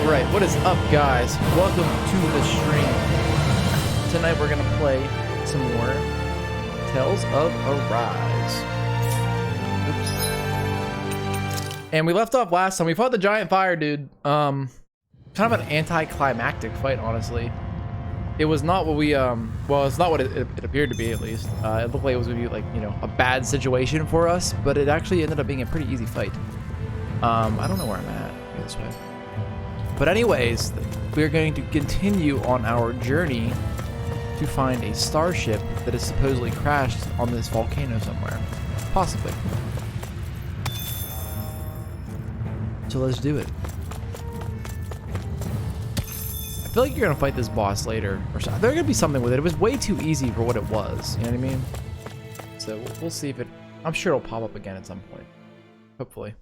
Alright, what is up, guys? Welcome to the stream. Tonight we're gonna play some more Tales of Arise. Oops. And we left off last time. We fought the giant fire dude. Kind of an anticlimactic fight, honestly. It was not what we, well, it's not what it appeared to be, at least. It looked like it was gonna be, like, you know, a bad situation for us, but it actually ended up being a pretty easy fight. I don't know where I'm at. Go this way. But anyways, we're going to continue on our journey to find a starship that is supposedly crashed on this volcano somewhere. Possibly. So let's do it. I feel like you're gonna fight this boss later, or so. There's gonna be something with it. It was way too easy for what it was. You know what I mean? So we'll see if it. I'm sure it'll pop up again at some point. Hopefully.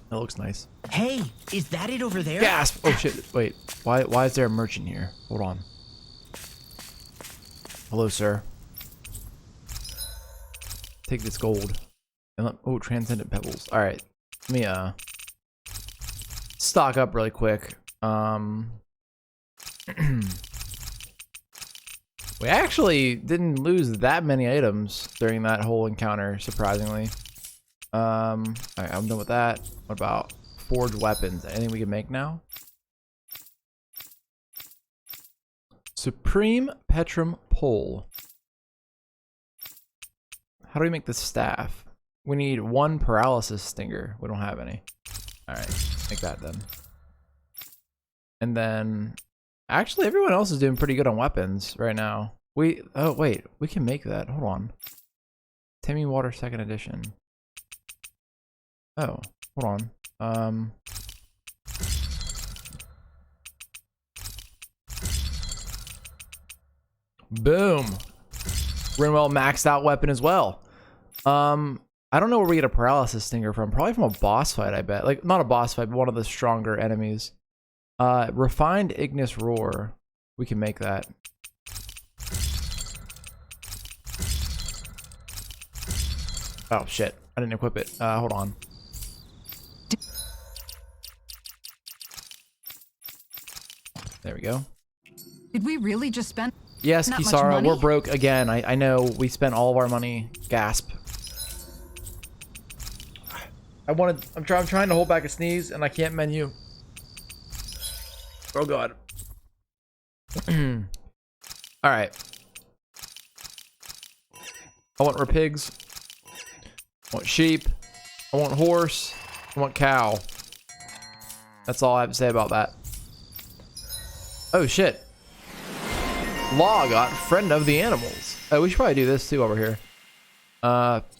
That looks nice. Hey, is that it over there? Gasp! Oh shit! Wait, why is there a merchant here? Hold on. Hello, sir. Take this gold. And oh, transcendent pebbles. All right, let me stock up really quick. We actually didn't lose that many items during that whole encounter, surprisingly. All right, I'm done with that. What about forged weapons? Anything we can make now? Supreme Petrum Pole. How do we make the staff? We need one paralysis stinger. We don't have any. All right, make that then. And then, actually, everyone else is doing pretty good on weapons right now. Oh wait, we can make that. Hold on. Taming Water 2nd edition. Oh, hold on. Boom. Rinwell maxed out weapon as well. I don't know where we get a paralysis stinger from. Probably from a boss fight, I bet. Like, not a boss fight, but one of the stronger enemies. Refined Ignis Roar. We can make that. Oh, shit. I didn't equip it. Hold on. There we go. Did we really just spend? Yes, Kisara, we're broke again. I know we spent all of our money. Gasp. I'm trying to hold back a sneeze and I can't menu. Oh god. All right. I want pigs. I want sheep. I want horse. I want cow. That's all I have to say about that. Oh shit. Law got friend of the animals. Oh, we should probably do this too over here.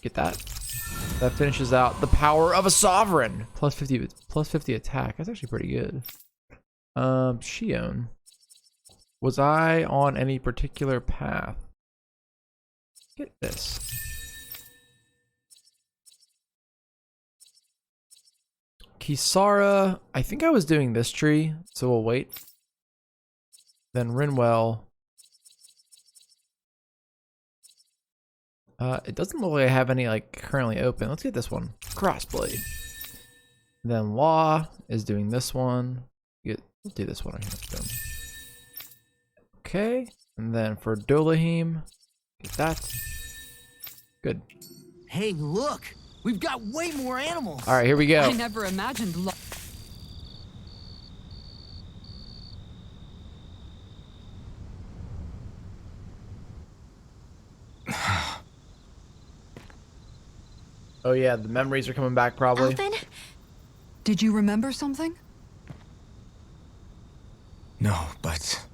Get that. That finishes out the power of a sovereign. Plus 50 attack. That's actually pretty good. Shion. Was I on any particular path? Get this. Kisara, I think I was doing this tree, so we'll wait. Then Rinwell. It doesn't look like I have any like currently open. Let's get this one. Crossblade. Then Law is doing this one. Let's do this one right here. Boom. Okay. And then for Dolahim, get that. Good. Hey, look! We've got way more animals! Alright, here we go. I never imagined. Oh yeah, the memories are coming back probably. Alvin? Did you remember something? No, but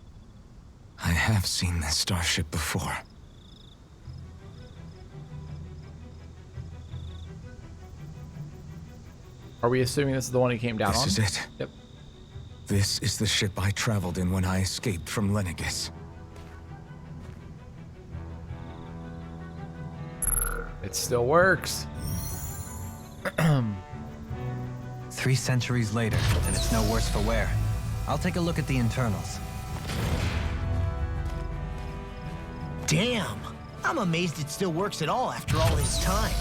I have seen this starship before. Are we assuming this is the one he came down on? This is it. Yep. This is the ship I traveled in when I escaped from Lenegis. It still works. 3 centuries later, and it's no worse for wear. I'll take a look at the internals. Damn! I'm amazed it still works at all after all this time.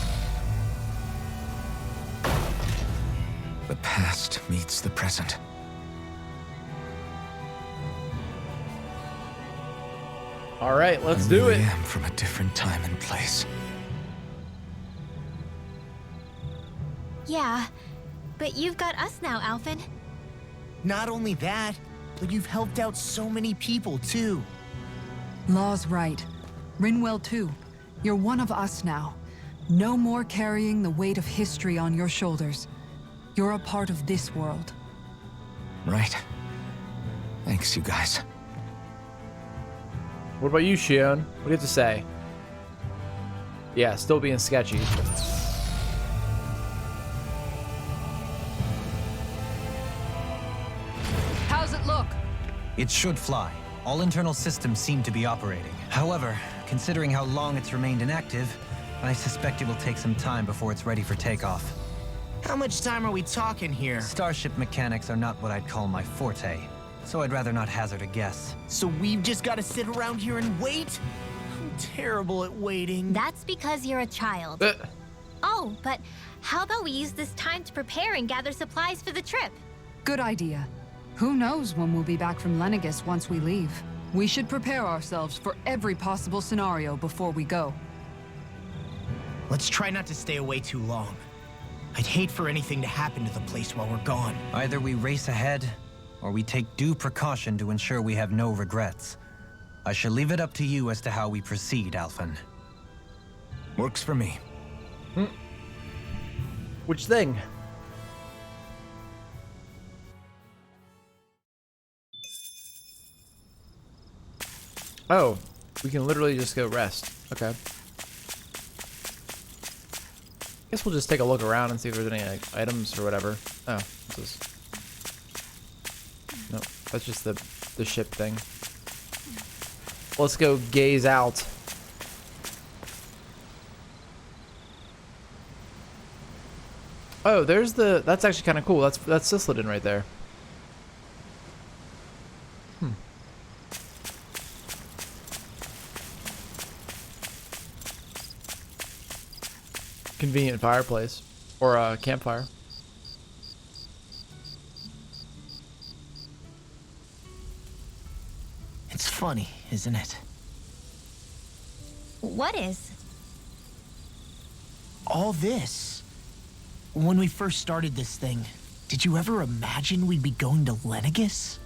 past meets the present. All right, let's I do really it. am from a different time and place. Yeah, but you've got us now, Alphen. Not only that, but you've helped out so many people, too. Law's right. Rinwell too. You're one of us now. No more carrying the weight of history on your shoulders. You're a part of this world. Right. Thanks, you guys. What about you, Shion? What do you have to say? Yeah, still being sketchy. How's it look? It should fly. All internal systems seem to be operating. However, considering how long it's remained inactive, I suspect it will take some time before it's ready for takeoff. How much time are we talking here? Starship mechanics are not what I'd call my forte, so I'd rather not hazard a guess. So we've just got to sit around here and wait? I'm terrible at waiting. That's because you're a child. Oh, but how about we use this time to prepare and gather supplies for the trip? Good idea. Who knows when we'll be back from Lenegis once we leave? We should prepare ourselves for every possible scenario before we go. Let's try not to stay away too long. I'd hate for anything to happen to the place while we're gone. Either we race ahead, or we take due precaution to ensure we have no regrets. I shall leave it up to you as to how we proceed, Alphen. Works for me. Which thing? Oh, we can literally just go rest. Okay. Guess we'll just take a look around and see if there's any like, items or whatever. Oh, this is... Nope, that's just the ship thing. Let's go gaze out. Oh, there's the... That's actually kind of cool. That's Sisladin right there. Convenient fireplace. Or a campfire. It's funny, isn't it? What is? All this. When we first started this thing, did you ever imagine we'd be going to Lenegis?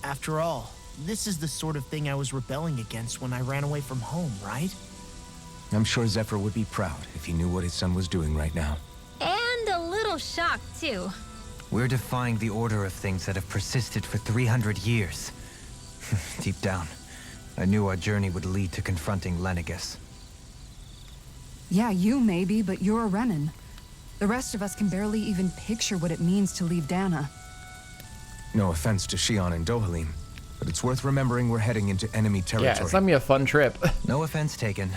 After all, this is the sort of thing I was rebelling against when I ran away from home, right? I'm sure Zephyr would be proud if he knew what his son was doing right now. And a little shocked, too. We're defying the order of things that have persisted for 300 years. Deep down, I knew our journey would lead to confronting Lenegis. Yeah, you maybe, but you're a Renan. The rest of us can barely even picture what it means to leave Dana. No offense to Shion and Dohalim, but it's worth remembering we're heading into enemy territory. Yeah, it's gonna be a fun trip. No offense taken.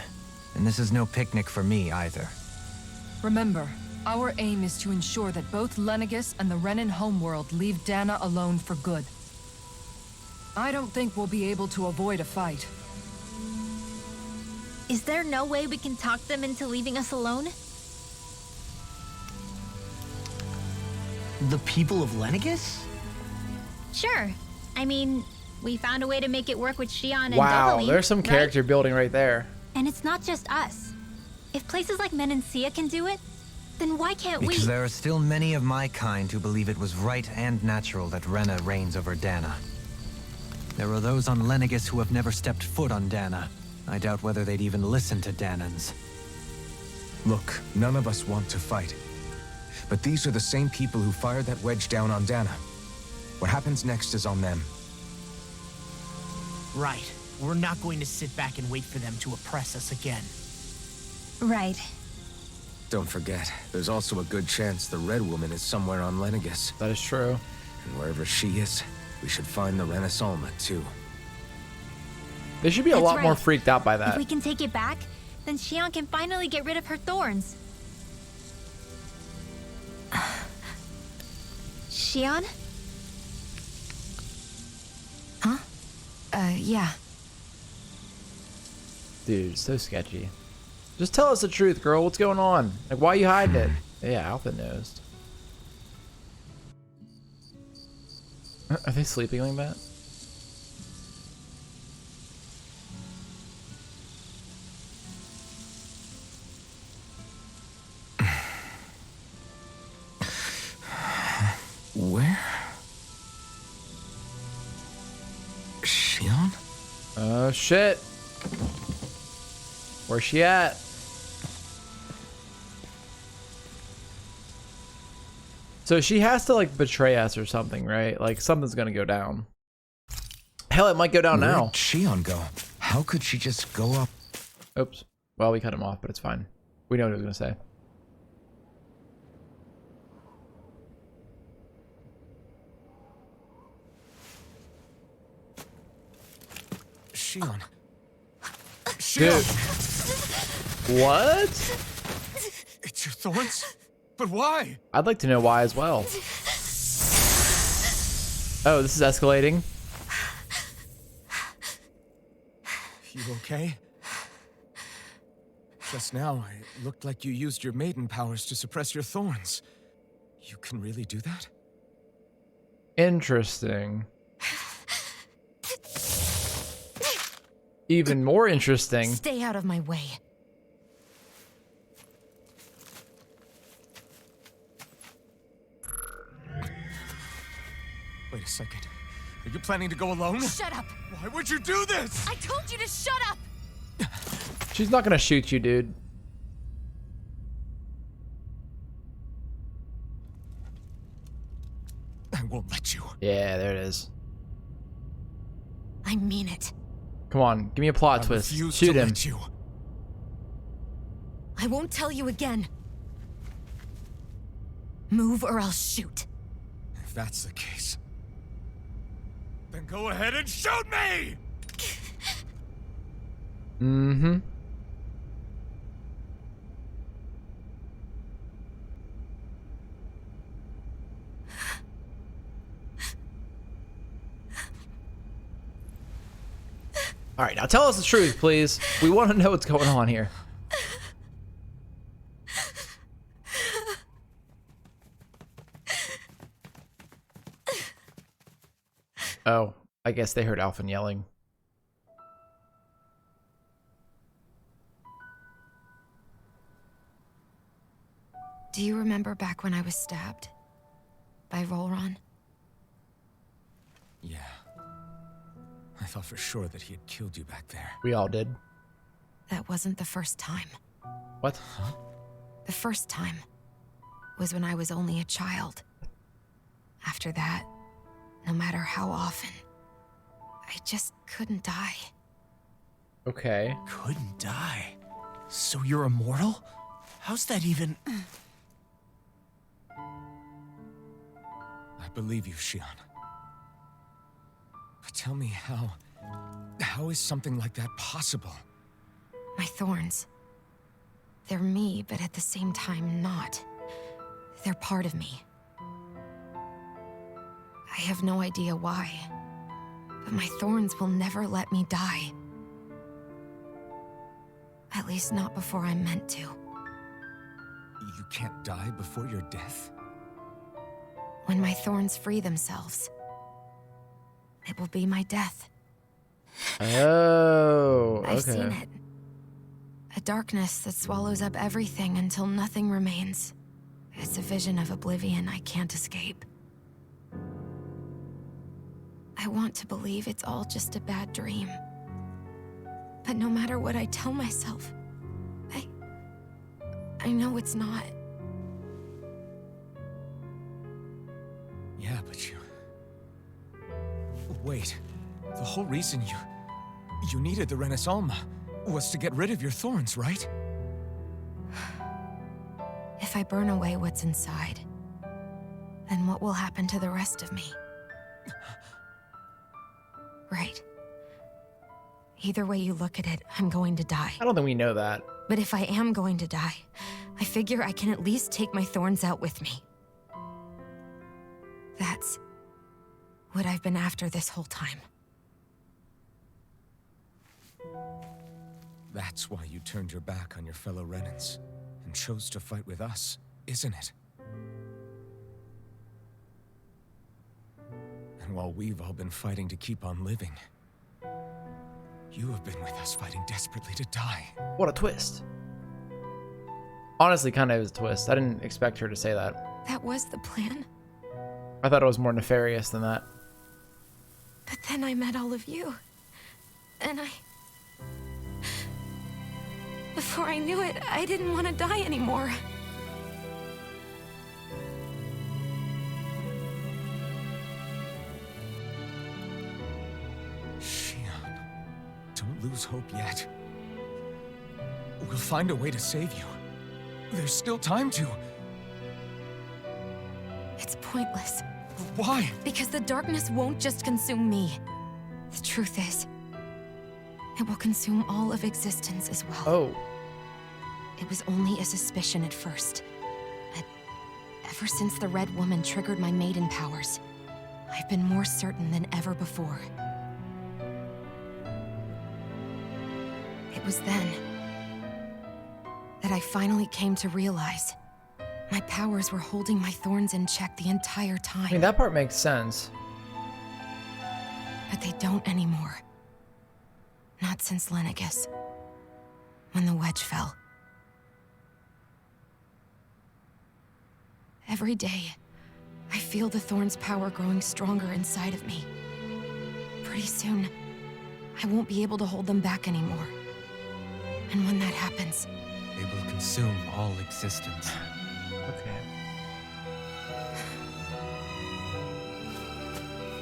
And this is no picnic for me either. Remember, our aim is to ensure that both Lenegis and the Renan homeworld leave Dana alone for good. I don't think we'll be able to avoid a fight. Is there no way we can talk them into leaving us alone? The people of Lenegis? Sure. I mean, we found a way to make it work with Shion and Wow, Dohalim, there's some right? character building right there. And it's not just us. If places like Menancia can do it, then why can't we? Because there are still many of my kind who believe it was right and natural that Rena reigns over Dana. There are those on Lenegis who have never stepped foot on Dana. I doubt whether they'd even listen to Danans. Look, none of us want to fight. But these are the same people who fired that wedge down on Dana. What happens next is on them. Right. We're not going to sit back and wait for them to oppress us again. Right. Don't forget, there's also a good chance the Red Woman is somewhere on Lenegis. That is true. And wherever she is, we should find the Renaissance too. They should be a That's lot more right. freaked out by If that. we can take it back, then Shion can finally get rid of her thorns. Shion? Huh? Yeah. Dude, so sketchy. Just tell us the truth, girl. What's going on? Like, why are you hiding it? Yeah, Alpha knows. Are they sleeping like that? Where? Shion? Oh shit. Where's she at? So she has to like betray us or something, right? Like something's gonna go down. Hell, it might go down now. Where'd Shion go? How could she just go up? Oops. Well, we cut him off, but it's fine. We know what he was gonna say. Shion. Dude. What? It's your thorns? But why? I'd like to know why as well. Oh, this is escalating. You okay? Just now, it looked like you used your maiden powers to suppress your thorns. You can really do that? Interesting. Even more interesting. Stay out of my way. Wait a second. Are you planning to go alone? Shut up! Why would you do this? I told you to shut up! She's not gonna shoot you, dude. I won't let you. Yeah, there it is. I mean it. Come on, give me a plot I twist. refuse Shoot to him. let you. I won't tell you again. Move or I'll shoot. If that's the case, then go ahead and shoot me! Mm-hmm. All right, now tell us the truth, please. We want to know what's going on here. Oh, I guess they heard Alphen yelling. Do you remember back when I was stabbed? By Volron? Yeah. I thought for sure that he had killed you back there. We all did. That wasn't the first time. What? The first time was when I was only a child. After that, no matter how often, I just couldn't die. Okay. Couldn't die? So you're immortal? How's that even... I believe you, Shion. But tell me how is something like that possible? My thorns. They're me, but at the same time not. They're part of me. I have no idea why, but my thorns will never let me die. At least not before I'm meant to. You can't die before your death? When my thorns free themselves, it will be my death. Oh, okay. I've seen it. A darkness that swallows up everything until nothing remains. It's a vision of oblivion I can't escape. I want to believe it's all just a bad dream. But no matter what I tell myself, I know it's not. Yeah, but you... Wait. The whole reason you needed the Renaissance was to get rid of your thorns, right? If I burn away what's inside, then what will happen to the rest of me? Right. Either way you look at it, I'm going to die. I don't think we know that. But if I am going to die, I figure I can at least take my thorns out with me. That's what I've been after this whole time. That's why you turned your back on your fellow Renans and chose to fight with us, isn't it? And And while we've all been fighting to keep on living, you have been with us fighting desperately to die. What a twist. Honestly, kind of is a twist. I didn't expect her to say that. That was the plan. I thought it was more nefarious than that. But then I met all of you. And before I knew it, I didn't want to die anymore. Shion, don't lose hope yet. We'll find a way to save you. There's still time to. It's pointless. Why? Because the darkness won't just consume me. The truth is, it will consume all of existence as well. Oh. It was only a suspicion at first. But ever since the Red Woman triggered my maiden powers, I've been more certain than ever before. It was then that I finally came to realize my powers were holding my thorns in check the entire time. I mean, that part makes sense. But they don't anymore. Not since Lenegis, when the wedge fell. Every day, I feel the thorn's power growing stronger inside of me. Pretty soon, I won't be able to hold them back anymore. And when that happens, They will consume all existence. Okay.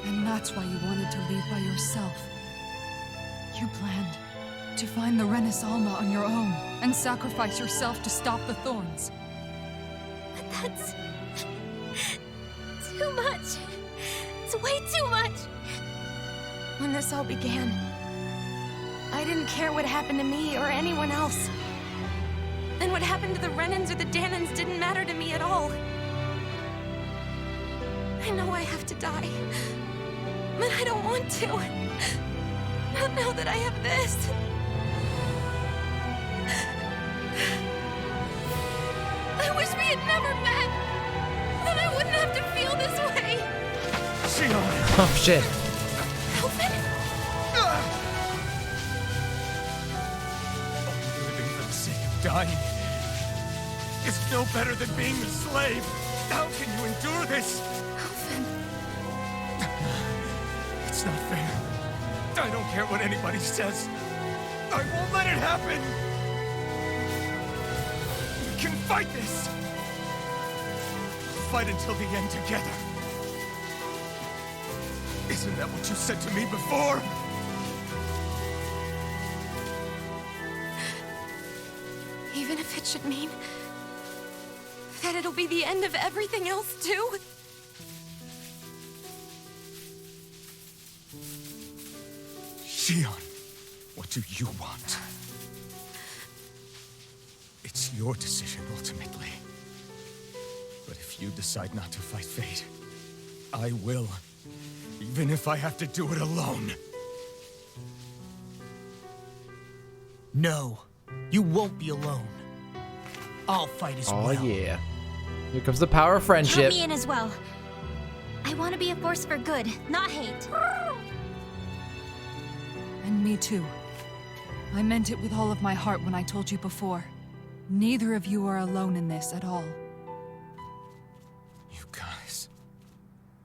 And that's why you wanted to leave by yourself. You planned to find the Renis Alma on your own and sacrifice yourself to stop the thorns. But that's too much. It's way too much. when this all began, I didn't care what happened to me or anyone else. And what happened to the Renans or the Danans didn't matter to me at all. I know I have to die, but I don't want to. Not now that I have this. I wish we had never met. Then I wouldn't have to feel this way. Oh shit. Elvin? Living for the sake of dying is no better than being a slave. How can you endure this? Elvin. It's not fair. I don't care what anybody says. I won't let it happen. We can fight this. Fight until the end together. Isn't that what you said to me before? Even if it should mean that it'll be the end of everything else, too? Shion, what do you want? It's your decision, ultimately. But if you decide not to fight fate, I will. Even if I have to do it alone. No, you won't be alone. I'll fight as Oh well. yeah. Here comes the power of friendship. Count me in as well. I want to be a force for good, not hate. And me too. I meant it with all of my heart when I told you before. Neither of you are alone in this at all. You guys.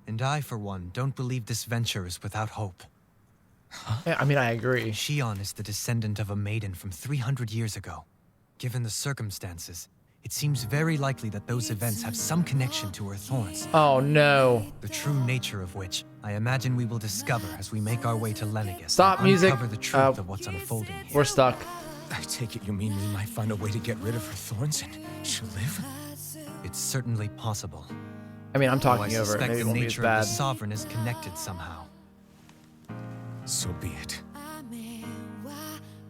And I, for one, don't believe this venture is without hope. Yeah, I mean, I agree. Shion is the descendant of a maiden from 300 years ago. Given the circumstances, it seems very likely that those events have some connection to her thorns. Oh no. The true nature of which, I imagine we will discover as we make our way to Lenegis. Stop and music. Uncover the truth of what's unfolding here. We're stuck. I take it you mean we might find a way to get rid of her thorns and she'll live? It's certainly possible. I mean, I'm Though I talking over it. suspect Maybe it the won't be as nature of the bad. Sovereign is connected somehow. So be it.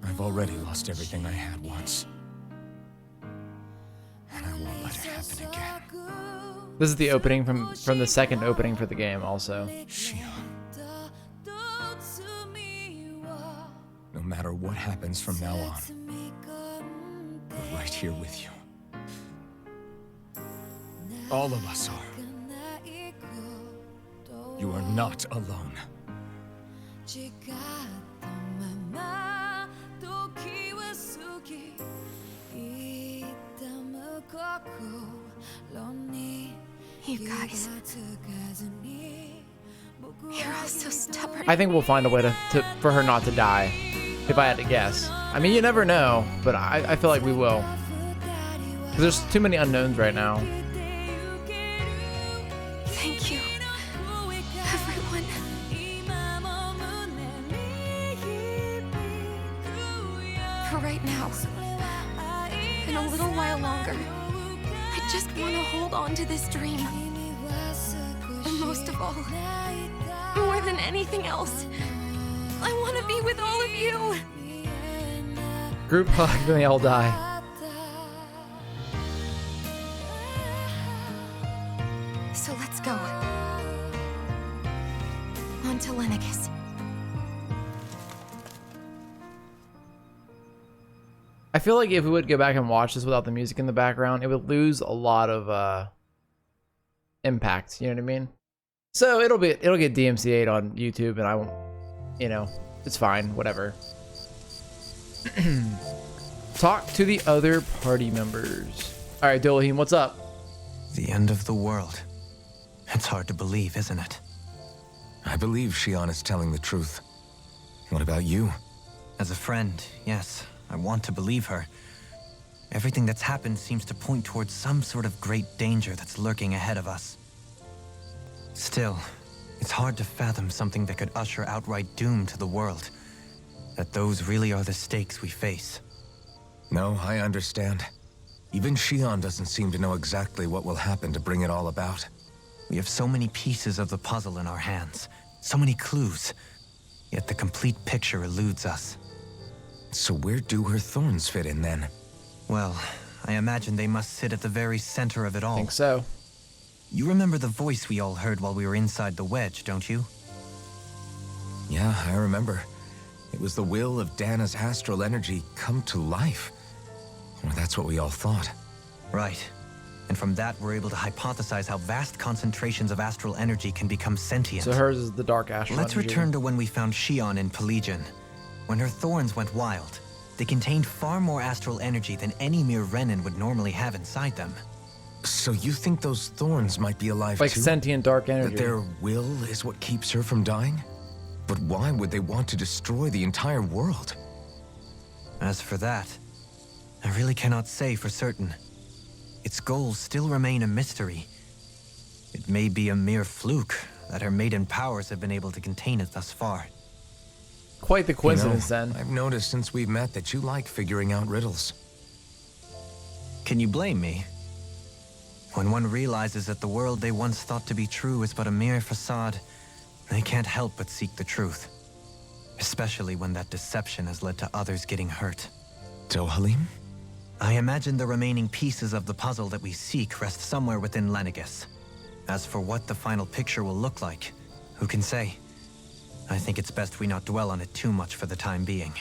I've already lost everything I had once. And I won't let it happen again. This is the opening from the second opening for the game also. Shion. No matter what happens from now on, we're right here with you. All of us are. You are not alone. You guys. You're all so stubborn. I think we'll find a way for her not to die, if I had to guess. I mean, you never know, but I feel like we will. 'Cause there's too many unknowns right now. Thank you, everyone. For right now, in a little while longer, I just want to hold on to this dream. And most of all, more than anything else, I want to be with all of you. Group hug, then they all die. So let's go. On to Lenegis. I feel like if we would go back and watch this without the music in the background, it would lose a lot of impact. You know what I mean? So it'll get DMCA'd on YouTube, and I won't. You know, it's fine. Whatever. Talk to the other party members. All right, Dolahim, what's up? The end of the world. It's hard to believe, isn't it? I believe Shion is telling the truth. What about you? As a friend, yes, I want to believe her. Everything that's happened seems to point towards some sort of great danger that's lurking ahead of us. Still, it's hard to fathom something that could usher outright doom to the world. That those really are the stakes we face. No, I understand. Even Shion doesn't seem to know exactly what will happen to bring it all about. We have so many pieces of the puzzle in our hands, so many clues, yet the complete picture eludes us. So where do her thorns fit in then? Well, I imagine they must sit at the very center of it all. I think so. You remember the voice we all heard while we were inside the wedge, don't you? Yeah, I remember. It was the will of Dana's astral energy come to life. Or that's what we all thought. Right. And from that, we're able to hypothesize how vast concentrations of astral energy can become sentient. So hers is the dark astral Let's energy. return to when we found Shion in Pelagian. When her thorns went wild, they contained far more astral energy than any mere Renin would normally have inside them. So you think those thorns might be alive Like too? sentient dark energy. That their will is what keeps her from dying? But why would they want to destroy the entire world? As for that, I really cannot say for certain. Its goals still remain a mystery. It may be a mere fluke that her maiden powers have been able to contain it thus far. Quite the coincidence, then. I've noticed since we've met that you like figuring out riddles. Can you blame me? When one realizes that the world they once thought to be true is but a mere facade, they can't help but seek the truth. Especially when that deception has led to others getting hurt. Dohalim? I imagine the remaining pieces of the puzzle that we seek rest somewhere within Lenegis. As for what the final picture will look like, who can say? I think it's best we not dwell on it too much for the time being.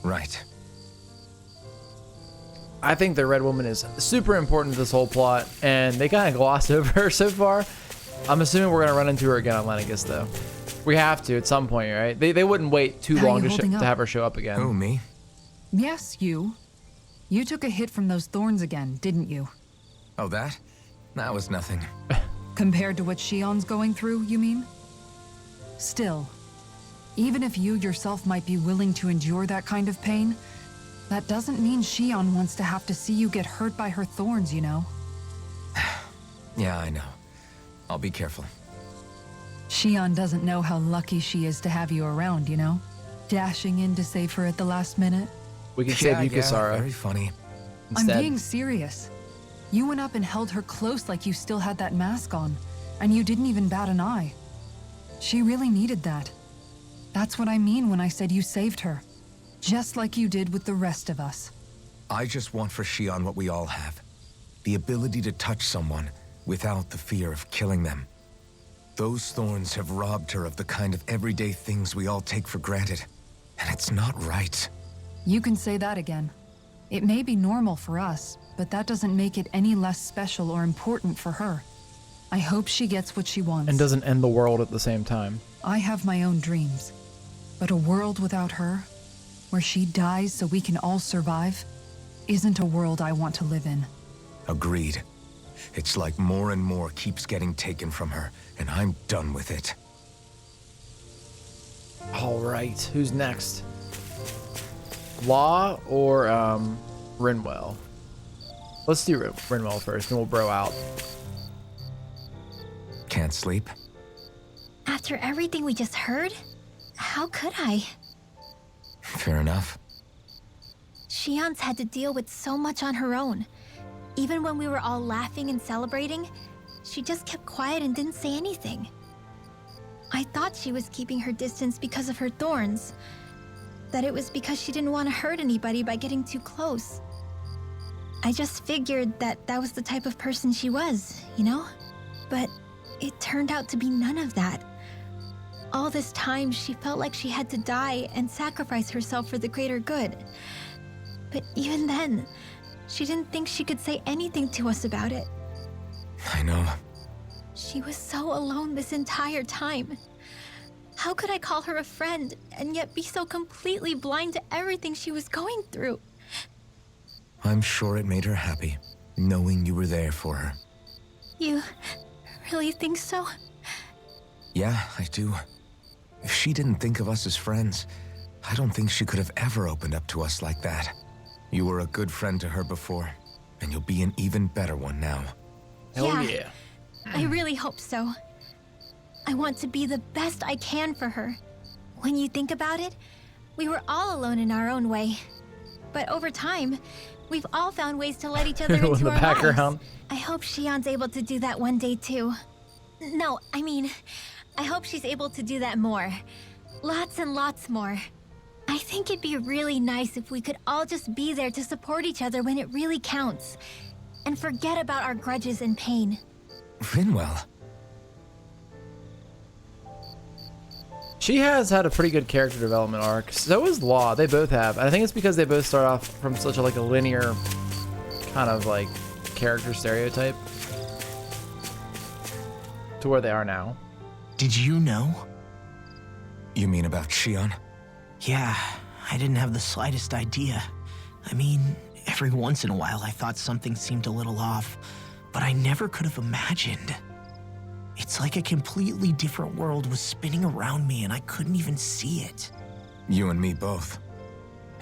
Right. I think the Red Woman is super important to this whole plot, and they kind of gloss over her so far. I'm assuming we're going to run into her again on Lenegis, though. We have to at some point, right? They wouldn't wait too How are long you to holding up? have her show up again. Who, me? Yes, you. You took a hit from those thorns again, didn't you? Oh, that? That was nothing. Compared to what Shion's going through, you mean? Still, even if you yourself might be willing to endure that kind of pain, that doesn't mean Shion wants to have to see you get hurt by her thorns, you know? Yeah, I know. I'll be careful. Shion doesn't know how lucky she is to have you around, you know? Dashing in to save her at the last minute. We can save you, Yeah, Kasara. very funny. Instead. I'm being serious. You went up and held her close like you still had that mask on, and you didn't even bat an eye. She really needed that. That's what I mean when I said you saved her. Just like you did with the rest of us. I just want for Shion what we all have. The ability to touch someone without the fear of killing them. Those thorns have robbed her of the kind of everyday things we all take for granted. And it's not right. You can say that again. It may be normal for us, but that doesn't make it any less special or important for her. I hope she gets what she wants. And doesn't end the world at the same time. I have my own dreams. But a world without her, where she dies so we can all survive, isn't a world I want to live in. Agreed. It's like more and more keeps getting taken from her, and I'm done with it. All right, who's next? Law or Rinwell? Let's do Rinwell first, and we'll bro out. Can't sleep? After everything we just heard, how could I? Fair enough. Shion's had to deal with so much on her own. Even when we were all laughing and celebrating, she just kept quiet and didn't say anything. I thought she was keeping her distance because of her thorns. That it was because she didn't want to hurt anybody by getting too close. I just figured that that was the type of person she was, you know? But it turned out to be none of that. All this time, she felt like she had to die and sacrifice herself for the greater good. But even then, she didn't think she could say anything to us about it. I know. She was so alone this entire time. How could I call her a friend and yet be so completely blind to everything she was going through? I'm sure it made her happy, knowing you were there for her. You really think so? Yeah, I do. If she didn't think of us as friends, I don't think she could have ever opened up to us like that. You were a good friend to her before, and you'll be an even better one now. Hell yeah. I really hope so. I want to be the best I can for her. When you think about it, we were all alone in our own way. But over time, we've all found ways to let each other In into the our background. lives. I hope Shion's able to do that one day too. No, I mean, I hope she's able to do that more. Lots and lots more. I think it'd be really nice if we could all just be there to support each other when it really counts. And forget about our grudges and pain. Rinwell. She has had a pretty good character development arc. So is Law. They both have. I think it's because they both start off from such a linear kind of like character stereotype to where they are now. Did you know? You mean about Shion? Yeah, I didn't have the slightest idea. I mean, every once in a while I thought something seemed a little off, but I never could have imagined. It's like a completely different world was spinning around me and I couldn't even see it. You and me both.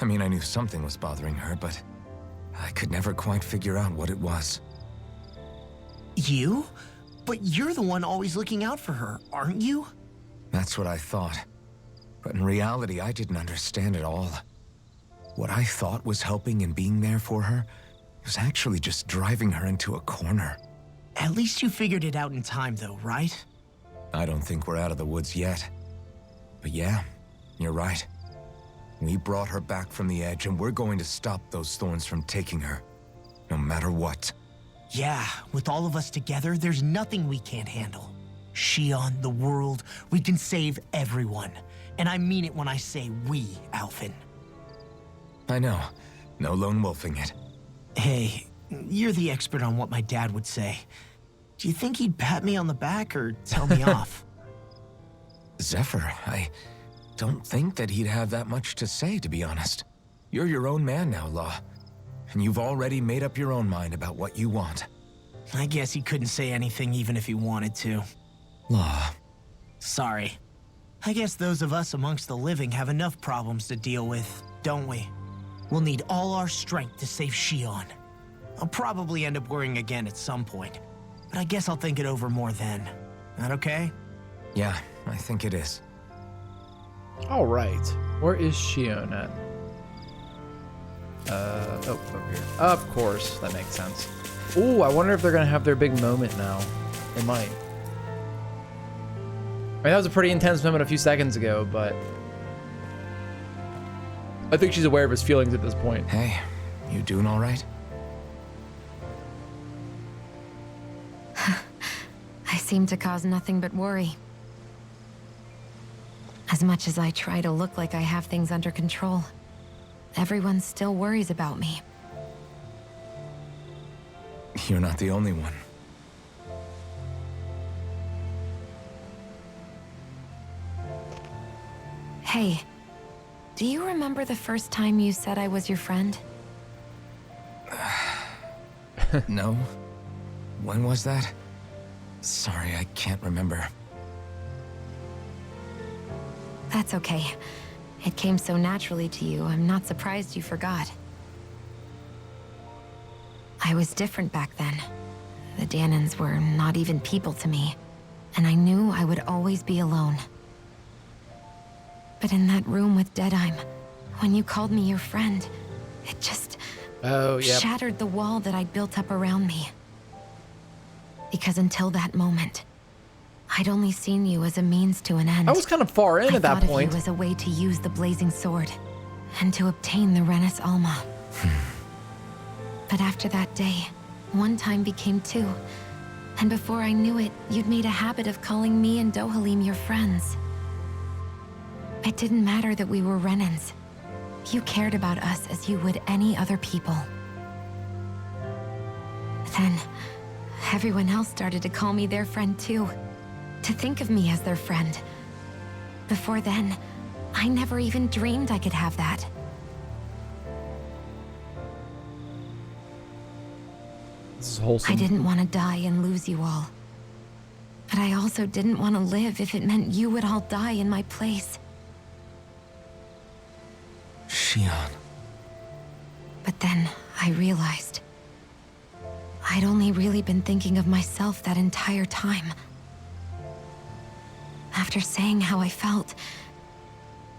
I mean, I knew something was bothering her, but I could never quite figure out what it was. You? But you're the one always looking out for her, aren't you? That's what I thought. But in reality, I didn't understand it all. What I thought was helping and being there for her was actually just driving her into a corner. At least you figured it out in time though, right? I don't think we're out of the woods yet. But yeah, you're right. We brought her back from the edge and we're going to stop those thorns from taking her. No matter what. Yeah, with all of us together, there's nothing we can't handle. Shion, the world, we can save everyone. And I mean it when I say we, Alphen. I know. No lone wolfing it. Hey, you're the expert on what my dad would say. Do you think he'd pat me on the back or tell me off? Zephyr, I don't think that he'd have that much to say, to be honest. You're your own man now, Law. And you've already made up your own mind about what you want. I guess he couldn't say anything even if he wanted to. Law. Sorry. I guess those of us amongst the living have enough problems to deal with, don't we? We'll need all our strength to save Shion. I'll probably end up worrying again at some point, but I guess I'll think it over more then. That okay? Yeah, I think it is. All right. Where is Shion at? Oh, over here. Of course, that makes sense. Ooh, I wonder if they're gonna have their big moment now. They might. I mean, that was a pretty intense moment a few seconds ago, but I think she's aware of his feelings at this point. Hey, you doing all right? I seem to cause nothing but worry. As much as I try to look like I have things under control, everyone still worries about me. You're not the only one. Hey, do you remember the first time you said I was your friend? No? When was that? Sorry, I can't remember. That's okay. It came so naturally to you, I'm not surprised you forgot. I was different back then. The Danans were not even people to me, and I knew I would always be alone. But in that room with Deadime, when you called me your friend, it just shattered the wall that I'd built up around me. Because until that moment, I'd only seen you as a means to an end. I was kind of far in at that I point. thought of you as a way to use the blazing sword and to obtain the Renis Alma. But after that day, one time became two. And before I knew it, you'd made a habit of calling me and Dohalim your friends. It didn't matter that we were Renans. You cared about us as you would any other people. Then, everyone else started to call me their friend too. To think of me as their friend. Before then, I never even dreamed I could have that. This is wholesome. I didn't want to die and lose you all. But I also didn't want to live if it meant you would all die in my place. Shion. But then I realized I'd only really been thinking of myself that entire time. After saying how I felt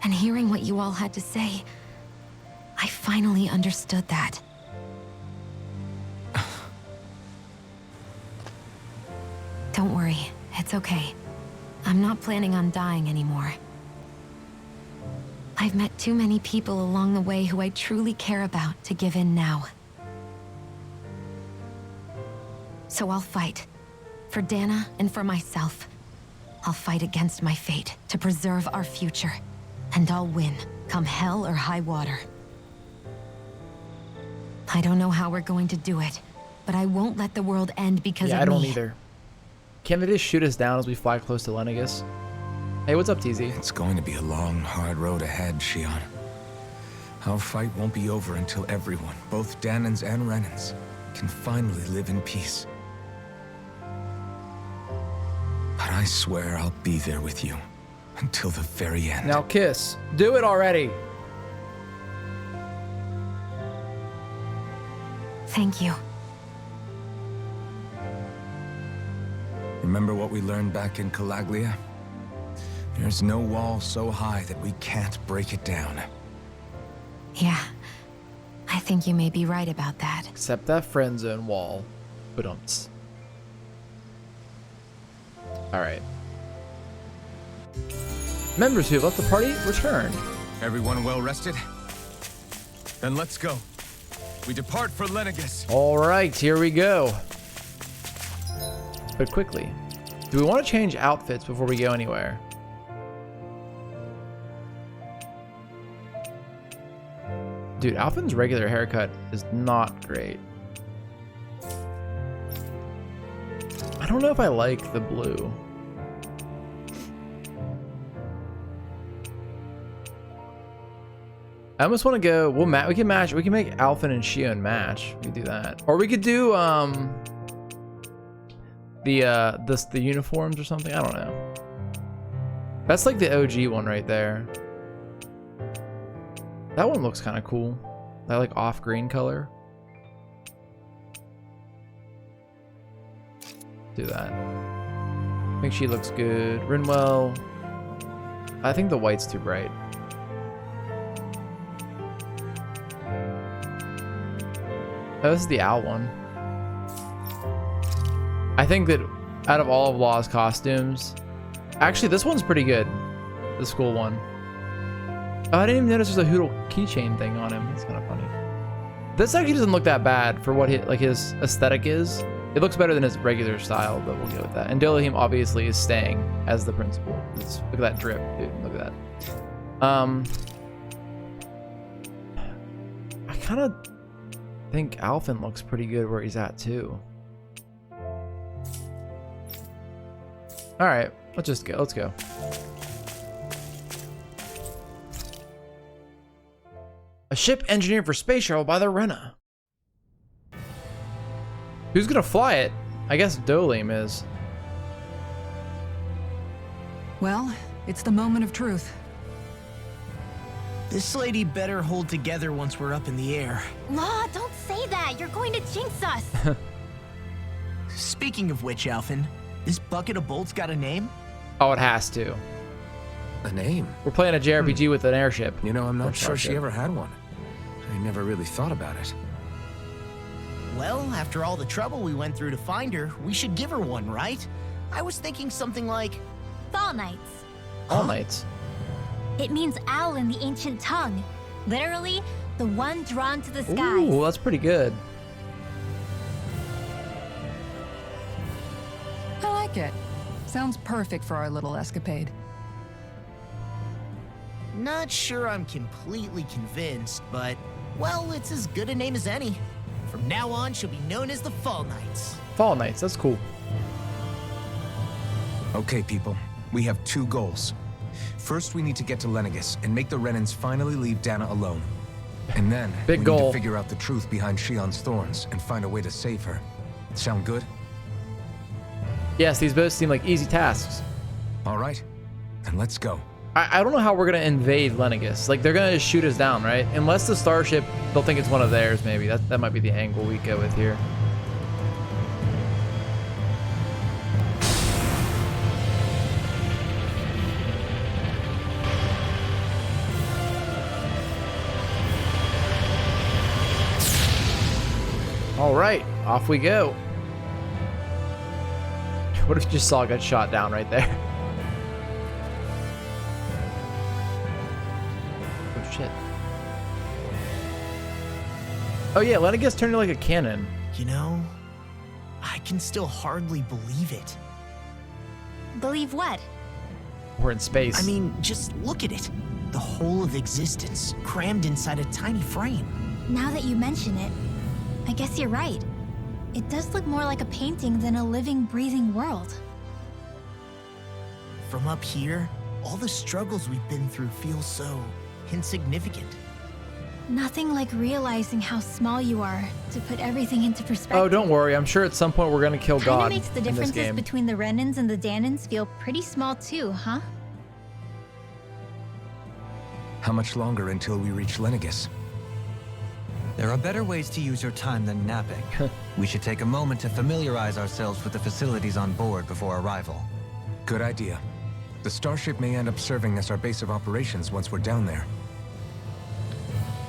and hearing what you all had to say, I finally understood that. Don't worry, it's okay. I'm not planning on dying anymore. I've met too many people along the way who I truly care about to give in now. So I'll fight. For Dana and for myself. I'll fight against my fate to preserve our future. And I'll win, come hell or high water. I don't know how we're going to do it, but I won't let the world end because of me. I don't either. Can they just shoot us down as we fly close to Lenegis? Hey, what's up, TZ? It's going to be a long, hard road ahead, Shion. Our fight won't be over until everyone, both Danans and Renans, can finally live in peace. But I swear I'll be there with you until the very end. Now kiss. Do it already. Thank you. Remember what we learned back in Calaglia? There's no wall so high that we can't break it down. Yeah, I think you may be right about that. Except that friend zone wall. Ba-dumps. Alright. Members who left the party returned. Everyone well rested? Then let's go. We depart for Lenegis. Alright, here we go. But quickly, do we want to change outfits before we go anywhere? Dude, Alphin's regular haircut is not great. I don't know if I like the blue. I almost want to go. We can match. We can make Alphin and Shion match. We can do that, or we could do the uniforms or something. I don't know. That's like the OG one right there. That one looks kind of cool. That like off green color. Do that. I think she looks good. Rinwell. I think the white's too bright. Oh, this is the owl one. I think that out of all of Law's costumes, actually this one's pretty good. The school one. Oh, I didn't even notice there's a Hootle keychain thing on him. That's kind of funny. This actually doesn't look that bad for what his aesthetic is. It looks better than his regular style, but we'll go with that. And Dohalim obviously is staying as the principal. Look at that drip, dude. Look at that. I kind of think Alphin looks pretty good where he's at too. All right, let's just go. Let's go. A ship engineered for space travel by the Rena. Who's gonna fly it? I guess Dolim is. Well, it's the moment of truth. This lady better hold together once we're up in the air. Law, don't say that. You're going to jinx us. Speaking of which, Alphen, this bucket of bolts got a name? Oh, it has to. A name? We're playing a JRPG with an airship. You know, I'm Or not sure she starship. ever had one. I never really thought about it. Well, after all the trouble we went through to find her, we should give her one, right? I was thinking something like... Fall Knights. All Knights. It means owl in the ancient tongue. Literally, the one drawn to the skies. Ooh, that's pretty good. I like it. Sounds perfect for our little escapade. Not sure I'm completely convinced, but, well, it's as good a name as any. From now on, she'll be known as the Fall Knights. Fall Knights, that's cool. Okay, people. We have 2 goals. First, we need to get to Lenegis and make the Renans finally leave Dana alone. And then, Big we goal. need to figure out the truth behind Shion's thorns and find a way to save her. Sound good? Yes, these both seem like easy tasks. All right. Then let's go. I don't know how we're gonna invade Lenegis. Like, they're gonna just shoot us down, right? Unless the starship, they'll think it's one of theirs, maybe. That might be the angle we go with here. All right, off we go. What if you just saw it got shot down right there? Oh shit. Oh yeah, Lenegis turned into like a cannon. You know, I can still hardly believe it. Believe what? We're in space. I mean, just look at it. The whole of existence crammed inside a tiny frame. Now that you mention it, I guess you're right. It does look more like a painting than a living, breathing world. From up here, all the struggles we've been through feel so insignificant. Nothing like realizing how small you are to put everything into perspective. Oh, don't worry. I'm sure at some point we're gonna kill Kinda God makes the in this differences game. between the Renans and the Danans feel pretty small too, huh? How much longer until we reach Lenegis? There are better ways to use your time than napping. We should take a moment to familiarize ourselves with the facilities on board before arrival. Good idea. The starship may end up serving as our base of operations once we're down there.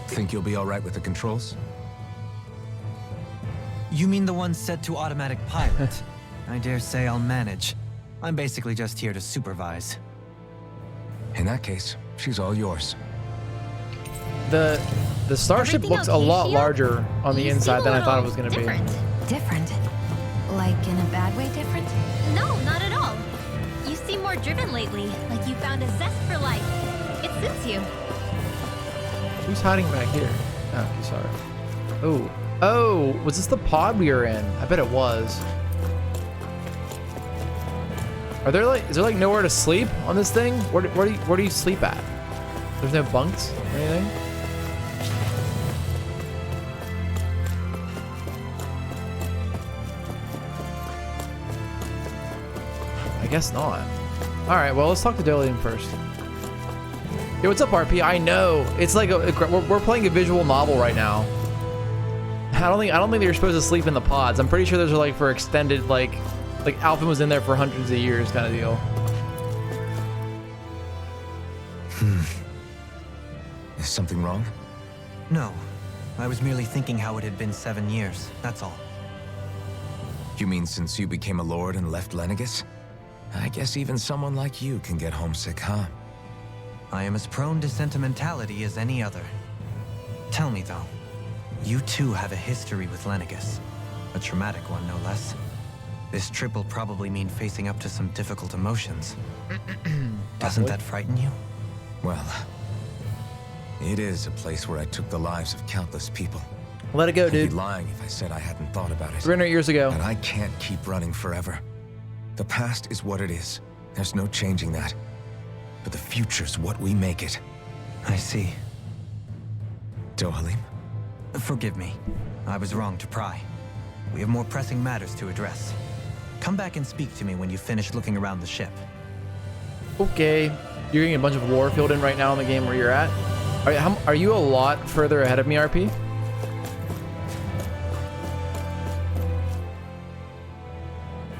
Think you'll be all right with the controls? You mean the one set to automatic pilot? I dare say I'll manage. I'm basically just here to supervise. In that case, she's all yours. The starship Everything looks a okay, lot Shio? larger on the You inside seem than a I thought it little was gonna different. Different? Like in a bad way different? No, not at all. You seem more driven lately, like you found a zest for life. It suits you. be. Who's hiding back here? Oh, okay, sorry. Oh, was this the pod we were in? I bet it was. Is there like nowhere to sleep on this thing? Where do you sleep at? There's no bunks or anything? I guess not. All right, well, let's talk to Dolian first. Yo, what's up, RP? I know it's like we're playing a visual novel right now. I don't think they're supposed to sleep in the pods. I'm pretty sure those are like for extended, like Alphen was in there for hundreds of years kind of deal. Is something wrong? No, I was merely thinking how it had been 7 years, that's all. You mean since you became a lord and left Lenegis? I guess even someone like you can get homesick, huh? I am as prone to sentimentality as any other. Tell me though, you too have a history with Lenegis. A traumatic one, no less. This trip will probably mean facing up to some difficult emotions. Doesn't that frighten you? Well, it is a place where I took the lives of countless people. Let it go, I'd be dude. lying if I said I hadn't thought about it. 300 years ago. But I can't keep running forever. The past is what it is. There's no changing that. But the future's what we make it. I see. Dohalim? Forgive me. I was wrong to pry. We have more pressing matters to address. Come back and speak to me when you've finished looking around the ship. Okay. You're getting a bunch of lore filled in right now in the game where you're at. Are you a lot further ahead of me, RP?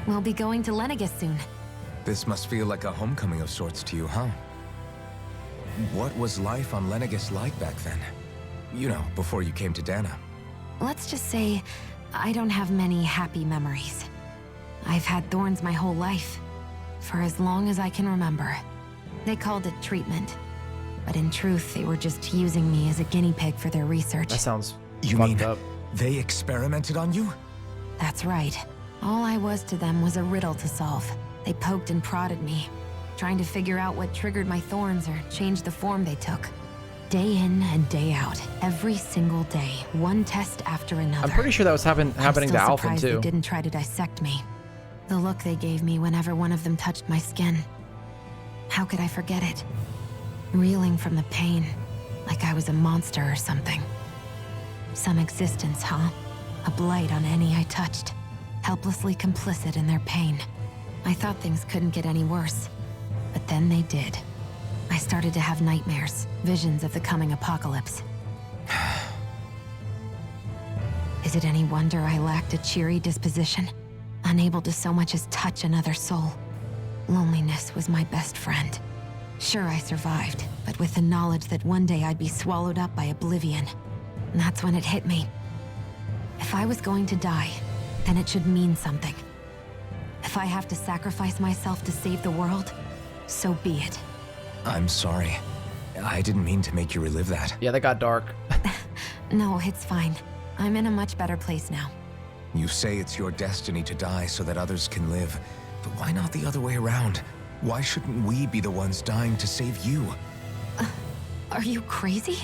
We'll be going to Lenegis soon. This must feel like a homecoming of sorts to you, huh? What was life on Lenegis like back then? You know, before you came to Dana. Let's just say I don't have many happy memories. I've had thorns my whole life, for as long as I can remember. They called it treatment, but in truth, they were just using me as a guinea pig for their research. That sounds You fucked mean up. they experimented on you? That's right. All I was to them was a riddle to solve. They poked and prodded me, trying to figure out what triggered my thorns or changed the form they took. Day in and day out, every single day, one test after another. I'm pretty sure that was happening to I'm still Alphen surprised too. they didn't try to dissect me. The look they gave me whenever one of them touched my skin. How could I forget it? Reeling from the pain, like I was a monster or something. Some existence, huh? A blight on any I touched, helplessly complicit in their pain. I thought things couldn't get any worse, but then they did. I started to have nightmares, visions of the coming apocalypse. Is it any wonder I lacked a cheery disposition? Unable to so much as touch another soul. Loneliness was my best friend. Sure, I survived, but with the knowledge that one day I'd be swallowed up by oblivion. And that's when it hit me. If I was going to die, then it should mean something. If I have to sacrifice myself to save the world, so be it. I'm sorry. I didn't mean to make you relive that. Yeah, that got dark. No, it's fine. I'm in a much better place now. You say it's your destiny to die so that others can live. But why not the other way around? Why shouldn't we be the ones dying to save you? Are you crazy?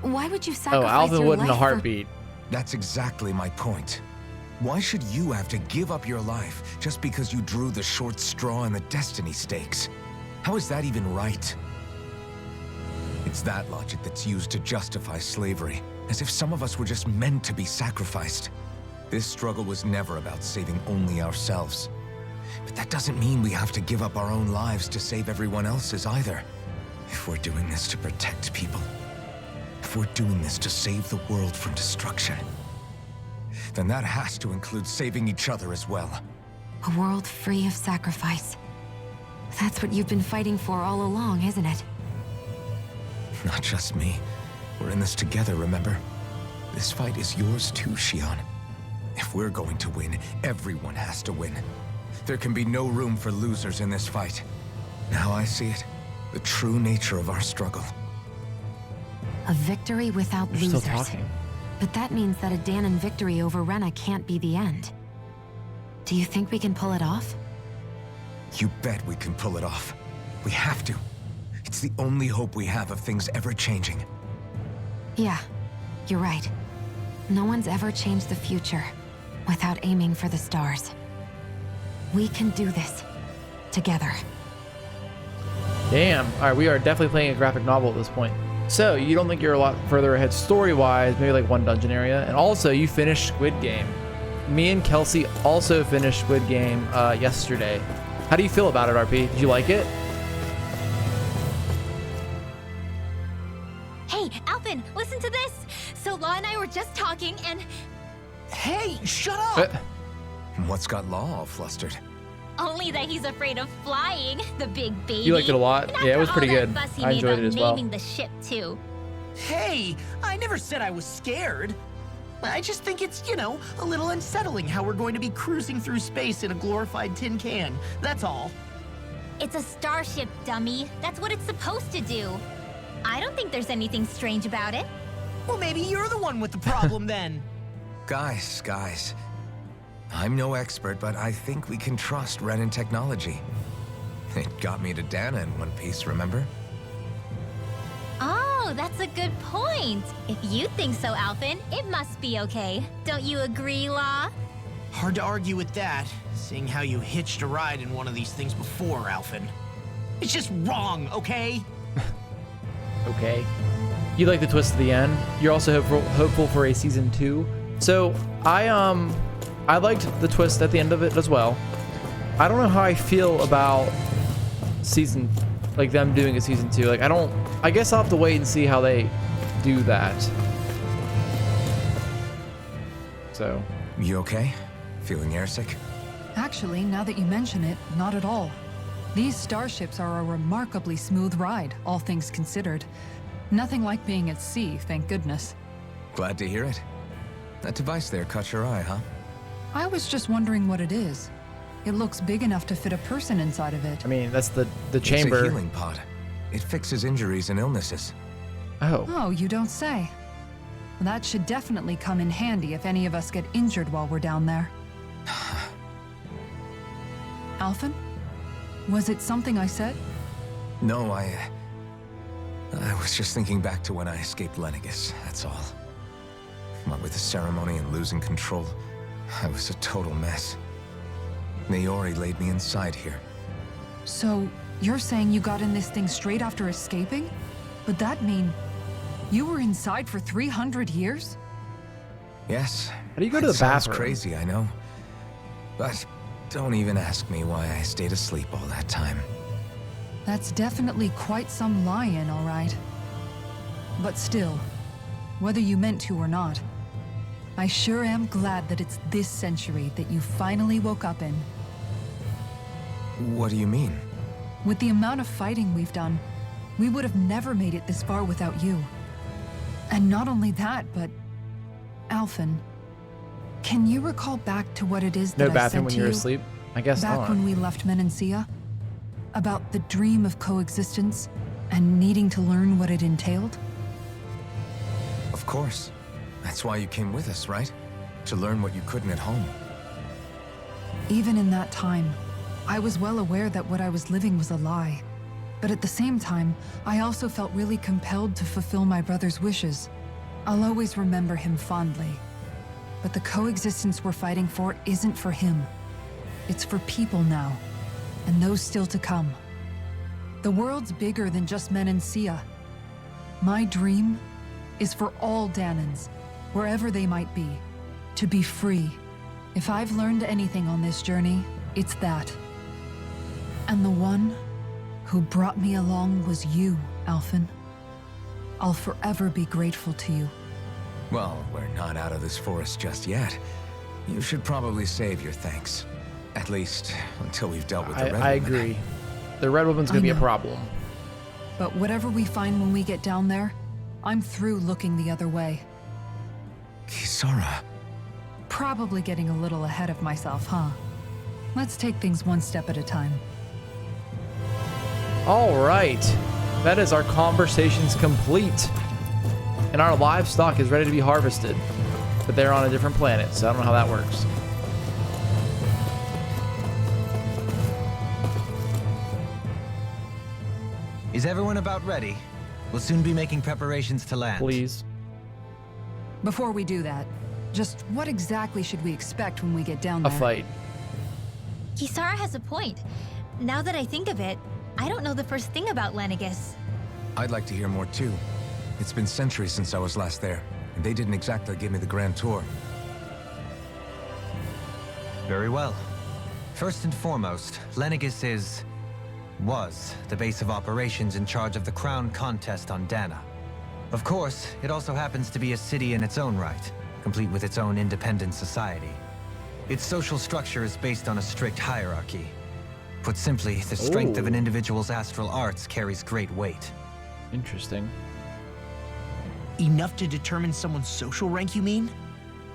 Why would you Oh, sacrifice Alphen your wouldn't a life for- heartbeat. That's exactly my point. Why should you have to give up your life just because you drew the short straw in the destiny stakes? How is that even right? It's that logic that's used to justify slavery, as if some of us were just meant to be sacrificed. This struggle was never about saving only ourselves. But that doesn't mean we have to give up our own lives to save everyone else's either. If we're doing this to protect people, if we're doing this to save the world from destruction, then that has to include saving each other as well. A world free of sacrifice. That's what you've been fighting for all along, isn't it? Not just me. We're in this together, remember? This fight is yours too, Shion. If we're going to win, everyone has to win. There can be no room for losers in this fight. Now I see it. The true nature of our struggle. A victory without They're losers. still talking. But that means that a Danon victory over Rena can't be the end. Do you think we can pull it off? You bet we can pull it off. We have to. It's the only hope we have of things ever changing. Yeah, you're right. No one's ever changed the future without aiming for the stars. We can do this together. Damn. All right, we are definitely playing a graphic novel at this point. So you don't think you're a lot further ahead story-wise, maybe like one dungeon area. And also you finished Squid Game. Me and Kelsey also finished Squid Game yesterday. How do you feel about it, RP? Did you like it? Hey, Alphen, listen to this. So Law and I were just talking and Hey, shut up! What's got Law all flustered? only that he's afraid of flying, the big baby. You liked it a lot? And Yeah, it was after pretty all good. that fuss he I made enjoyed about it as well. naming the ship too. Hey, I never said I was scared. I just think it's, you know, a little unsettling how we're going to be cruising through space in a glorified tin can. That's all. It's a starship, dummy. That's what it's supposed to do. I don't think there's anything strange about it. Well, maybe you're the one with the problem then. Guys. I'm no expert, but I think we can trust Renan technology. It got me to Dana in one piece, remember? Oh, that's a good point. If you think so, Alphen, it must be okay. Don't you agree, Law? Hard to argue with that, seeing how you hitched a ride in one of these things before, Alphen. It's just wrong, okay? Okay. You like the twist at the end. You're also hopeful for a season 2. So I liked the twist at the end of it as well. I don't know how I feel about them doing a season 2. Like I guess I'll have to wait and see how they do that. So. You okay? Feeling airsick? Actually, now that you mention it, not at all. These starships are a remarkably smooth ride, all things considered. Nothing like being at sea, thank goodness. Glad to hear it. That device there caught your eye, huh? I was just wondering what it is. It looks big enough to fit a person inside of it. I mean, that's the chamber. It's a healing pod. It fixes injuries and illnesses. Oh. Oh, you don't say. That should definitely come in handy if any of us get injured while we're down there. Alphen? Was it something I said? No, I was just thinking back to when I escaped Lenegis, that's all. What with the ceremony and losing control, I was a total mess. Naori laid me inside here. So, you're saying you got in this thing straight after escaping? Would that mean you were inside for 300 years? Yes. How do you go to the sounds bathroom? Crazy, I know. But don't even ask me why I stayed asleep all that time. That's definitely quite some lie-in, all right. But still, whether you meant to or not, I sure am glad that it's this century that you finally woke up in. What do you mean? With the amount of fighting we've done, we would have never made it this far without you. And not only that, but... Alphen, can you recall back to what it is that No I bathroom said when to you're you asleep? I guess back not. when we left Menancia? About the dream of coexistence and needing to learn what it entailed? Of course. That's why you came with us, right? To learn what you couldn't at home. Even in that time, I was well aware that what I was living was a lie. But at the same time, I also felt really compelled to fulfill my brother's wishes. I'll always remember him fondly. But the coexistence we're fighting for isn't for him. It's for people now, and those still to come. The world's bigger than just Menancia. My dream is for all Danans, wherever they might be, to be free. If I've learned anything on this journey, it's that. And the one who brought me along was you, Alphen. I'll forever be grateful to you. Well, we're not out of this forest just yet. You should probably save your thanks. At least, until we've dealt with the Red Woman. I agree. The Red Woman's gonna be a know. problem. But whatever we find when we get down there, I'm through looking the other way. Kisara. Probably getting a little ahead of myself, huh? Let's take things one step at a time. All right. That is our conversations complete. And our livestock is ready to be harvested. But they're on a different planet, so I don't know how that works. Is everyone about ready? We'll soon be making preparations to land. Please. Before we do that, just what exactly should we expect when we get down A there? fight. Kisara has a point. Now that I think of it, I don't know the first thing about Lenegis. I'd like to hear more too. It's been centuries since I was last there, and they didn't exactly give me the grand tour. Very well. First and foremost, Lenegis was the base of operations in charge of the crown contest on Dana. Of course, it also happens to be a city in its own right, complete with its own independent society. Its social structure is based on a strict hierarchy. Put simply, the strength of an individual's astral arts carries great weight. Interesting. Enough to determine someone's social rank, you mean?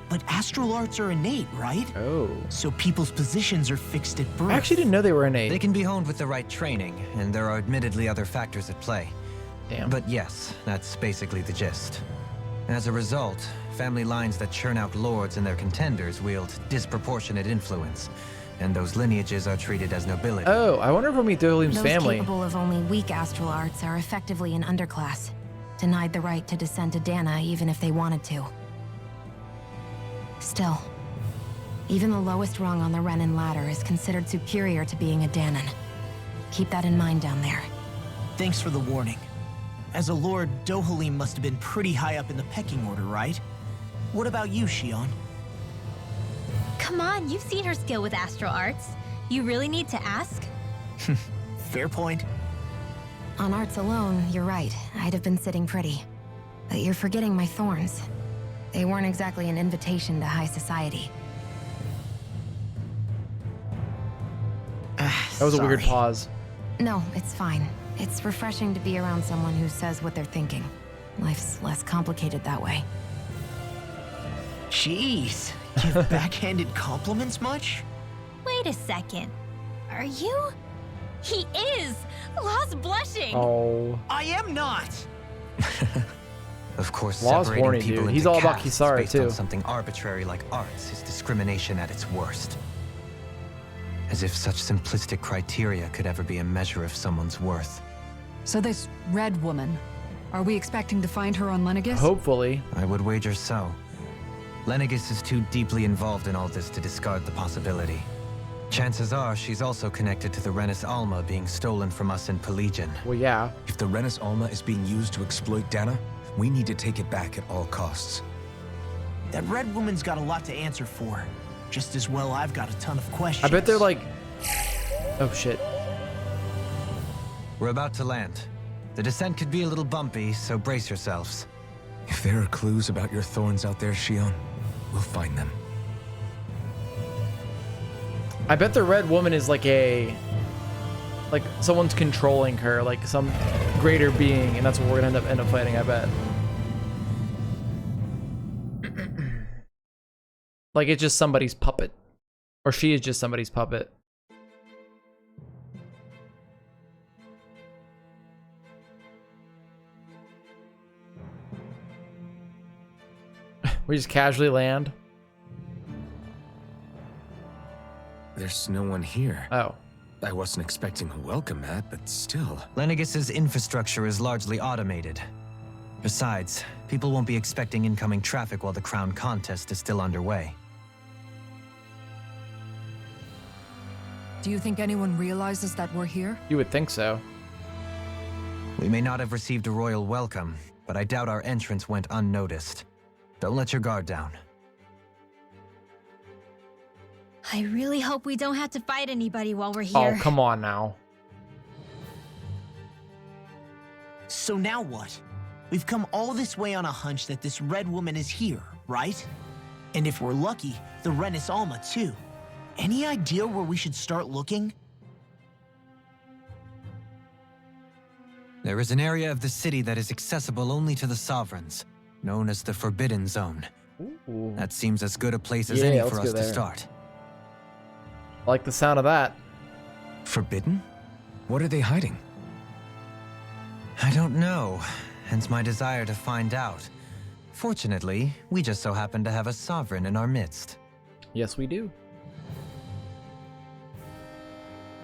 But astral arts are innate, right? Oh. So people's positions are fixed at birth. I actually didn't know they were innate. They can be honed with the right training, and there are admittedly other factors at play. Damn. But yes, that's basically the gist. As a result, family lines that churn out lords and their contenders wield disproportionate influence, and those lineages are treated as nobility. Oh, I wonder if we'll meet Doleem's Those family. capable of only weak astral arts are effectively an underclass, denied the right to descend to Dana even if they wanted to. Still, even the lowest rung on the Renan ladder is considered superior to being a Danan. Keep that in mind down there. Thanks for the warning. As a lord, Dohalim must have been pretty high up in the pecking order, right? What about you, Shion? Come on, you've seen her skill with astral arts. You really need to ask? Fair point. On arts alone, you're right. I'd have been sitting pretty. But you're forgetting my thorns. They weren't exactly an invitation to high society. That was a weird pause. No, it's fine. It's refreshing to be around someone who says what they're thinking. Life's less complicated that way. Jeez, give backhanded compliments much? Wait a second. Are you? He is! Law's blushing! Oh. I am not! Of course, Law's separating horny, people dude. into He's all about castes Kisara, based on too. something arbitrary like arts is discrimination at its worst. As if such simplistic criteria could ever be a measure of someone's worth. So this red woman, are we expecting to find her on Lenegis? Hopefully. I would wager so. Lenegis is too deeply involved in all this to discard the possibility. Chances are she's also connected to the Renis Alma being stolen from us in Pelegion. Well, yeah. If the Renis Alma is being used to exploit Dana, we need to take it back at all costs. That red woman's got a lot to answer for. Just as well I've got a ton of questions. I bet they're like... Oh, shit. We're about to land. The descent could be a little bumpy, so brace yourselves. If there are clues about your thorns out there, Shion, we'll find them. I bet the red woman is like a... Like, someone's controlling her, like some greater being, and that's what we're gonna end up fighting, I bet. Like, it's just somebody's puppet. Or she is just somebody's puppet. We just casually land. There's no one here. Oh. I wasn't expecting a welcome mat, but still. Lenegis's infrastructure is largely automated. Besides, people won't be expecting incoming traffic while the crown contest is still underway. Do you think anyone realizes that we're here? You would think so. We may not have received a royal welcome, but I doubt our entrance went unnoticed. Don't let your guard down. I really hope we don't have to fight anybody while we're here. Oh, come on now. So now what? We've come all this way on a hunch that this red woman is here, right? And if we're lucky, the Renis Alma too. Any idea where we should start looking? There is an area of the city that is accessible only to the sovereigns, known as the Forbidden Zone. Ooh. That seems as good a place as Yeah, any let's for go us to there. start. I like the sound of that. Forbidden? What are they hiding? I don't know, hence my desire to find out. Fortunately, we just so happen to have a sovereign in our midst. Yes, we do.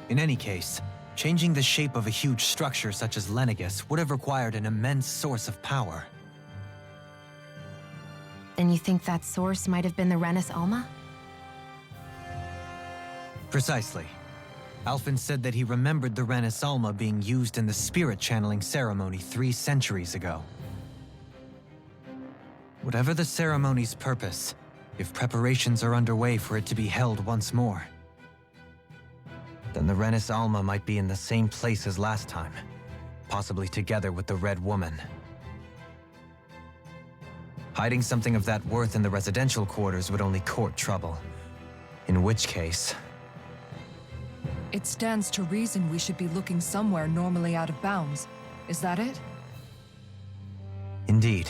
In any case, changing the shape of a huge structure such as Lenegis would have required an immense source of power. Then you think that source might have been the Renis Alma? Precisely. Alphen said that he remembered the Renis Alma being used in the spirit channeling ceremony 3 centuries ago. Whatever the ceremony's purpose, if preparations are underway for it to be held once more, then the Renis Alma might be in the same place as last time, possibly together with the Red Woman. Hiding something of that worth in the residential quarters would only court trouble. In which case... It stands to reason we should be looking somewhere normally out of bounds. Is that it? Indeed.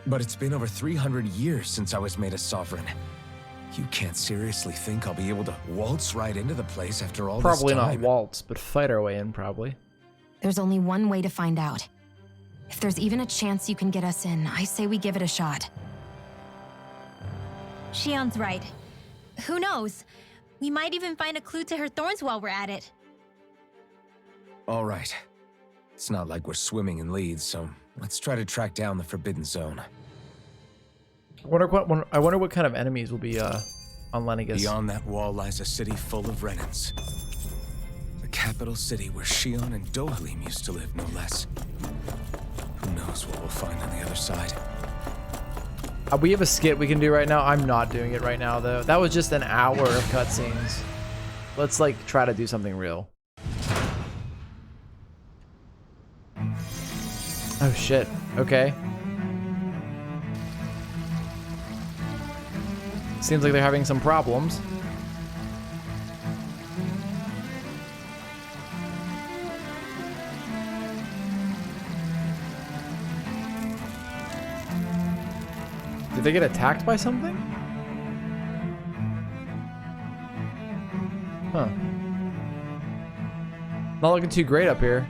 But it's been over 300 years since I was made a sovereign. You can't seriously think I'll be able to waltz right into the place after all Probably this not time? waltz, but fight our way in, probably. There's only one way to find out. If there's even a chance you can get us in, I say we give it a shot. Shion's right. Who knows? We might even find a clue to her thorns while we're at it. All right. It's not like we're swimming in leads, so let's try to track down the Forbidden Zone. I wonder what kind of enemies will be on Lenegis. Beyond that wall lies a city full of Renans. The capital city where Shion and Dohalim used to live, no less. Who knows what we'll find on the other side. We have a skit we can do right now. I'm not doing it right now, though. That was just an hour of cutscenes. Let's, like, try to do something real. Oh, shit. Okay. Seems like they're having some problems. Did they get attacked by something? Huh. Not looking too great up here.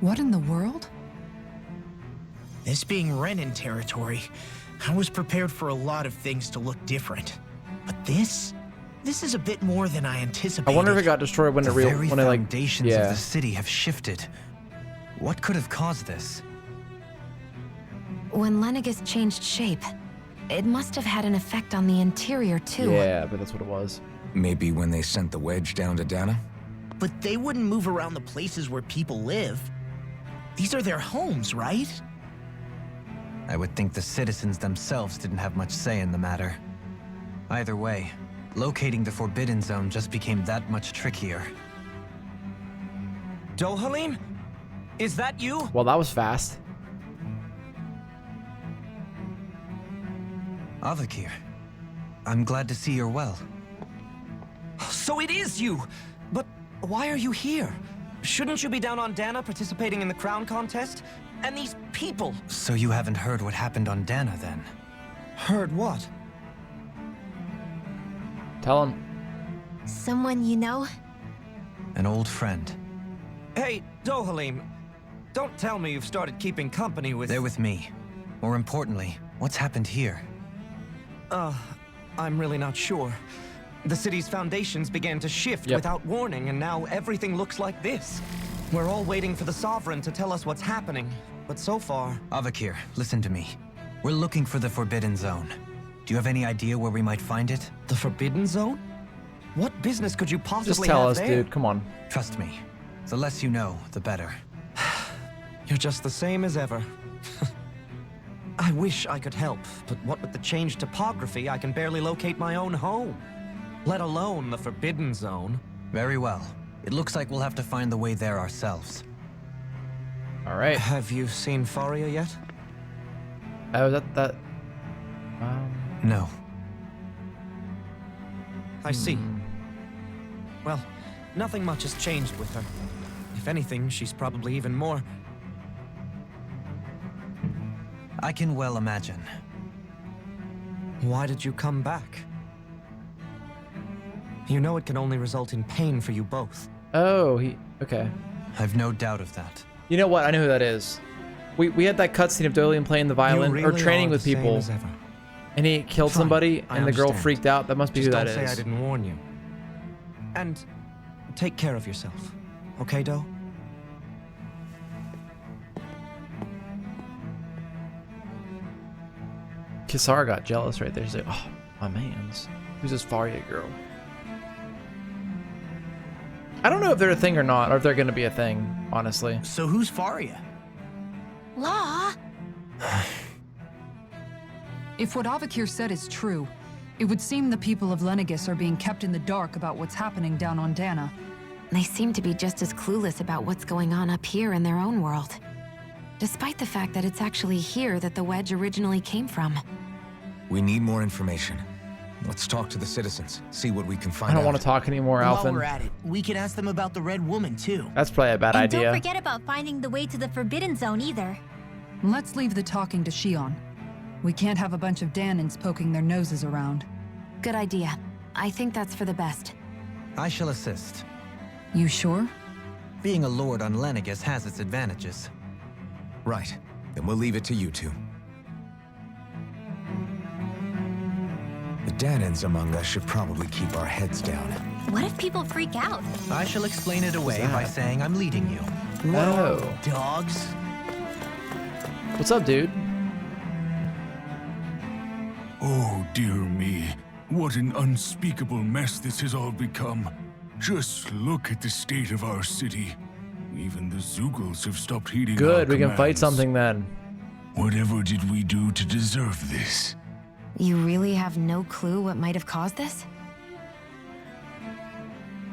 What in the world? This being Renan territory, I was prepared for a lot of things to look different. But this is a bit more than I anticipated. I wonder if it got destroyed when The it very when it like foundations of the city have shifted. What could have caused this? When Lenegis changed shape, it must have had an effect on the interior too. Yeah, but that's what it was. Maybe when they sent the wedge down to Dana? But they wouldn't move around the places where people live. These are their homes, right? I would think the citizens themselves didn't have much say in the matter. Either way, locating the Forbidden Zone just became that much trickier. Dohalim? Is that you? Well, that was fast. Avakir, I'm glad to see you're well. So it is you! But why are you here? Shouldn't you be down on Dana participating in the crown contest? And these people! So you haven't heard what happened on Dana, then? Heard what? Tell him. Someone you know? An old friend. Hey, Dohalim, don't tell me you've started keeping company with... They're with me. More importantly, what's happened here? I'm really not sure. The city's foundations began to shift without warning, and now everything looks like this. We're all waiting for the Sovereign to tell us what's happening, but so far... Avakir, listen to me. We're looking for the Forbidden Zone. Do you have any idea where we might find it? The Forbidden Zone? What business could you possibly Just tell have us, there? dude. Come on. Trust me. The less you know, the better. You're just the same as ever. I wish I could help, but what with the changed topography, I can barely locate my own home. Let alone the Forbidden Zone. Very well. It looks like we'll have to find the way there ourselves. All right. Have you seen Faria yet? Oh, that. No. I see. Well, nothing much has changed with her. If anything, she's probably even more... I can well imagine. Why did you come back? You know it can only result in pain for you both. Oh, okay. I've no doubt of that. You know what? I know who that is. We had that cutscene of Dolian playing the violin You or really training are with the same people, as ever. and he killed Fine, somebody, I and the girl understand. freaked out. That must be Just who that don't say is. I didn't warn you. And take care of yourself. Okay, Do? Kisara got jealous right there. She's like, "Oh, my man's. Who's this Faria girl?" I don't know if they're a thing or not, or if they're gonna be a thing. Honestly. So who's Faria? Law? If what Avakir said is true, it would seem the people of Lenegis are being kept in the dark about what's happening down on Dana. They seem to be just as clueless about what's going on up here in their own world. Despite the fact that it's actually here that the wedge originally came from. We need more information. Let's talk to the citizens, see what we can find I don't out. want to talk anymore, While Alphen. we're at it, we can ask them about the Red Woman, too. That's probably a bad And idea. don't forget about finding the way to the Forbidden Zone either. Let's leave the talking to Shion. We can't have a bunch of Danins poking their noses around. Good idea. I think that's for the best. I shall assist. You sure? Being a lord on Lenegis has its advantages. Right. Then we'll leave it to you two. The Danans among us should probably keep our heads down. What if people freak out? I shall explain it away by saying I'm leading you. No. Dogs? What's up, dude? Oh, dear me. What an unspeakable mess this has all become. Just look at the state of our city. Even the Zeugles have stopped heeding our Good, we can fight commands. something then. Whatever did we do to deserve this? You really have no clue what might have caused this?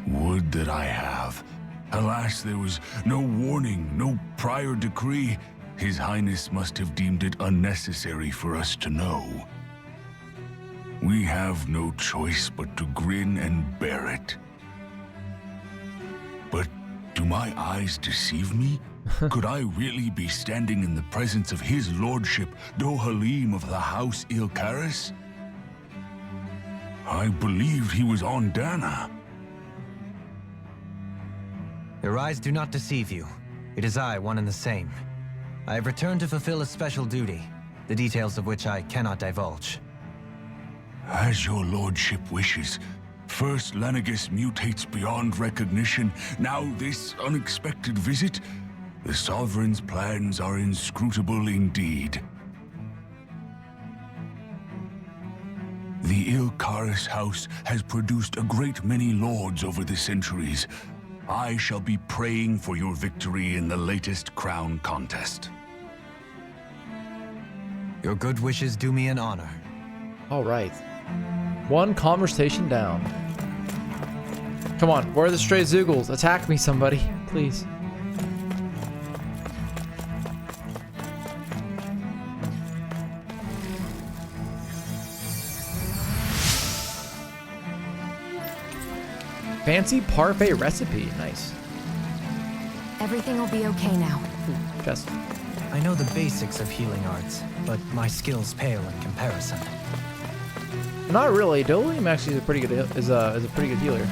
Would that I have. Alas, there was no warning, no prior decree. His Highness must have deemed it unnecessary for us to know. We have no choice but to grin and bear it. But do my eyes deceive me? Could I really be standing in the presence of his lordship, Dohalim of the House Ilkaris? I believed he was on Dana. Your eyes do not deceive you. It is I, one and the same. I have returned to fulfill a special duty, the details of which I cannot divulge. As your lordship wishes. First Lenegis mutates beyond recognition, now this unexpected visit. The Sovereign's plans are inscrutable indeed. The Ilkaris house has produced a great many lords over the centuries. I shall be praying for your victory in the latest crown contest. Your good wishes do me an honor. All right. One conversation down. Come on, where are the stray Zeugles? Attack me, somebody, please. Fancy parfait recipe. Nice. Everything will be okay now. Ooh, chest. I know the basics of healing arts, but my skills pale in comparison. Not really. Dolim actually is a pretty good is a pretty good healer.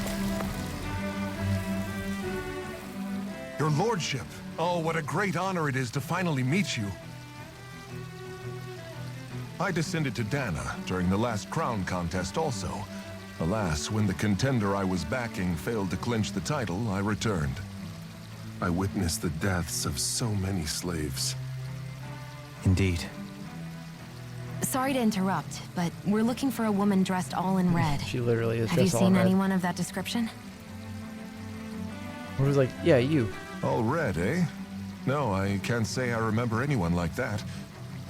Your lordship. Oh, what a great honor it is to finally meet you. I descended to Dana during the last crown contest also. Alas, when the contender I was backing failed to clinch the title, I returned. I witnessed the deaths of so many slaves. Indeed. Sorry to interrupt, but we're looking for a woman dressed all in red. She literally is Have you dressed all in seen red. anyone of that description? I was like, yeah, you. All red, eh? No, I can't say I remember anyone like that.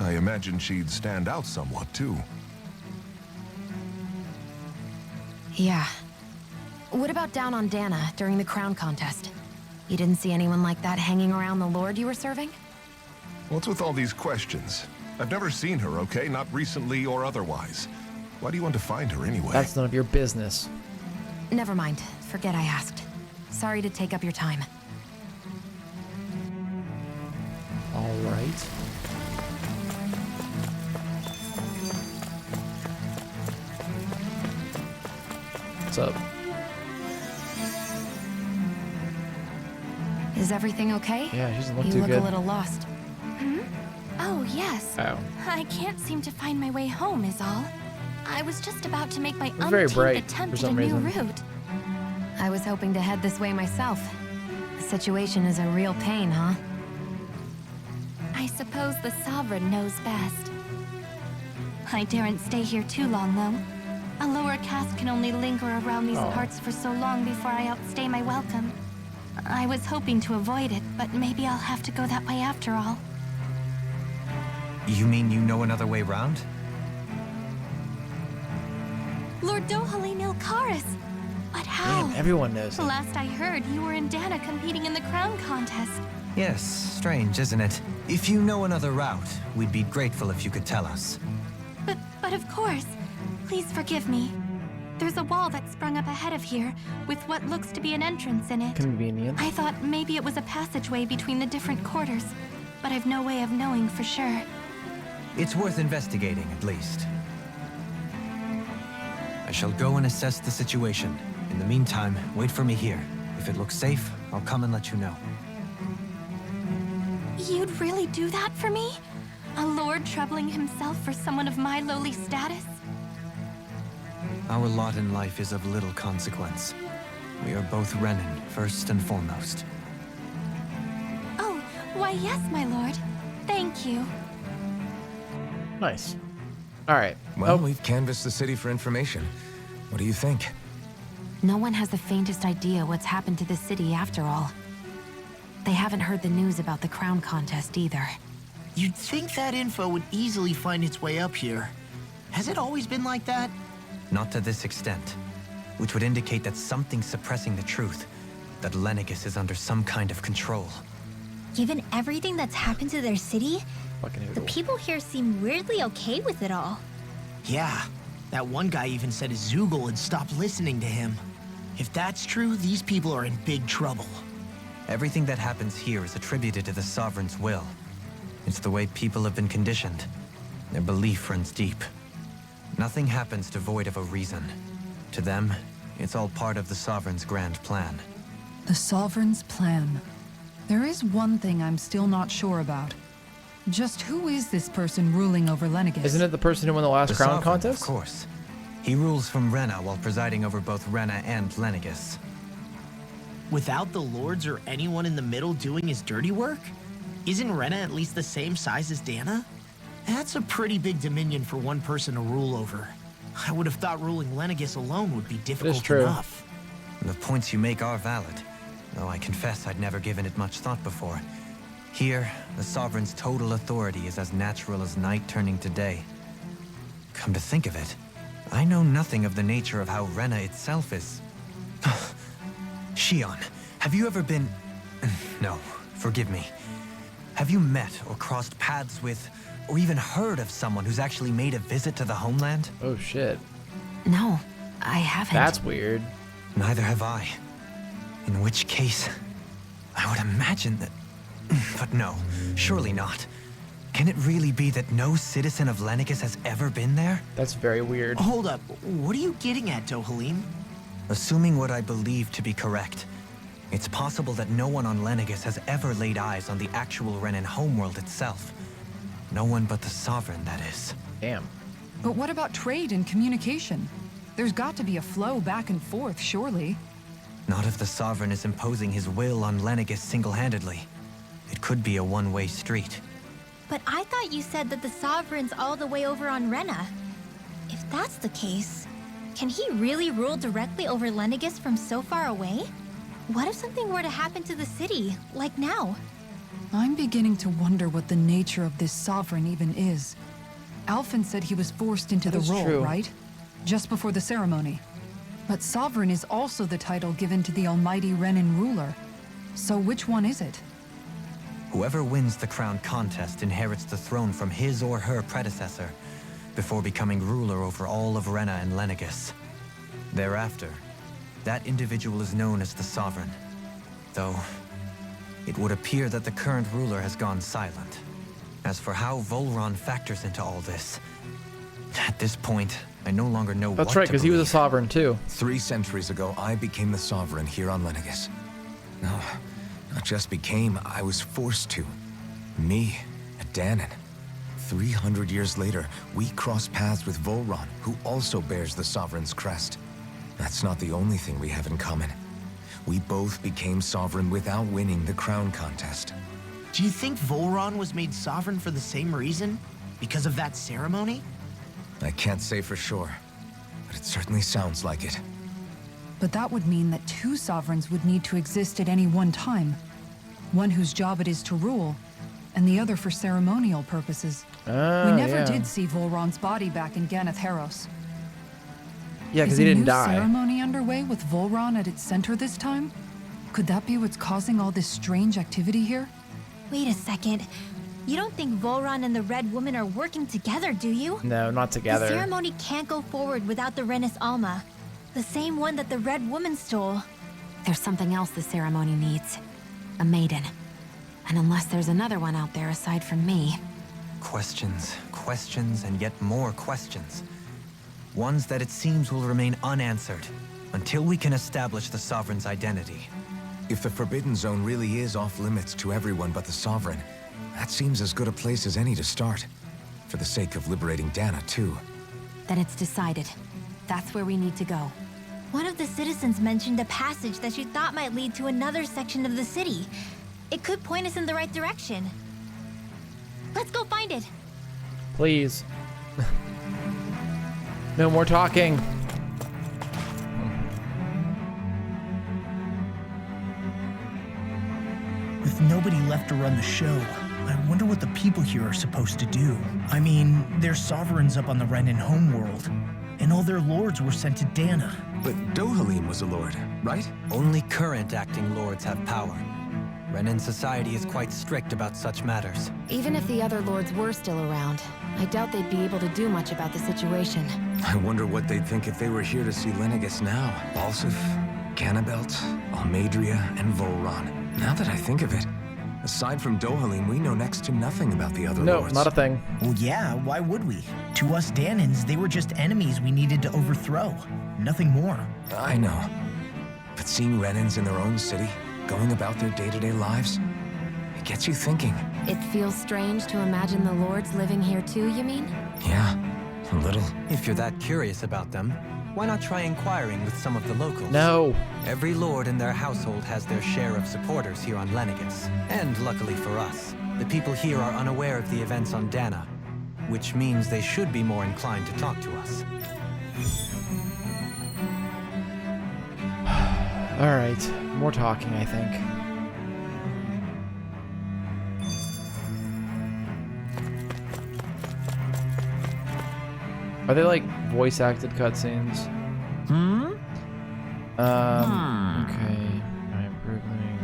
I imagine she'd stand out somewhat, too. Yeah. What about down on Dana during the crown contest? You didn't see anyone like that hanging around the lord you were serving? What's with all these questions? I've never seen her, okay? Not recently or otherwise. Why do you want to find her anyway? That's none of your business. Never mind. Forget I asked. Sorry to take up your time. All right. What's up? Is everything okay? Yeah, she doesn't look you too look good. a little lost. Oh, yes. Oh. I can't seem to find my way home, is all. I was just about to make my It's very umpteenth bright attempt for at a some new reason. route. I was hoping to head this way myself. The situation is a real pain, huh? I suppose the Sovereign knows best. I daren't stay here too long, though. A lower caste can only linger around these parts for so long before I outstay my welcome. I was hoping to avoid it, but maybe I'll have to go that way after all. You mean you know another way round? Lord Dohalim Ilkaris! But how? Damn, everyone knows it. Last I heard, you were in Dana competing in the crown contest. Yes, strange, isn't it? If you know another route, we'd be grateful if you could tell us. But of course. Please forgive me. There's a wall that sprung up ahead of here, with what looks to be an entrance in it. Convenient. I thought maybe it was a passageway between the different quarters, but I've no way of knowing for sure. It's worth investigating, at least. I shall go and assess the situation. In the meantime, wait for me here. If it looks safe, I'll come and let you know. You'd really do that for me? A lord troubling himself for someone of my lowly status? our lot in life is of little consequence. We are both Renan, first and foremost. Oh, why yes, my lord. Thank you. Nice. All right. Well, we've canvassed the city for information. What do you think? No one has the faintest idea what's happened to the city after all. They haven't heard the news about the crown contest either. You'd think that info would easily find its way up here. Has it always been like that? Not to this extent, which would indicate that something's suppressing the truth, that Lenegis is under some kind of control. Given everything that's happened to their city, Fucking the noodle. people here seem weirdly okay with it all. Yeah, that one guy even said Zoogle had stopped listening to him. If that's true, these people are in big trouble. Everything that happens here is attributed to the Sovereign's will. It's the way people have been conditioned. Their belief runs deep. Nothing happens devoid of a reason. To them, it's all part of the Sovereign's grand plan. The Sovereign's plan. There is one thing I'm still not sure about. Just who is this person ruling over Lenegis? Isn't it the person who won the last The crown Sovereign, contest? of course. He rules from Rena while presiding over both Rena and Lenegis. Without the lords or anyone in the middle doing his dirty work? Isn't Rena at least the same size as Dana? That's a pretty big dominion for one person to rule over. I would have thought ruling Lenegis alone would be difficult true. enough. The points you make are valid, though I confess I'd never given it much thought before. Here, the Sovereign's total authority is as natural as night turning to day. Come to think of it, I know nothing of the nature of how Rena itself is. Shion, have you ever been... No, forgive me. Have you met or crossed paths with, or even heard of someone who's actually made a visit to the homeland? Oh shit. No, I haven't. That's weird. Neither have I. In which case, I would imagine that... But no, surely not. Can it really be that no citizen of Lenegis has ever been there? That's very weird. Hold up, what are you getting at, Dohalim? Assuming what I believe to be correct, it's possible that no one on Lenegis has ever laid eyes on the actual Renan homeworld itself. No one but the Sovereign, that is. Damn. But what about trade and communication? There's got to be a flow back and forth, surely. Not if the Sovereign is imposing his will on Lenegis single-handedly. It could be a one-way street. But I thought you said that the Sovereign's all the way over on Rena. If that's the case, can he really rule directly over Lenegis from so far away? What if something were to happen to the city, like now? I'm beginning to wonder what the nature of this Sovereign even is. Alphen said he was forced into That the is role, true. right? Just before the ceremony. But Sovereign is also the title given to the almighty Renan ruler. So which one is it? Whoever wins the crown contest inherits the throne from his or her predecessor, before becoming ruler over all of Rena and Lenegis. Thereafter, that individual is known as the Sovereign. Though, it would appear that the current ruler has gone silent. As for how Volron factors into all this, at this point, I no longer know what to That's right, because he was a believe. sovereign too. 3 centuries ago, I became the Sovereign here on Lenegis. No, not just became, I was forced to. Me, a Danon. 300 years later, we cross paths with Volron, who also bears the Sovereign's crest. That's not the only thing we have in common. We both became Sovereign without winning the crown contest. Do you think Volron was made sovereign for the same reason? Because of that ceremony? I can't say for sure, but it certainly sounds like it. But that would mean that 2 sovereigns would need to exist at any one time. One whose job it is to rule, and the other for ceremonial purposes. We never did see Volron's body back in Ganeth Haros. Yeah, because Is he a didn't new die. ceremony underway with Volron at its center this time? Could that be what's causing all this strange activity here? Wait a second. You don't think Volron and the Red Woman are working together, do you? No, not The together. ceremony can't go forward without the Renis Alma. The same one that the Red Woman stole. There's something else the ceremony needs. A maiden. And unless there's another one out there aside from me... Questions, questions, and yet more questions. Ones that it seems will remain unanswered until we can establish the Sovereign's identity. If the Forbidden Zone really is off limits to everyone but the Sovereign, that seems as good a place as any to start. For the sake of liberating Dana, too. Then it's decided. That's where we need to go. One of the citizens mentioned a passage that she thought might lead to another section of the city. It could point us in the right direction. Let's go find it. Please. No more talking. With nobody left to run the show, I wonder what the people here are supposed to do. I mean, they're sovereigns up on the Renan homeworld, and all their lords were sent to Dana. But Dohalim was a lord, right? Only current acting lords have power. Renan society is quite strict about such matters. Even if the other lords were still around, I doubt they'd be able to do much about the situation. I wonder what they'd think if they were here to see Lenegis now. Balsif, Ganabelt, Almadria, and Volron. Now that I think of it, aside from Dohalim, we know next to nothing about the other lords. No, not a thing. Well, yeah, why would we? To us Danans, they were just enemies we needed to overthrow. Nothing more. I know. But seeing Renans in their own city, going about their day-to-day lives, it gets you thinking. It feels strange to imagine the lords living here too, you mean? Yeah, a little. If you're that curious about them, why not try inquiring with some of the locals? No. Every lord in their household has their share of supporters here on Lenegis. And luckily for us, the people here are unaware of the events on Dana, which means they should be more inclined to talk to us. All right, more talking, I think. Are they like voice acted cutscenes? Okay. I'm improving.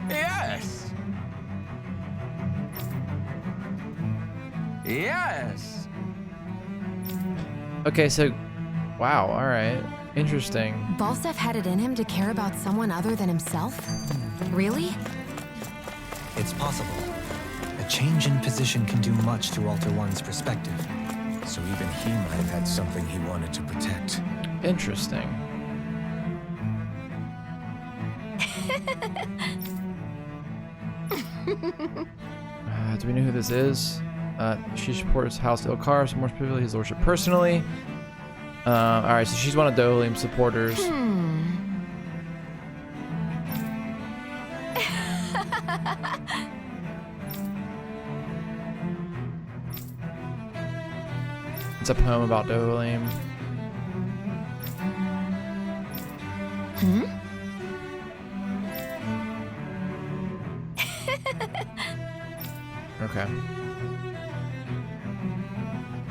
Yes! Yes! Okay, so, wow, all right, interesting. Balsef had it in him to care about someone other than himself? Really? It's possible. A change in position can do much to alter one's perspective. So even he might have had something he wanted to protect. Interesting. Do we know who this is? She supports House Ilkar, so more specifically his lordship personally. Alright, so she's one of Dohalim's supporters. It's a poem about Dohalim. Okay.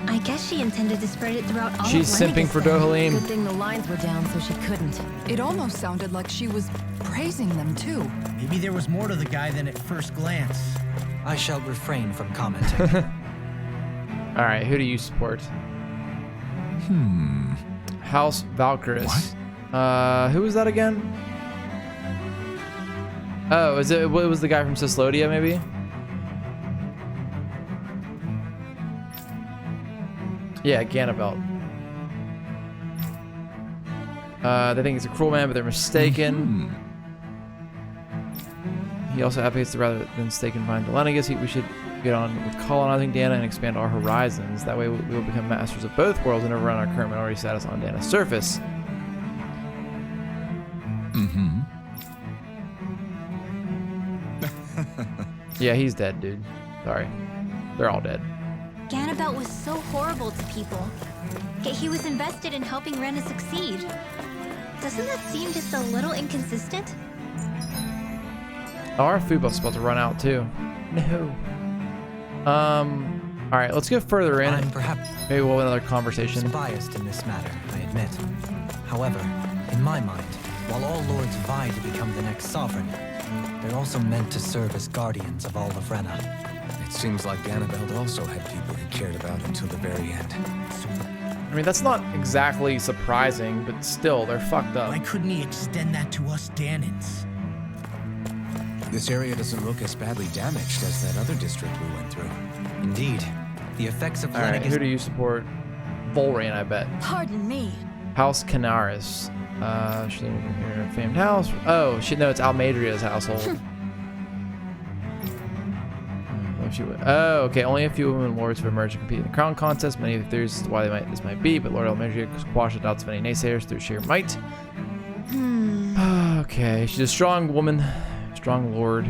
I guess she intended to spread it throughout all She's of simping Lenegis for then. Dohalim. Good thing the lines were down so she couldn't. It almost sounded like she was praising them too. Maybe there was more to the guy than at first glance. I shall refrain from commenting. Alright, who do you support? House Valkyris. Who was that again? Oh, it was the guy from Cislodia, maybe? Yeah, Ganabelt. They think he's a cruel man, but they're mistaken. He also advocates that rather than stay confined to Lenegis, we should get on with colonizing Dana and expand our horizons. That way we will become masters of both worlds and overrun our current minority status on Dana's surface. Yeah, he's dead, dude. Sorry. They're all dead. Ganabelt was so horrible to people. Yet he was invested in helping Rena succeed. Doesn't that seem just a little inconsistent? Oh, our food buff's about to run out too. No. All right, let's get further in. I'm perhaps Maybe we'll have another conversation. biased in this matter, I admit. However, in my mind, while all lords vie to become the next sovereign, they're also meant to serve as guardians of all of Rena. It seems like Ganabelt also had people he cared about until the very end. I mean, that's not exactly surprising, but still, they're fucked up. Why couldn't he extend that to us Danans? This area doesn't look as badly damaged as that other district we went through. Indeed, the effects of All right, Lenegis who do you support? Volrain, I bet. Pardon me. House Canaris. Should they move here? Famed house. Oh, shit, no, it's Almadria's household. Oh, okay. Only a few women lords have emerged to compete in the crown contest. Many of theories as to why this might be, but Lord Elmeria squash the doubts of any naysayers through sheer might. Okay, she's a strong woman, strong lord,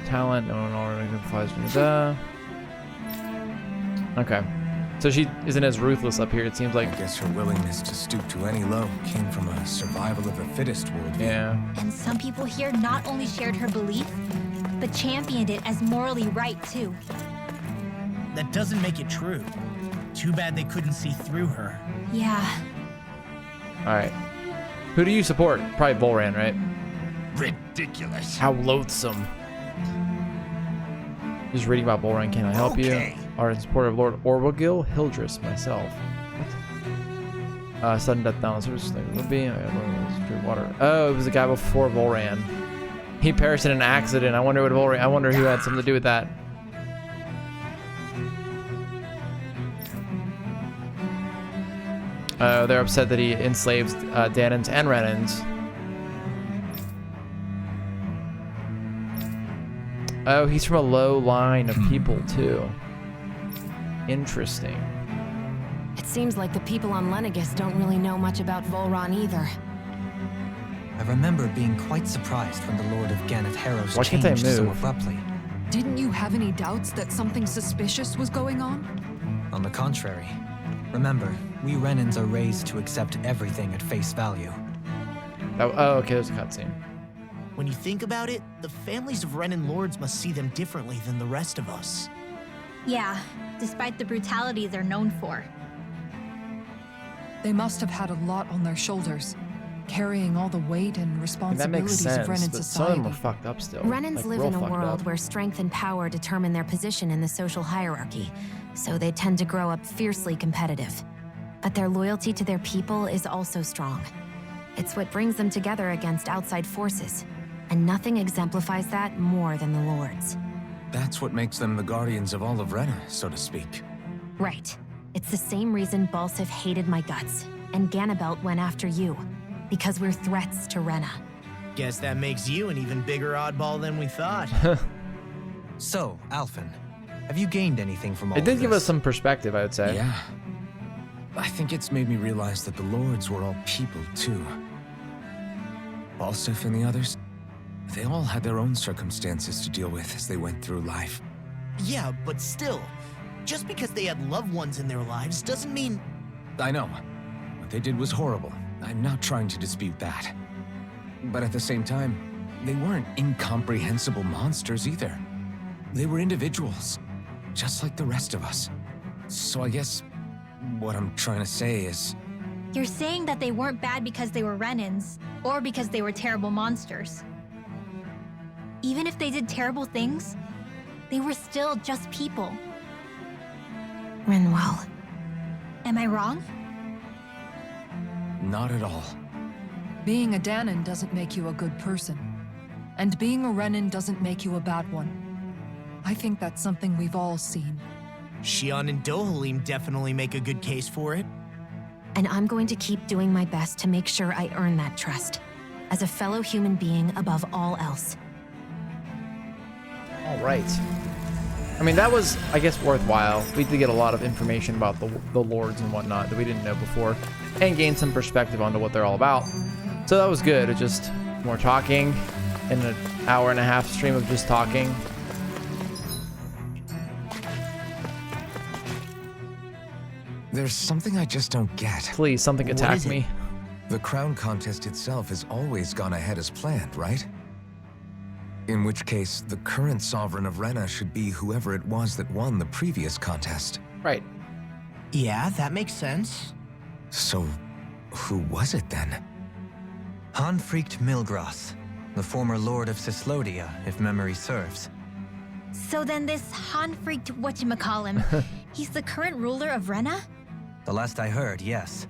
talent. No one already implies. Okay, so she isn't as ruthless up here. It seems like. I guess her willingness to stoop to any low came from a survival of the fittest worldview. Yeah. And some people here not only shared her belief, but championed it as morally right too. That doesn't make it true. Too bad they couldn't see through her. Yeah. All right. Who do you support? Probably Volran, right? Ridiculous. How loathsome. Just reading about Volran. Can I help you? Are in support of Lord Orwagil Hildress myself. What? Sudden death down the surface thing would be. Water. Oh, it was the guy before Volran. He perished in an accident. I wonder who had something to do with that. They're upset that he enslaves Danans and Renans. Oh, he's from a low line of people too. Interesting. It seems like the people on Lenegis don't really know much about Volran either. I remember being quite surprised when the Lord of Ganeth Harrows Why can't I changed so move? abruptly. Didn't you have any doubts that something suspicious was going on? On the contrary, remember, we Renans are raised to accept everything at face value. Oh, okay, there's a cutscene. When you think about it, the families of Renan lords must see them differently than the rest of us. Yeah, despite the brutality they're known for. They must have had a lot on their shoulders, carrying all the weight and I mean, that makes responsibilities sense, of Renan but some of them society. are fucked up still. Renans Like, live real in a fucked world up. where strength and power determine their position in the social hierarchy, so they tend to grow up fiercely competitive. But their loyalty to their people is also strong. It's what brings them together against outside forces, and nothing exemplifies that more than the Lords. That's what makes them the guardians of all of Rena, so to speak. Right. It's the same reason Balsif hated my guts, and Ganabelt went after you, because we're threats to Rena. Guess that makes you an even bigger oddball than we thought. So, Alphen, have you gained anything from all It did of give this? us some perspective, I would say. Yeah. I think it's made me realize that the Lords were all people, too. Balsif and the others, they all had their own circumstances to deal with as they went through life. Yeah, but still, just because they had loved ones in their lives doesn't mean... I know. What they did was horrible. I'm not trying to dispute that. But at the same time, they weren't incomprehensible monsters either. They were individuals, just like the rest of us. So I guess what I'm trying to say is... You're saying that they weren't bad because they were Renans, or because they were terrible monsters. Even if they did terrible things, they were still just people. Renwell. Am I wrong? Not at all. Being a Danon doesn't make you a good person. And being a Renan doesn't make you a bad one. I think that's something we've all seen. Shion and Dohalim definitely make a good case for it. And I'm going to keep doing my best to make sure I earn that trust, as a fellow human being above all else. All right. I mean, that was, I guess, worthwhile. We did get a lot of information about the lords and whatnot that we didn't know before, and gain some perspective onto what they're all about. So that was good. It just more talking in an hour-and-a-half stream of just talking. There's something I just don't get. Please, something What attack is it? me. The crown contest itself has always gone ahead as planned, right? In which case, the current sovereign of Rena should be whoever it was that won the previous contest. Right. Yeah, that makes sense. So, who was it then? Hanfrikt Milgras, the former Lord of Cislodia, if memory serves. So then this Hanfrikt whatchamacallem, he's the current ruler of Rena? The last I heard, yes.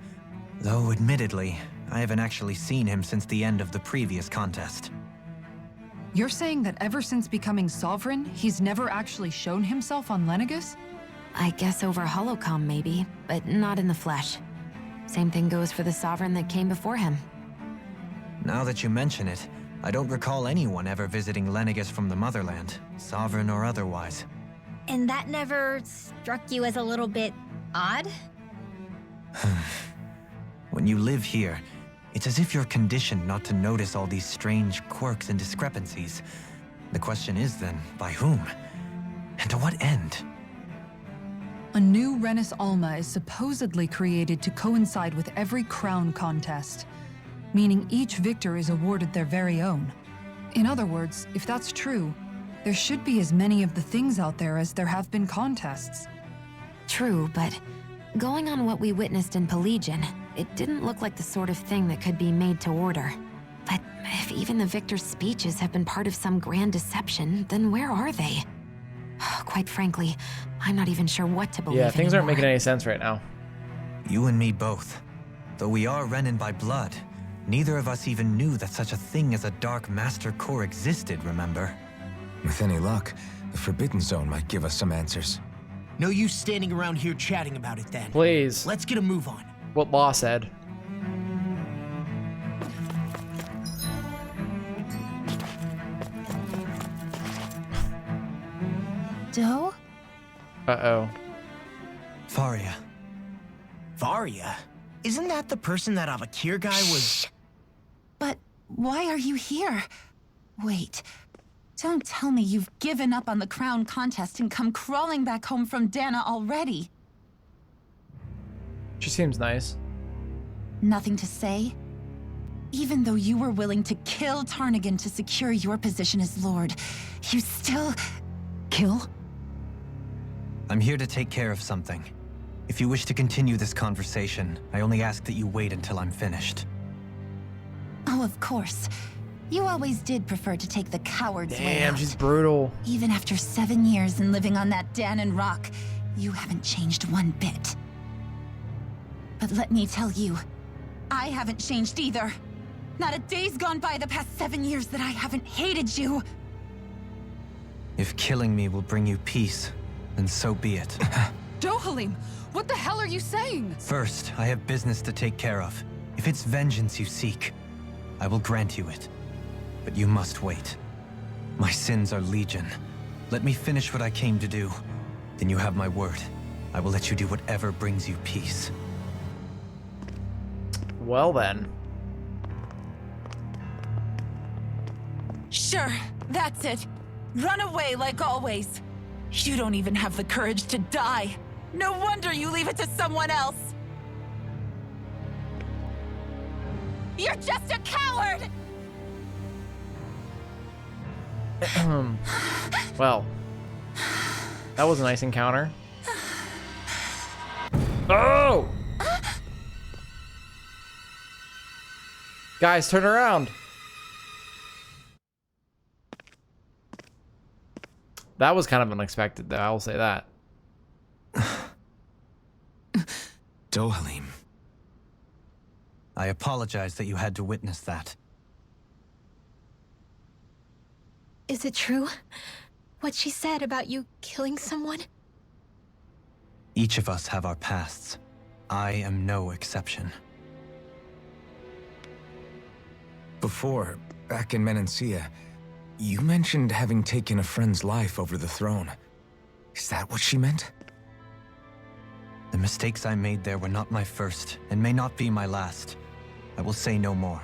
Though, admittedly, I haven't actually seen him since the end of the previous contest. You're saying that ever since becoming sovereign, he's never actually shown himself on Lenegis? I guess over holocom maybe, but not in the flesh. Same thing goes for the sovereign that came before him. Now that you mention it, I don't recall anyone ever visiting Lenegis from the motherland, sovereign or otherwise. And that never struck you as a little bit odd? When you live here, it's as if you're conditioned not to notice all these strange quirks and discrepancies. The question is then, by whom? And to what end? A new Renis Alma is supposedly created to coincide with every crown contest, meaning each victor is awarded their very own. In other words, if that's true, there should be as many of the things out there as there have been contests. True, but going on what we witnessed in Pelagian, it didn't look like the sort of thing that could be made to order. But if even the victor's speeches have been part of some grand deception, then where are they? Quite frankly, I'm not even sure what to believe Yeah, things aren't anymore. making any sense right now. You and me both. Though we are Renin by blood, neither of us even knew that such a thing as a Dark Master Core existed, remember? With any luck, the Forbidden Zone might give us some answers. No use standing around here chatting about it then. Please. Let's get a move on. What Law said. Doe? Uh-oh. Faria. Varia? Isn't that the person that Avakir guy was... But why are you here? Wait, don't tell me you've given up on the crown contest and come crawling back home from Dana already. She seems nice. Nothing to say? Even though you were willing to kill Tarnigan to secure your position as Lord, you still... Kill? I'm here to take care of something. If you wish to continue this conversation, I only ask that you wait until I'm finished. Oh, of course. You always did prefer to take the coward's way Damn, out. she's brutal. Even after 7 years and living on that Danon rock, you haven't changed one bit. But let me tell you, I haven't changed either. Not a day's gone by the past 7 years that I haven't hated you. If killing me will bring you peace, then so be it. Dohalim, what the hell are you saying? First, I have business to take care of. If it's vengeance you seek, I will grant you it. But you must wait. My sins are legion. Let me finish what I came to do. Then you have my word. I will let you do whatever brings you peace. Well then. Sure, that's it. Run away like always. You don't even have the courage to die. No wonder you leave it to someone else. You're just a coward! Well, that was a nice encounter. Oh! Guys, turn around. That was kind of unexpected, though. I will say that. Dohalim. I apologize that you had to witness that. Is it true? What she said about you killing someone? Each of us have our pasts. I am no exception. Before, back in Menancia, you mentioned having taken a friend's life over the throne. Is that what she meant? The mistakes I made there were not my first, and may not be my last. I will say no more.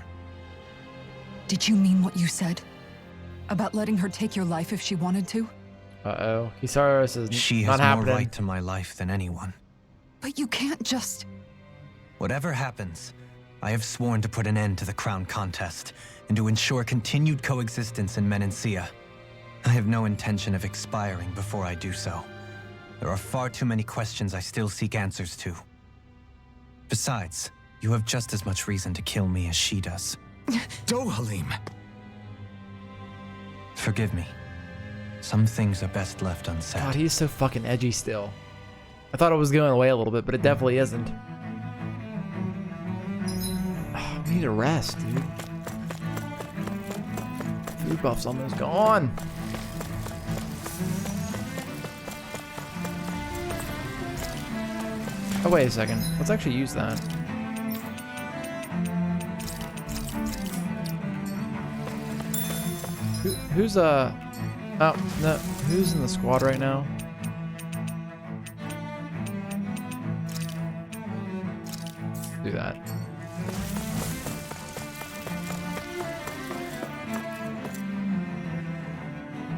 Did you mean what you said? About letting her take your life if she wanted to? Uh-oh. Kisaros is She not has happening. more right to my life than anyone. But you can't just... Whatever happens, I have sworn to put an end to the crown contest, and to ensure continued coexistence in Menancia. I have no intention of expiring before I do so. There are far too many questions I still seek answers to. Besides, you have just as much reason to kill me as she does. Dohalim! Forgive me. Some things are best left unsaid. God, he's so fucking edgy still. I thought it was going away a little bit, but it definitely isn't. Oh, I need a rest, dude. Food buff's almost gone. Oh, wait a second. Let's actually use that. Who's oh, no, who's in the squad right now? do that.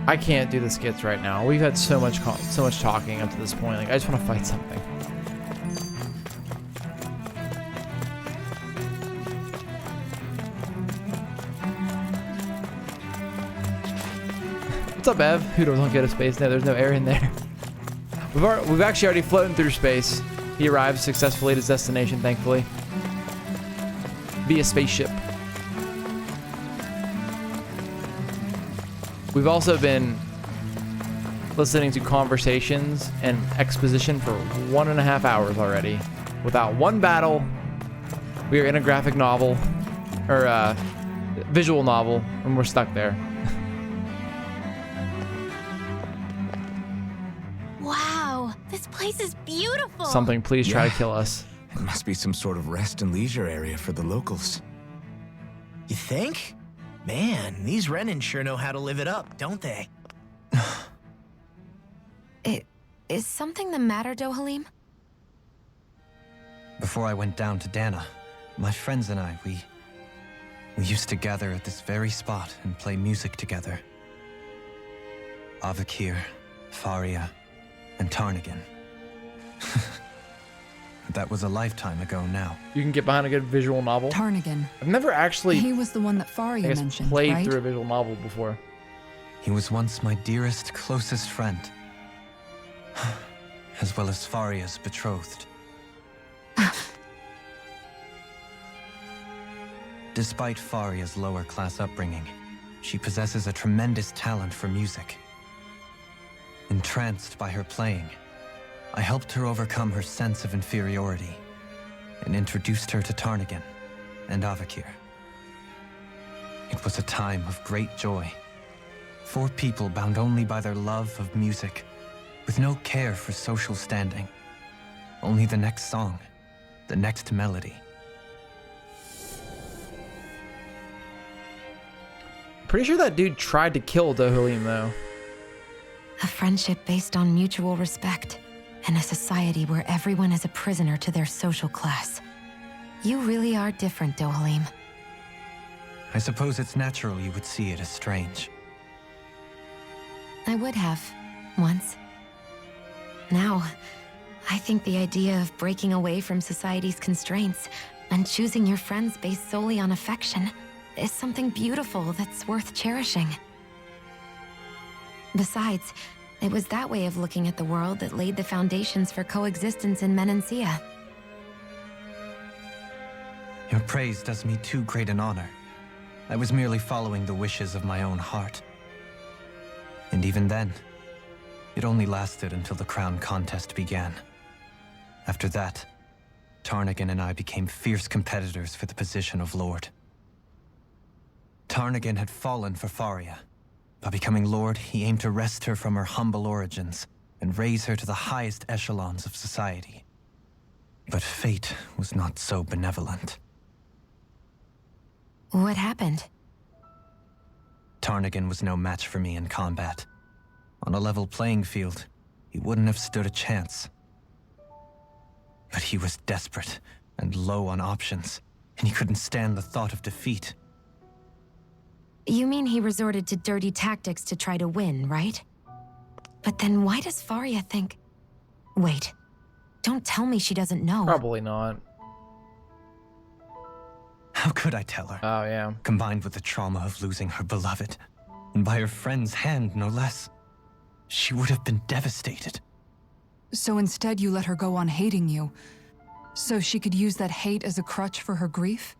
I can't do the skits right now. We've had so much talking up to this point. Like, I just want to fight something. What's up, Ev? Who don't get a space now? There's no air in there. We've actually already flown through space. He arrived successfully at his destination, thankfully, via spaceship. We've also been listening to conversations and exposition for 1.5 hours already, without one battle. We are in a graphic novel, or visual novel, and we're stuck there. Wow, this place is beautiful. Something, please try to kill us. It must be some sort of rest and leisure area for the locals. You think? Man, these Renan sure know how to live it up, don't they? Is something the matter, Dohalim? Before I went down to Dana, my friends and I, we used to gather at this very spot and play music together. Avakir, Faria, and Tarnagan. That was a lifetime ago now. You can get behind a good visual novel. Tarnagan. I've never actually He was the one that Faria mentioned, played right? through a visual novel before. He was once my dearest, closest friend. As well as Faria's betrothed. Despite Faria's lower class upbringing, she possesses a tremendous talent for music. Entranced by her playing, I helped her overcome her sense of inferiority and introduced her to Tarnagan and Avakir. It was a time of great joy. 4 people bound only by their love of music, with no care for social standing. Only the next song, the next melody. Pretty sure that dude tried to kill Dohalim, though. A friendship based on mutual respect, and a society where everyone is a prisoner to their social class. You really are different, Dohalim. I suppose it's natural you would see it as strange. I would have, once. Now, I think the idea of breaking away from society's constraints and choosing your friends based solely on affection is something beautiful that's worth cherishing. Besides, it was that way of looking at the world that laid the foundations for coexistence in Menancia. Your praise does me too great an honor. I was merely following the wishes of my own heart. And even then, it only lasted until the crown contest began. After that, Tarnagan and I became fierce competitors for the position of Lord. Tarnagan had fallen for Faria. By becoming Lord, he aimed to wrest her from her humble origins and raise her to the highest echelons of society. But fate was not so benevolent. What happened? Tarnagan was no match for me in combat. On a level playing field, he wouldn't have stood a chance. But he was desperate and low on options, and he couldn't stand the thought of defeat. You mean he resorted to dirty tactics to try to win, right? But then why does Faria think... Wait, don't tell me she doesn't know. Probably not. How could I tell her? Oh, yeah. Combined with the trauma of losing her beloved, and by her friend's hand, no less, she would have been devastated. So instead you let her go on hating you, so she could use that hate as a crutch for her grief?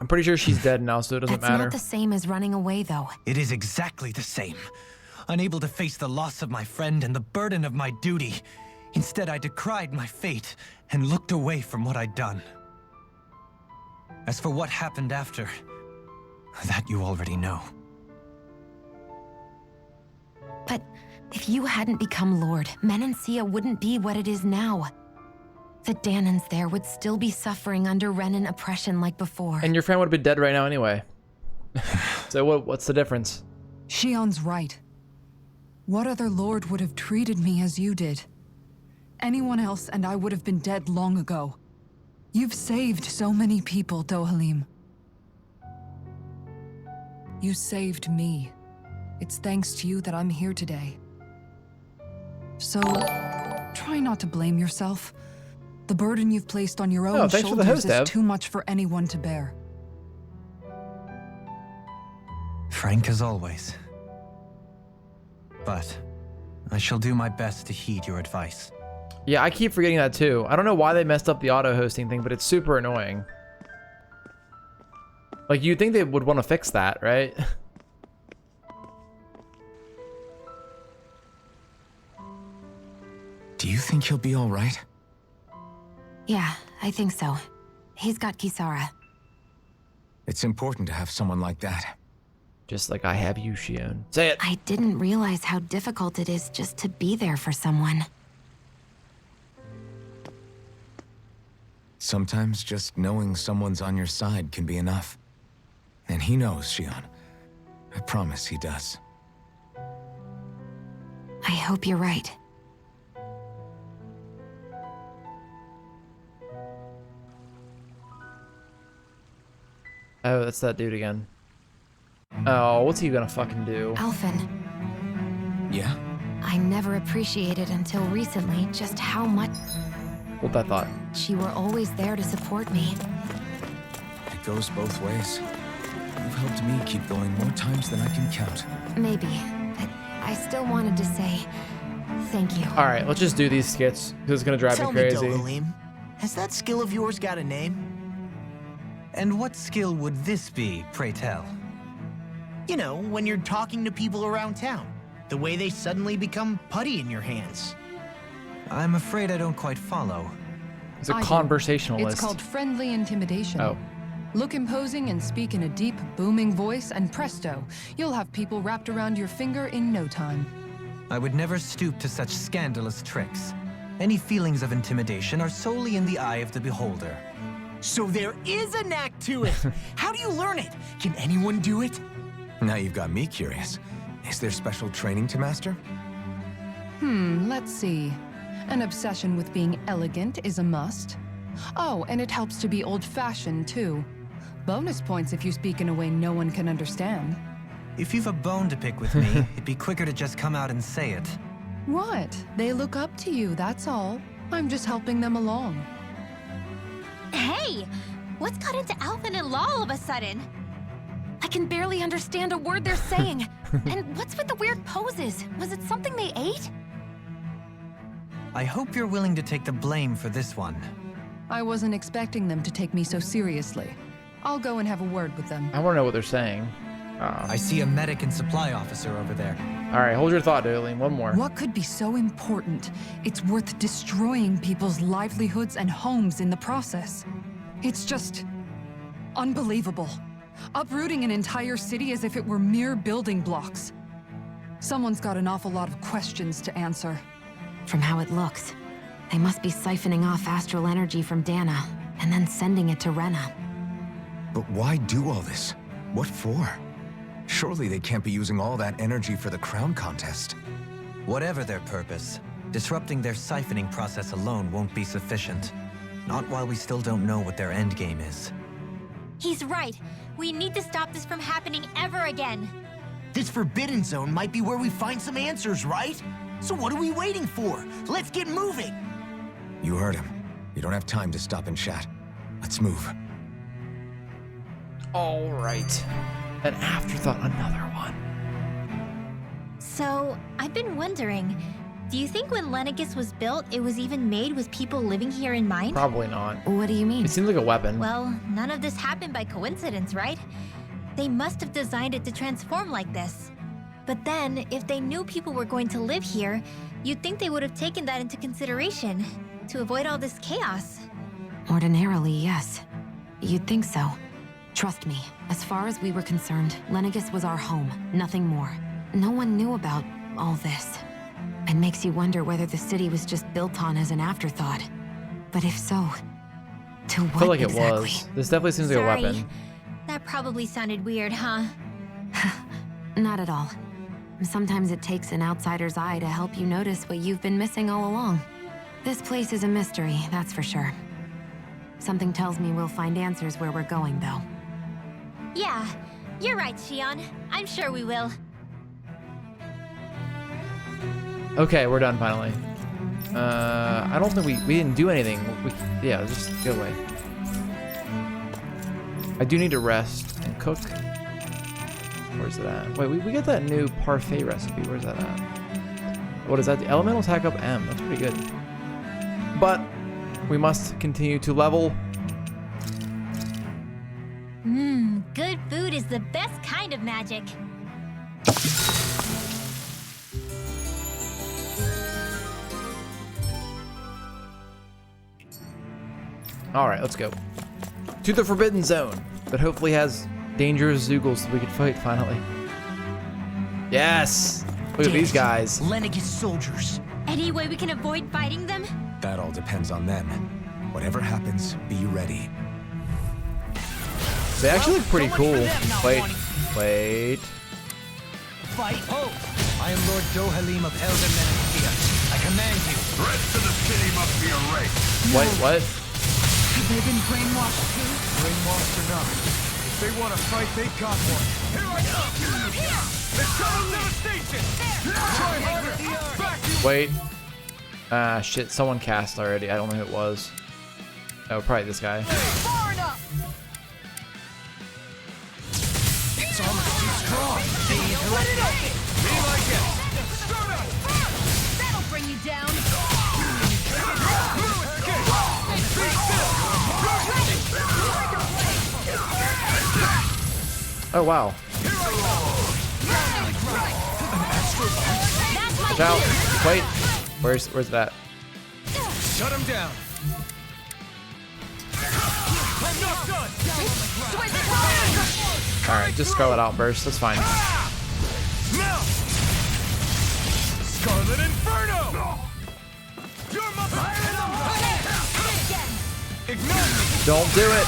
I'm pretty sure she's dead now, so it doesn't That's matter. not the same as running away, though. It is exactly the same. Unable to face the loss of my friend and the burden of my duty, instead I decried my fate and looked away from what I'd done. As for what happened after, that you already know. But if you hadn't become Lord, Menancia wouldn't be what it is now. The Danans there would still be suffering under Renan oppression like before. And your friend would have been dead right now anyway. So what's the difference? Shion's right. What other lord would have treated me as you did? Anyone else and I would have been dead long ago. You've saved so many people, Dohalim. You saved me. It's thanks to you that I'm here today. So, try not to blame yourself. The burden you've placed on your own thanks for the shoulders host, Dev. is too much for anyone to bear. Frank as always. But I shall do my best to heed your advice. Yeah, I keep forgetting that too. I don't know why they messed up the auto-hosting thing, but it's super annoying. Like, you'd think they would want to fix that, right? Do you think he'll be all right? Yeah, I think so. He's got Kisara. It's important to have someone like that. Just like I have you, Shion. Say it. I didn't realize how difficult it is just to be there for someone. Sometimes just knowing someone's on your side can be enough. And he knows, Shion. I promise he does. I hope you're right. Oh, that's that dude again. Oh, what's he gonna fucking do? Alphen, Yeah? I never appreciated until recently just how much Hold that thought. you were always there to support me. It goes both ways. You've helped me keep going more times than I can count. Maybe, but I still wanted to say thank you. All right, let's just do these skits because it's gonna drive Tell me crazy. me, Dohalim, has that skill of yours got a name? And what skill would this be, pray tell? You know, when you're talking to people around town. The way they suddenly become putty in your hands. I'm afraid I don't quite follow. He's a I do. conversationalist. It's called friendly intimidation. Oh. Look imposing and speak in a deep, booming voice, and presto, you'll have people wrapped around your finger in no time. I would never stoop to such scandalous tricks. Any feelings of intimidation are solely in the eye of the beholder. So there is a knack to it. How do you learn it? Can anyone do it? Now you've got me curious. Is there special training to master? Let's see. An obsession with being elegant is a must. Oh, and it helps to be old-fashioned, too. Bonus points if you speak in a way no one can understand. If you've a bone to pick with me, it'd be quicker to just come out and say it. What? They look up to you, that's all. I'm just helping them along. Hey! What's got into Alphen and Law all of a sudden? I can barely understand a word they're saying. And what's with the weird poses? Was it something they ate? I hope you're willing to take the blame for this one. I wasn't expecting them to take me so seriously. I'll go and have a word with them. I want to know what they're saying. I see a medic and supply officer over there. All right, hold your thought, Dohalim. One more. What could be so important? It's worth destroying people's livelihoods and homes in the process. It's just unbelievable. Uprooting an entire city as if it were mere building blocks. Someone's got an awful lot of questions to answer. From how it looks, they must be siphoning off astral energy from Dana and then sending it to Rena. But why do all this? What for? Surely they can't be using all that energy for the crown contest. Whatever their purpose, disrupting their siphoning process alone won't be sufficient. Not while we still don't know what their endgame is. He's right. We need to stop this from happening ever again. This Forbidden Zone might be where we find some answers, right? So what are we waiting for? Let's get moving! You heard him. You don't have time to stop and chat. Let's move. All right. An afterthought, another one. So, I've been wondering, do you think when Lenegis was built, it was even made with people living here in mind? Probably not. What do you mean? It seems like a weapon. Well, none of this happened by coincidence, right? They must have designed it to transform like this. But then, if they knew people were going to live here, you'd think they would have taken that into consideration to avoid all this chaos. Ordinarily, yes. You'd think so. Trust me, as far as we were concerned, Lenegis was our home, nothing more. No one knew about all this. It makes you wonder whether the city was just built on as an afterthought. But if so, to what I feel like exactly? it was. This definitely seems like a Sorry. weapon. That probably sounded weird, huh? Not at all. Sometimes it takes an outsider's eye to help you notice what you've been missing all along. This place is a mystery, that's for sure. Something tells me we'll find answers where we're going, though. Yeah, you're right, Shion. I'm sure we will. Okay, we're done finally. I don't think we didn't do anything. Yeah, just go away. I do need to rest and cook. Where's it at? Wait, we got that new parfait recipe. Where's that at? What is that? The elemental attack up M. That's pretty good. But we must continue to level. Good food is the best kind of magic. All right, let's go to the Forbidden Zone, that hopefully has dangerous Zoogles so we can fight finally. Yes! Look at these guys. Lenegis soldiers. Any way we can avoid fighting them? That all depends on them. Whatever happens, be ready. They actually look pretty cool. Wait. Fight. Ho! I am Lord Dohalim of Elder Menachia. I command you. The rest of the city must be erased. Wait, what? Have they been brainwashed too? Brainwashed or not, if they want to fight, they got one. Here I come! It's total devastation! Try harder! Back you! Wait. Ah, shit. Someone cast already. I don't know who it was. Oh, probably this guy. Far enough! It's almost too strong. They interrupt it. Me like it. Start up! That'll bring you down. Oh, wow. Watch out. Wait. Where's that? Shut him down. I'm not done. Alright, just Scarlet Outburst. That's fine. Now! Scarlet Inferno! You're my Ignore me! Don't do it.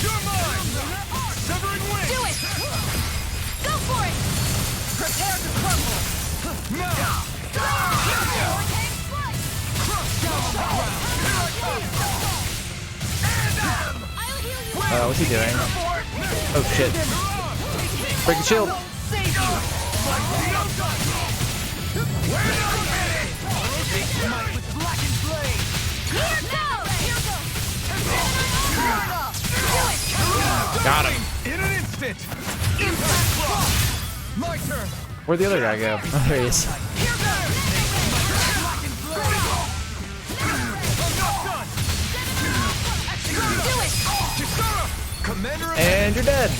You're mine! Severing wings! Do it! Go for it! Prepare to crumble. Now! What's he doing? Oh shit. Break the shield. Got him. In an instant! My turn! Where'd the other guy go? Oh, there he is. And you're dead.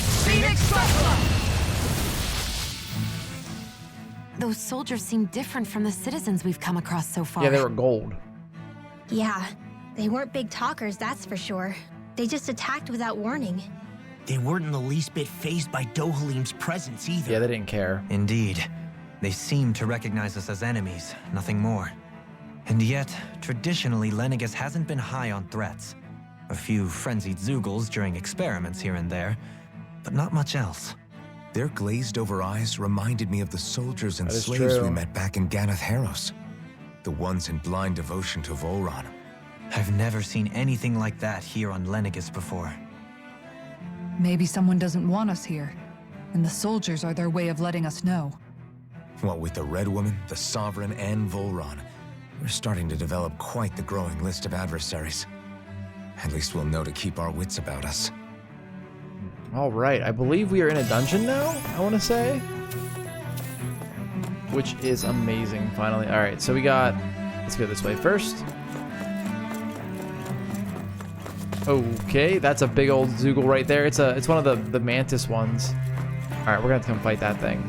Those soldiers seem different from the citizens we've come across so far. Yeah, they were gold. Yeah, they weren't big talkers, that's for sure. They just attacked without warning. They weren't in the least bit fazed by Dohalim's presence either. Yeah, they didn't care. Indeed. They seem to recognize us as enemies, nothing more. And yet, traditionally, Lenegis hasn't been high on threats. A few frenzied Zoogles during experiments here and there, but not much else. Their glazed-over eyes reminded me of the soldiers and That is slaves true. we met back in Ganath Haros. The ones in blind devotion to Volron. I've never seen anything like that here on Lenegis before. Maybe someone doesn't want us here, and the soldiers are their way of letting us know. What with the Red Woman, the Sovereign, and Volron, we're starting to develop quite the growing list of adversaries. At least we'll know to keep our wits about us. All right, I believe we are in a dungeon now, I want to say. Which is amazing, finally. All right, so we got... Let's go this way first. Okay, that's a big old Zoogle right there. It's one of the mantis ones. All right, we're going to have to come fight that thing.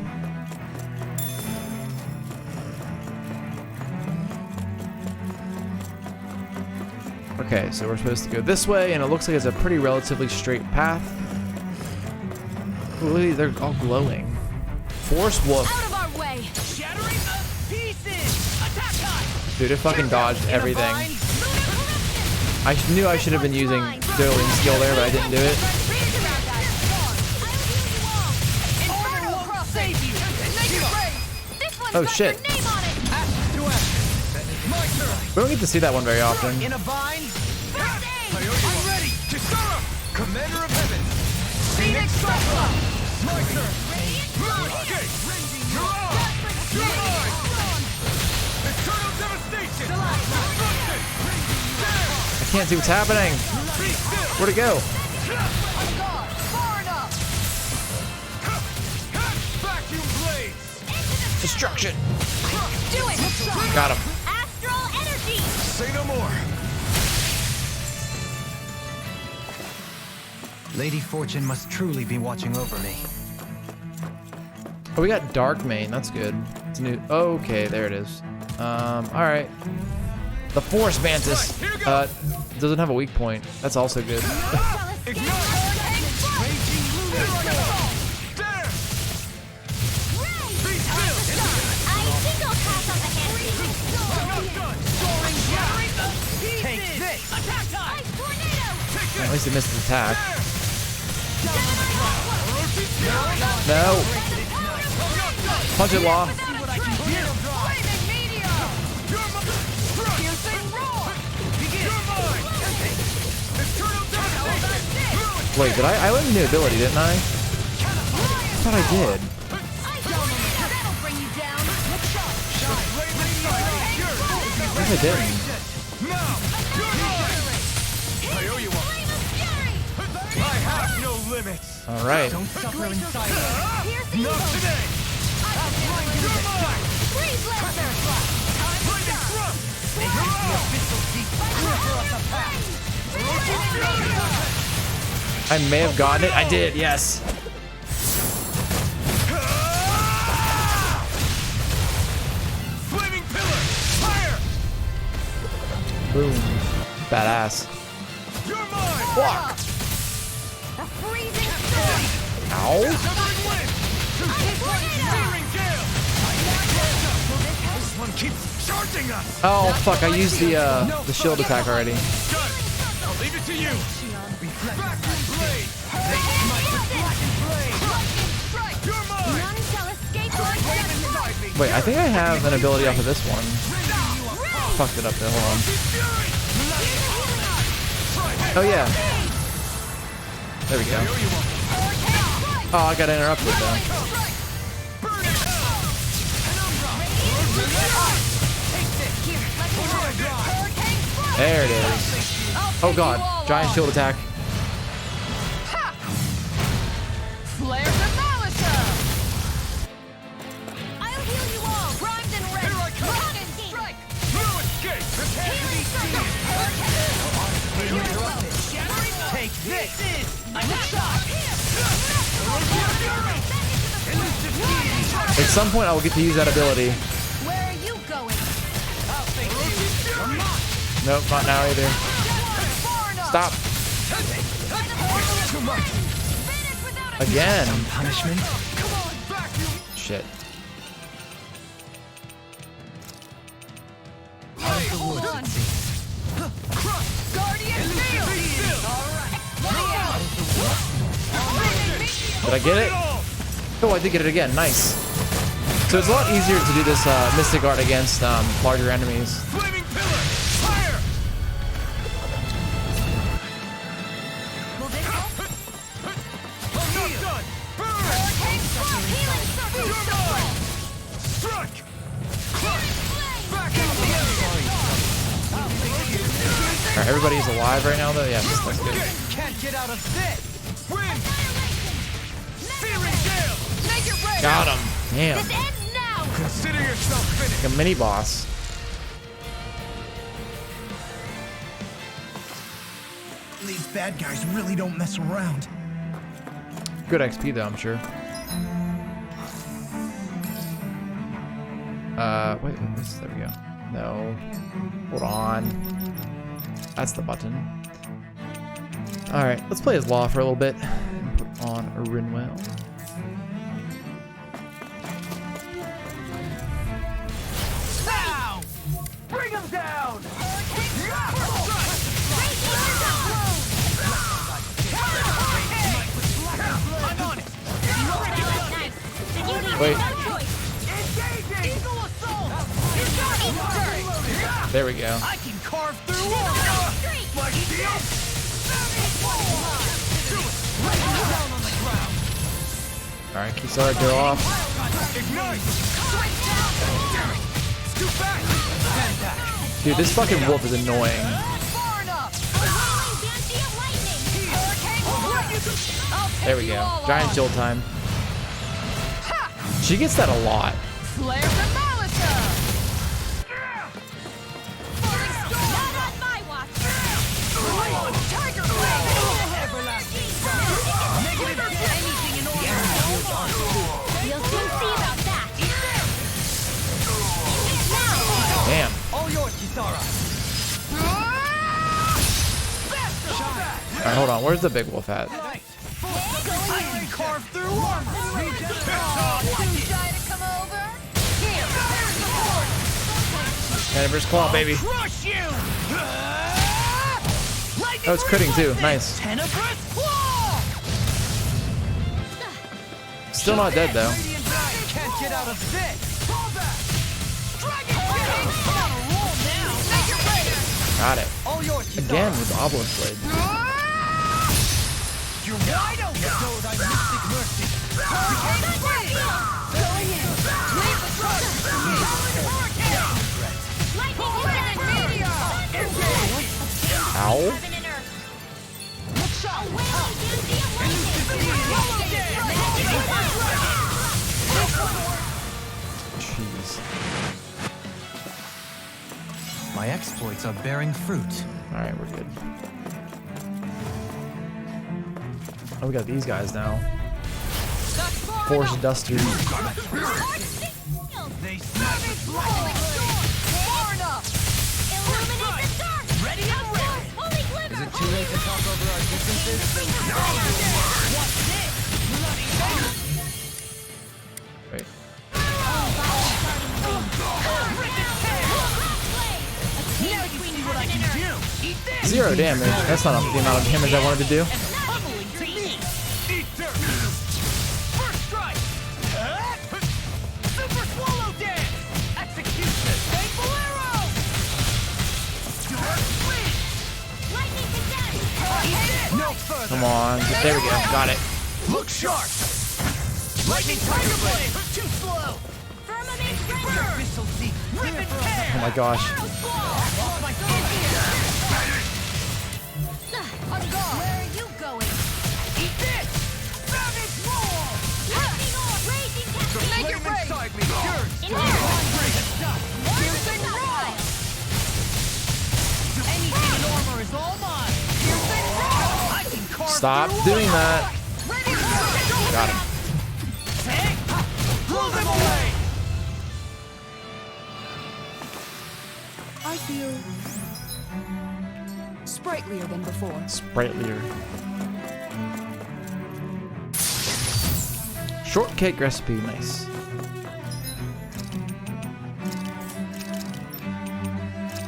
Okay, so we're supposed to go this way, and it looks like it's a pretty relatively straight path. Ooh, look, they're all glowing. Force Wolf. Out of our way! Shattering the pieces! Attack time! Dude, it fucking dodged everything. I knew I should have been using Dohalim's skill there, but I didn't do it. Oh shit. We don't get to see that one very often. In a bind? I'm ready! Commander of Heaven! Phoenix Cyclone! My turn! Escape! You're on! You're mine! Eternal devastation! Destruction! I can't see what's happening. Where'd it go? Far enough! Vacuum blades! Destruction. Do it! Got him. Astral energy! Say no more! Lady Fortune must truly be watching over me. Oh, we got Dark Mane. That's good. It's new. Okay, there it is. All right. The Force Mantis. Doesn't have a weak point. That's also good. At least he missed his attack. No. Punch it, Law. Wait, did I learned a new ability, didn't I? I thought I did. I guess I didn't. I have no limits! All right. Don't suffer in silence! Not today! You're mine! Freeze Lancer! Lightning thrust! I may have gotten it. I did, yes. Flaming pillar! Fire! Boom. Badass. You're mine! Fuck. A freezing storm! Ow. Severing wind! Searing gale! This one keeps charging us! Oh fuck! I used the shield attack already. Done! I'll leave it to you! Vacuum blade! You're mine! None shall escape my judgment! Wait, I think I have an ability off of this one. Fucked it up there. Hold on. Oh yeah. There we go. Oh, I got interrupted though. There it is. Oh god, giant shield attack. Flare Demolisher! I'll heal you all! Primed and ready! Here I come! Rocket strike! No escape! Prepare to be seen! Take this! At some point, I will get to use that ability. Where are you going? Nope, not now either. Stop. Again. Punishment? Shit. Guardian Field! Did I get it? Oh, I did get it again. Nice. So it's a lot easier to do this Mystic Art against larger enemies. Flaming pillar! Fire! Will this help? I'm not done! Burn! Healing circle! You're mine! Struck! Back into Alright, everybody's alive right now though? Yes, that's good. Can't get out of this! Wind! Searing gale! Make it ready! Got him. Damn. This ends now! Consider yourself finished! Like a mini boss. These bad guys really don't mess around. Good XP though, I'm sure. Wait, there we go. No. Hold on. That's the button. Alright, let's play as Law for a little bit. And put on a Rinwell. Now! Bring him down! I'm on it! Wait, Eagle Assault! there we go. I can carve through all! Like steel! Alright, Kisara, go off. Dude, this fucking wolf is annoying. There we go. Giant shield time. She gets that a lot. Damn. Alright, hold on. Where's the big wolf at? Jennifer's claw, baby. Oh, it's critting too. Nice. Still not dead though. Got it. Again with the obelisk blade. Ow. Jeez. My exploits are bearing fruit. Alright, we're good. Oh, we got these guys now. Force Dusters. Is it too late to talk over our differences? Wait. Zero damage. That's not the amount of damage I wanted to do. Come on. There we go. Got it. Look sharp! Lightning Tiger Blade! Too slow! Oh my gosh. Where are you going? Eat this! Savage Roll! Make it inside me! Piercing Roll! Anything in armor is all mine! Piercing Roll! I can carve Stop through doing that. Got him. Blow them away! I feel sprightlier than before. Sprightlier. Shortcake recipe. Nice.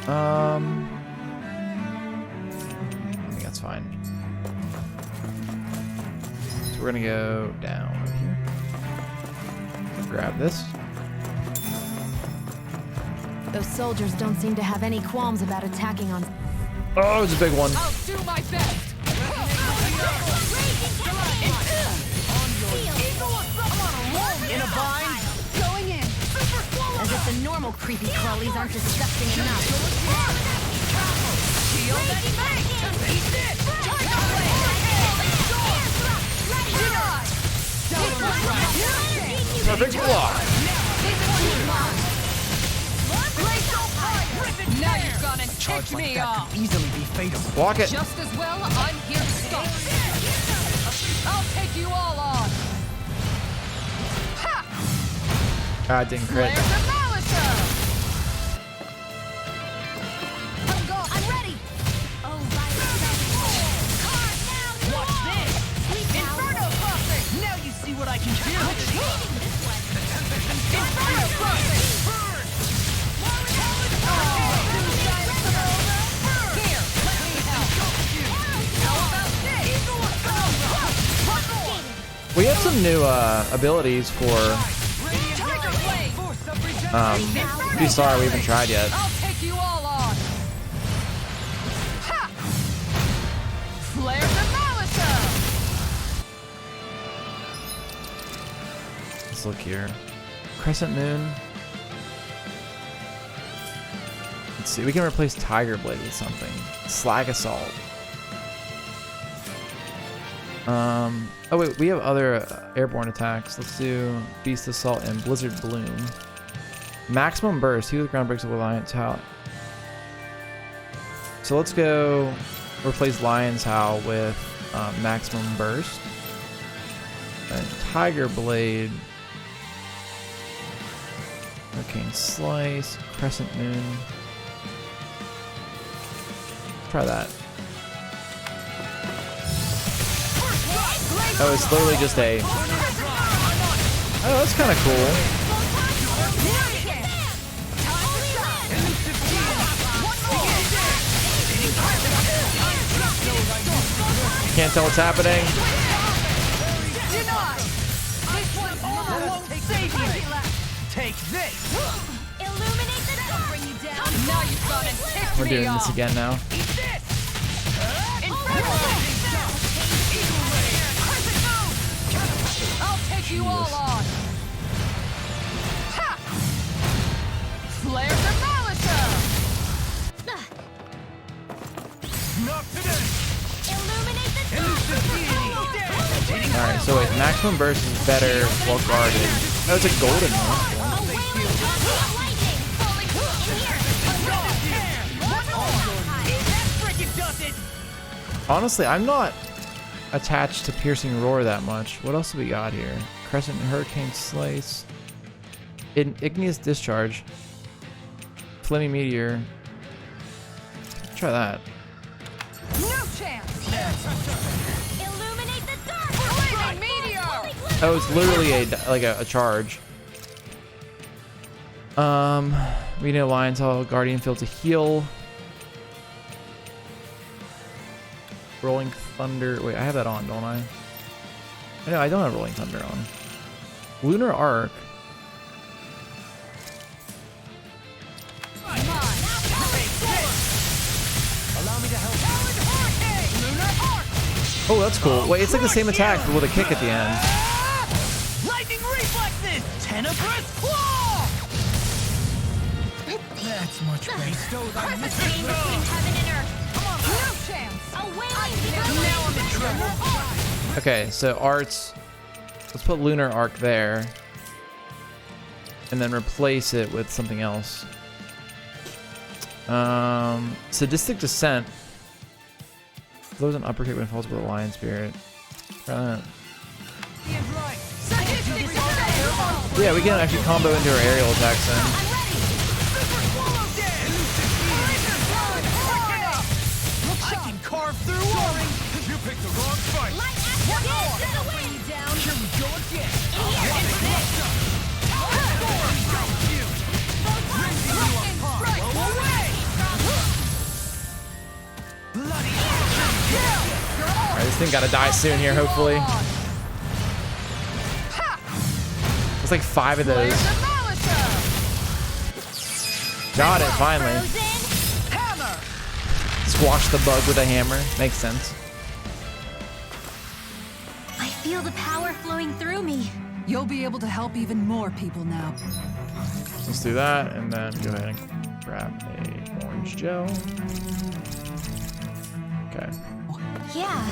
I think that's fine. So we're gonna go down over here. Grab this. Those soldiers don't seem to have any qualms about attacking on. Oh, it's a big one. I'll do my best. In a bind? Going in. As if the normal creepy crawlies aren't disgusting enough. Perfect block. Now you've gone and ticked me off. Easily be fatal. Block it. Just as well, I'm here to stop. I'll take you all on. Ah, didn't crit. Flares of Malisa. I'm ready. Oh, right. Watch this! Inferno Crossing! Now you see what I can do! Inferno Crossing! Burn! Here, let me help! How about this? We have some new abilities for Tiger Blade! Kisara we haven't tried yet. I'll take you all on. Ha! Flares of Malisa. Let's look here. Crescent Moon. Let's see. We can replace Tiger Blade with something. Slag Assault. Oh wait, we have other airborne attacks. Let's do Beast Assault and Blizzard Bloom. Maximum Burst. Heal the ground breaks of Lion's Howl. So let's go replace Lion's Howl with Maximum Burst. And Tiger Blade. Arcane Slice. Crescent Moon. Try that. Oh, it's literally just a... Oh, that's kind of cool. Can't tell what's happening. Take this. Illuminate the dark. Bring you down. Now you've gone and ticked We're doing this again now. I'll take you all on. Ha! Flare the Malisa. Not today. Illuminate the dark. Alright, so wait, Maximum Burst is better while guarded. Oh, it's a golden one. Honestly, I'm not attached to Piercing Roar that much. What else do we got here? Crescent Hurricane Slice. Igneous Discharge. Flaming Meteor. Try that. No chance. Illuminate the dark. Flaming meteor. Oh, it's literally a charge. We need a Lion's Hall Guardian Field to heal. Rolling Thunder. Wait, I have that on, don't I? No, I don't have Rolling Thunder on. Lunar Arc. Oh, that's cool. Wait, it's like the same attack but with a kick at the end. Lightning reflexes. Tenebrous claw. That's much better. Perfect game between heaven and earth. Come on, no chance. Now I'm in trouble. Okay, so arts. Let's put Lunar Arc there. And then replace it with something else. Sadistic Descent. Throws an uppercut when it falls with a Lion Spirit. Try that. Yeah, we can actually combo into our aerial attacks then. I can carve through Soaring. You picked the wrong fight. Here we go again. Alright, this thing gotta die soon here, hopefully. There's like 5 of those. Got it, finally. Squash the bug with a hammer. Makes sense. I feel the power flowing through me. You'll be able to help even more people now. Let's do that, and then go ahead and grab a orange gel. Okay. Yeah.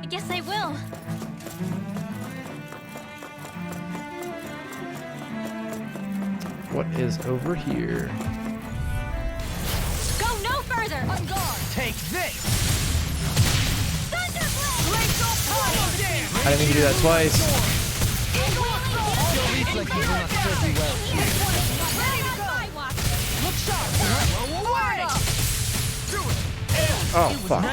I guess I will. What is over here? Go no further. On guard. Take this. I didn't mean to do that twice. Oh, fuck. I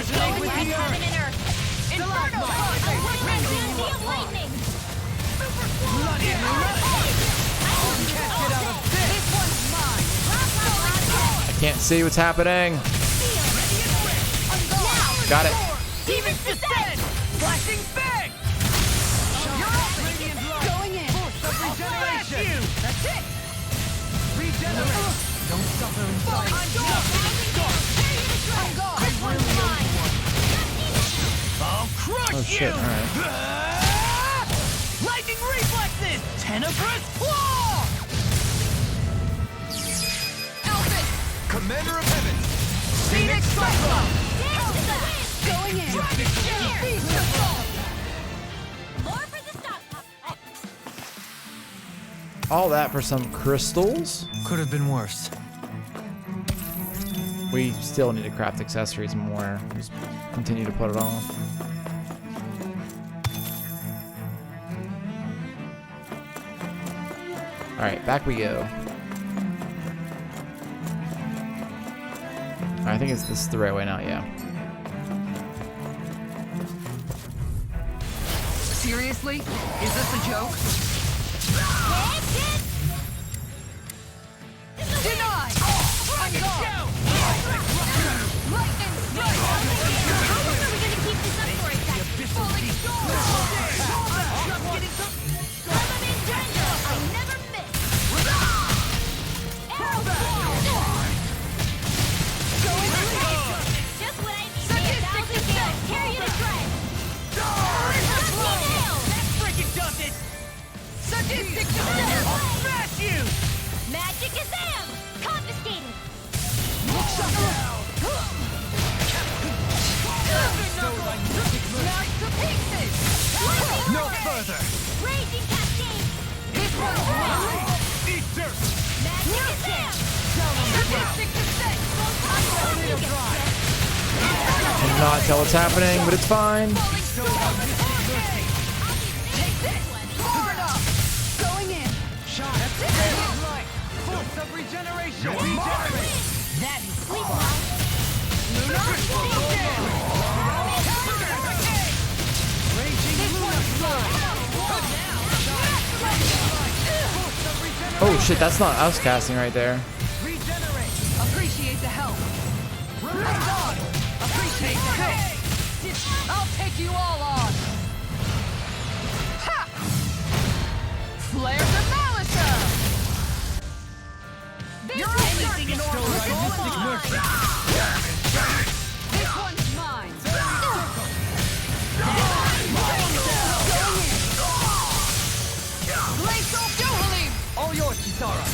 can't see what's happening. Got it. Demon descent. Flashing bang. Going in. Regeneration. That's it. Regenerate. Don't suffer inside. I'll crush Oh shit, alright. Tenebrous Claw! Alpha! Commander of Heaven! Phoenix Cyclone! Going in. More for the stock. All that for some crystals? Could have been worse. We still need to craft accessories more. Just continue to put it off. Alright, back we go. I think this is the right way now, yeah. Seriously? Is this a joke? Denied! On guard! Lightning strike! How long are we gonna keep this up for, exactly? Falling star! Lemonade Danger! I never miss! Arrow ball! Just what I need. Sadistic Thousand kills, tear you to shreds! That freaking does it! Sadistic Smash you! Magic is them! Confiscated! Smash to pieces! No further! Raging Cascade! This one's mine! Eat dirt! Magic is them! Sadistic descent! Cannot tell what's happening, but it's fine. Falling star! Take this! Far enough! Going in! Shot! That's right! Force of regeneration! Regenerate! That is Sleep well! Oh shit, that's not us casting right there. Appreciate the help. God, appreciate the help. I'll take you all on. Ha! Flare the Malisa! You're anything in order. This one's mine. Glacial Duhalim! All yours, Kisara!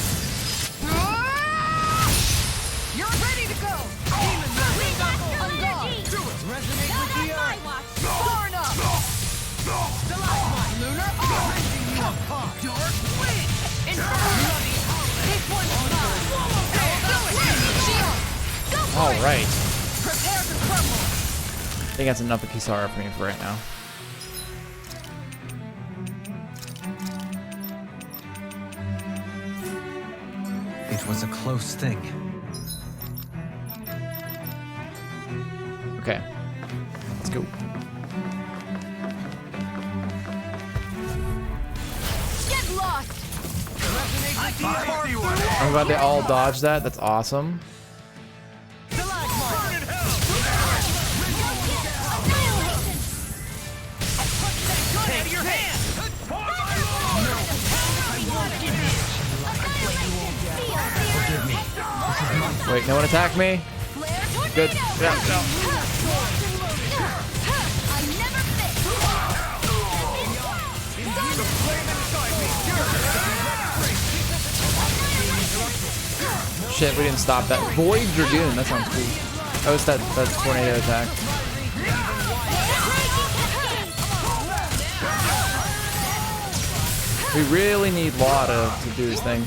You're ready to go! Demon on guard! Resonate with the earth! Far enough! Stalagmite! Lunar arm! Dark wind! Inferno! This one's mine! Shield! Go for All it! right. Prepare to crumble! I think that's enough of Kisara for me for right now. It was a close thing. Okay. Let's go. Get lost! I'm glad they all dodged that. That's awesome. Wait, no one attacked me? Good. Yeah, no. Shit, we didn't stop that. Void Dragoon, that sounds cool. Oh, it's that tornado attack. We really need Law to do his thing.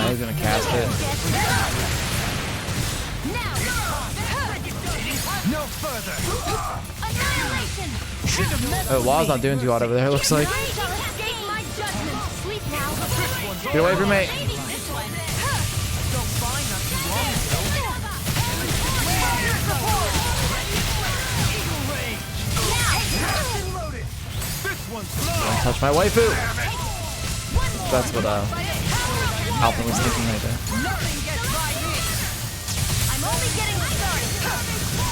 He's gonna cast it. No further! Oh, Law's not doing too hot over there, it looks like. Get away from me! Don't touch my waifu! That's what Alpha was thinking right there. I'm only getting started.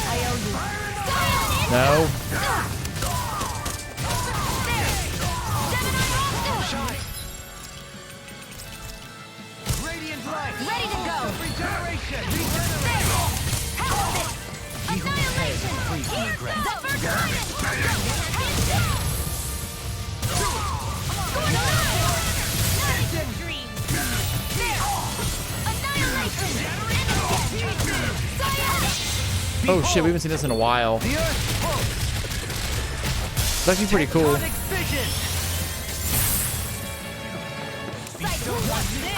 I owe you. No. regret. Oh shit, we haven't seen this in a while. It's actually pretty cool. Let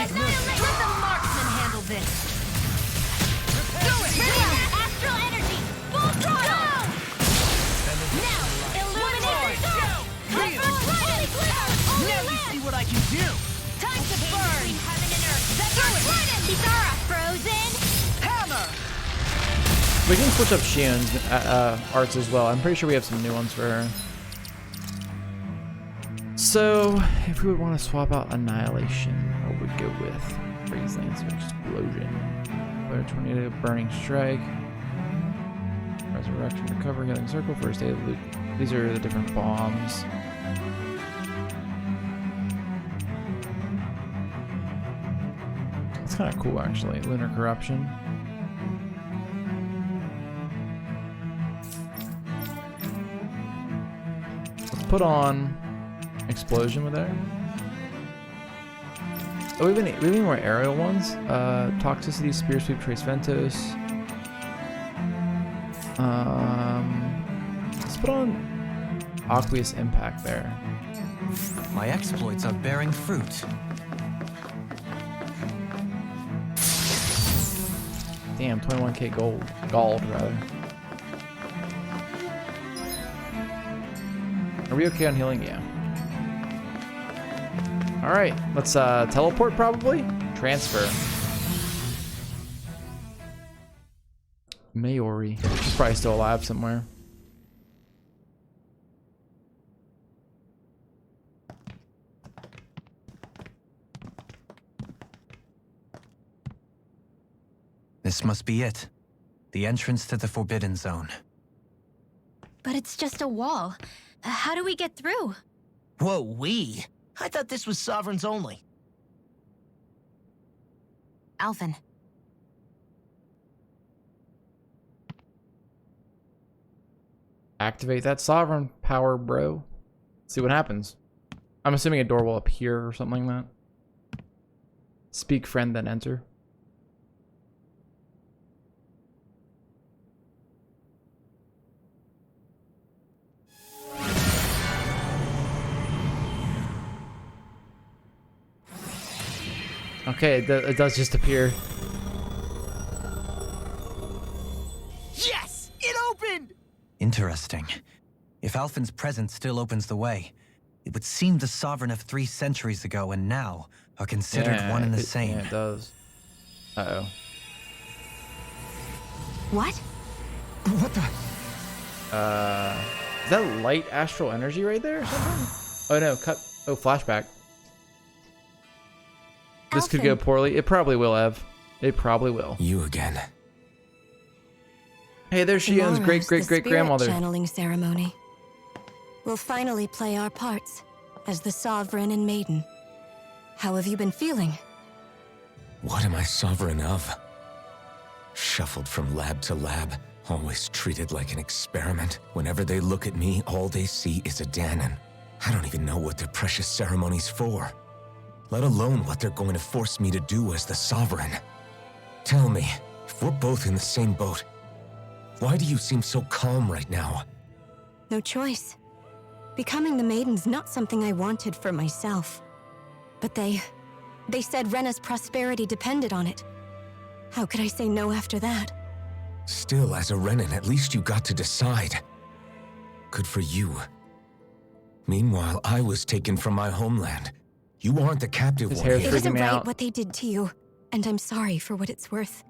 the marksman handle this. Do it! Astral energy! Full throttle! Now, illuminate the go! Now you see what I can do! Time to burn! Heaven and earth! That's it! Kisara, frozen! Hammer! We can switch up Shion's arts as well. I'm pretty sure we have some new ones for her. So, if we would want to swap out Annihilation, what would we go with? Freeze Lance or Explosion? Flare Tornado, Burning Strike, Resurrection, Recover, Healing Circle, First Aid, Loot. These are the different bombs. It's kind of cool, actually. Lunar Corruption. Let's put on Explosion with there. Oh, we have any more aerial ones? Toxicity, Spear Sweep, Trace Ventos. Let's put on Aqueous Impact there. My exploits are bearing fruit. Damn, 21k gold rather. Are we okay on healing? Yeah. Alright, let's teleport probably? Transfer. Mayori. She's probably still alive somewhere. This must be it. The entrance to the Forbidden Zone. But it's just a wall. How do we get through? Whoa, we? I thought this was Sovereigns only. Alphen. Activate that sovereign power, bro. See what happens. I'm assuming a door will appear or something like that. Speak friend, then enter. Okay, it does just appear. Yes! It opened! Interesting. If Alphen's presence still opens the way, it would seem the Sovereign of 3 centuries ago and now are considered one and the same. Yeah, it does. Uh-oh. What? What the? Is that light astral energy right there or something? Oh no, cut. Oh, flashback. This could go poorly. It probably will, Ev. It probably will. You again. Hey, there's Shion's great-great-great-grandmother. Channeling ceremony. We'll finally play our parts as the Sovereign and Maiden. How have you been feeling? What am I sovereign of? Shuffled from lab to lab, always treated like an experiment. Whenever they look at me, all they see is a Danon. I don't even know what their precious ceremony's for, let alone what they're going to force me to do as the Sovereign. Tell me, if we're both in the same boat, why do you seem so calm right now? No choice. Becoming the Maiden's not something I wanted for myself. But they said Rena's prosperity depended on it. How could I say no after that? Still, as a Renan, at least you got to decide. Good for you. Meanwhile, I was taken from my homeland. You aren't the captive one. It isn't right what they did to you, and I'm sorry for what it's worth.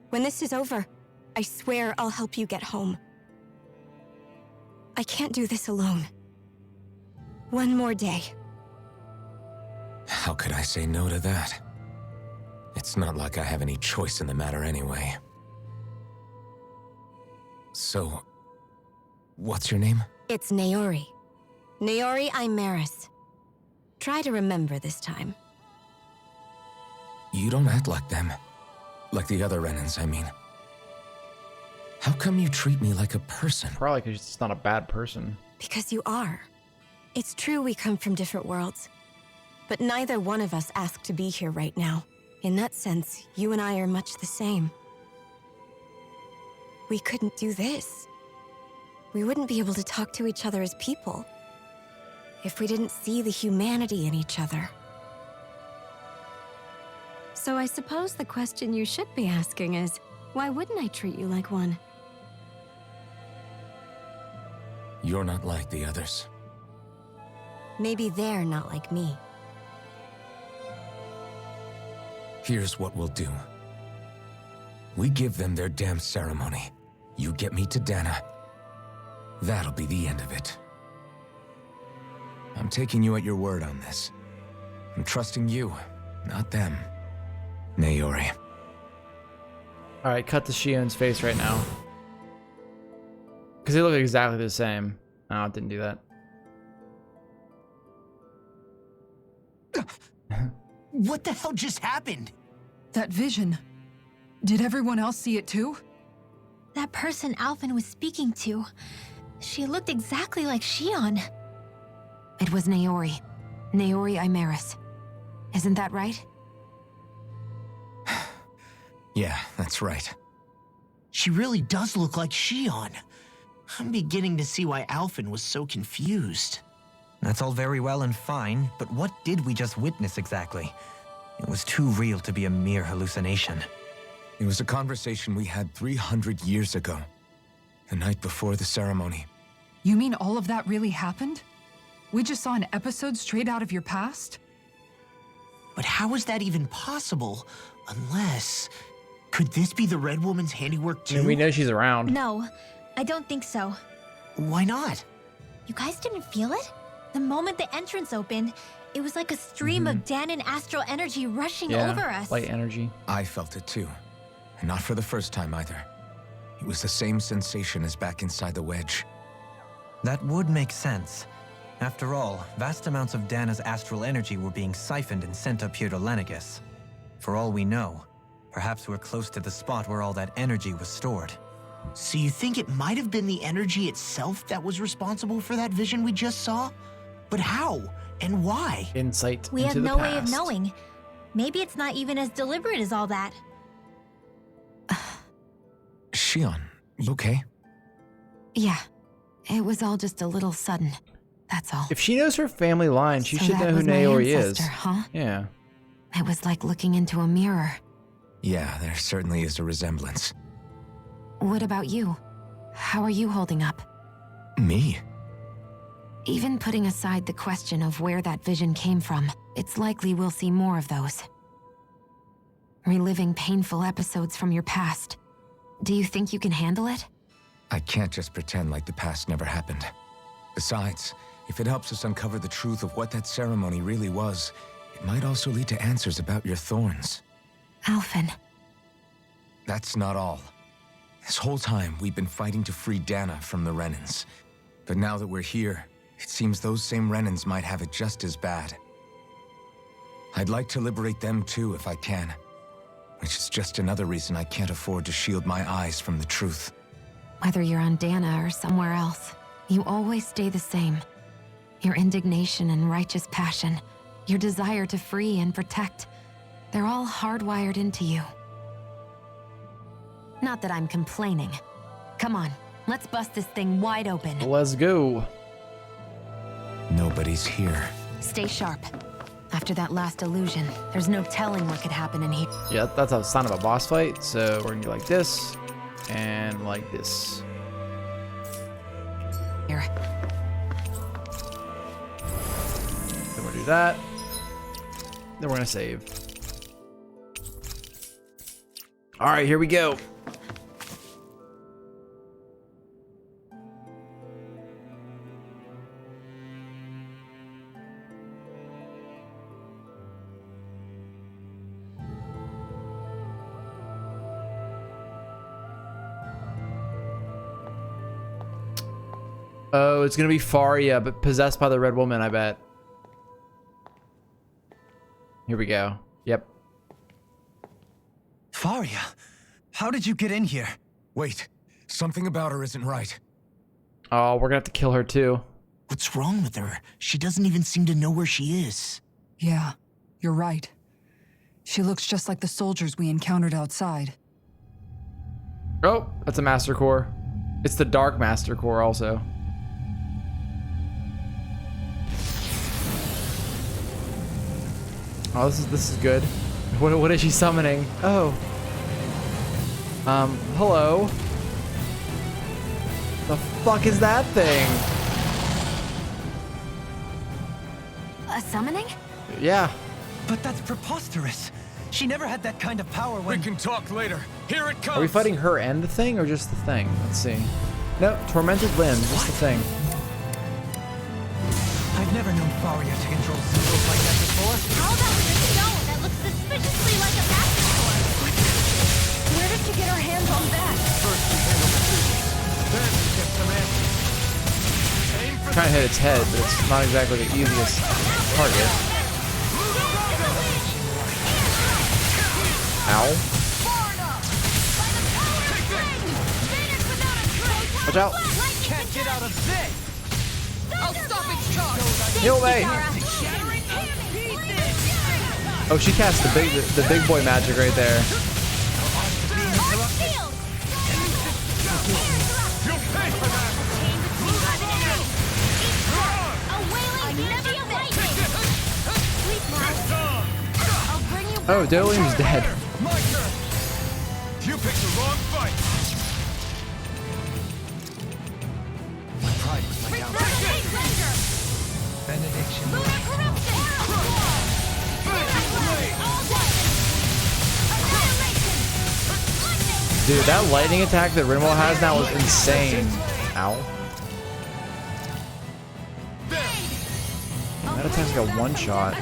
When this is over, I swear I'll help you get home. I can't do this alone. One more day. How could I say no to that? It's not like I have any choice in the matter anyway. So, what's your name? It's Naori. Naori Imaris. Try to remember this time. You don't act like them. Like the other Renans, I mean. How come you treat me like a person? Probably because she's not a bad person. Because you are. It's true we come from different worlds. But neither one of us asked to be here right now. In that sense, you and I are much the same. We couldn't do this. We wouldn't be able to talk to each other as people if we didn't see the humanity in each other. So I suppose the question you should be asking is, why wouldn't I treat you like one? You're not like the others. Maybe they're not like me. Here's what we'll do. We give them their damn ceremony. You get me to Dana. That'll be the end of it. I'm taking you at your word on this. I'm trusting you, not them. Naori. Alright, cut to Shion's face right now. Because they look exactly the same. No, it didn't do that. What the hell just happened? That vision. Did everyone else see it too? That person Alphen was speaking to, she looked exactly like Shion. It was Naori. Naori Imaris. Isn't that right? Yeah, that's right. She really does look like Shion. I'm beginning to see why Alphen was so confused. That's all very well and fine, but what did we just witness exactly? It was too real to be a mere hallucination. It was a conversation we had 300 years ago. The night before the ceremony. You mean all of that really happened? We just saw an episode straight out of your past? But how is that even possible? Unless... Could this be the Red Woman's handiwork I too? mean, we know she's around. No, I don't think so. Why not? You guys didn't feel it? The moment the entrance opened, it was like a stream of Danon astral energy rushing over us. Light energy. I felt it too. And not for the first time either. It was the same sensation as back inside the wedge. That would make sense. After all, vast amounts of Dana's astral energy were being siphoned and sent up here to Lenegus. For all we know, perhaps we're close to the spot where all that energy was stored. So you think it might have been the energy itself that was responsible for that vision we just saw? But how? And why? Insight We into have the no way of past. knowing. Maybe it's not even as deliberate as all that. Shion, you okay? Yeah. It was all just a little sudden. That's all. If she knows her family line, she So should that know who was my Naori is. ancestor, huh? Yeah. It was like looking into a mirror. Yeah, there certainly is a resemblance. What about you? How are you holding up? Me? Even putting aside the question of where that vision came from, it's likely we'll see more of those. Reliving painful episodes from your past. Do you think you can handle it? I can't just pretend like the past never happened. Besides, if it helps us uncover the truth of what that ceremony really was, it might also lead to answers about your thorns. Alphen. That's not all. This whole time, we've been fighting to free Dana from the Renans. But now that we're here, it seems those same Renans might have it just as bad. I'd like to liberate them too if I can. Which is just another reason I can't afford to shield my eyes from the truth. Whether you're on Dana or somewhere else, you always stay the same. Your indignation and righteous passion, your desire to free and protect, they're all hardwired into you. Not that I'm complaining. Come on, let's bust this thing wide open. Let's go. Nobody's here. Stay sharp. After that last illusion, there's no telling what could happen in here. Yeah, that's a sign of a boss fight. So we're gonna do like this and like this. Here. Then we'll do that. Then we're gonna save. All right, here we go. Oh, it's gonna be Faria, but possessed by the Red Woman, I bet. Here we go. Yep. Faria, how did you get in here? Wait, Something about her isn't right. Oh, we're gonna have to kill her too. What's wrong with her? She doesn't even seem to know where she is. Yeah, you're right. She looks just like the soldiers we encountered outside. Oh, that's a Master Core. It's the Dark Master Core also. Oh, this is good. What is she summoning? Oh. Hello. The fuck is that thing? A summoning? Yeah. But that's preposterous. She never had that kind of power when... We can talk later. Here it comes. Are we fighting her and the thing, or just the thing? Let's see. Nope, tormented limbs, just the thing. I've never known Faria to control symbols like that before. All that was a stone that looks suspiciously like a master sword. Where did she get her hands on that? First we handle the physics, then we get some answers. Aim for Trying to hit its head, but it's not exactly the easiest target. Ow. Watch out. Can't get out of this! I'll stop its charge. Heal me. Oh, she cast the big boy magic right there. Oh, Dolium's dead. My turn. You picked the wrong fight. My pride was my downfall. Benediction. Dude, that lightning attack that Rinwell has now is insane. Ow. That attack's like a one shot.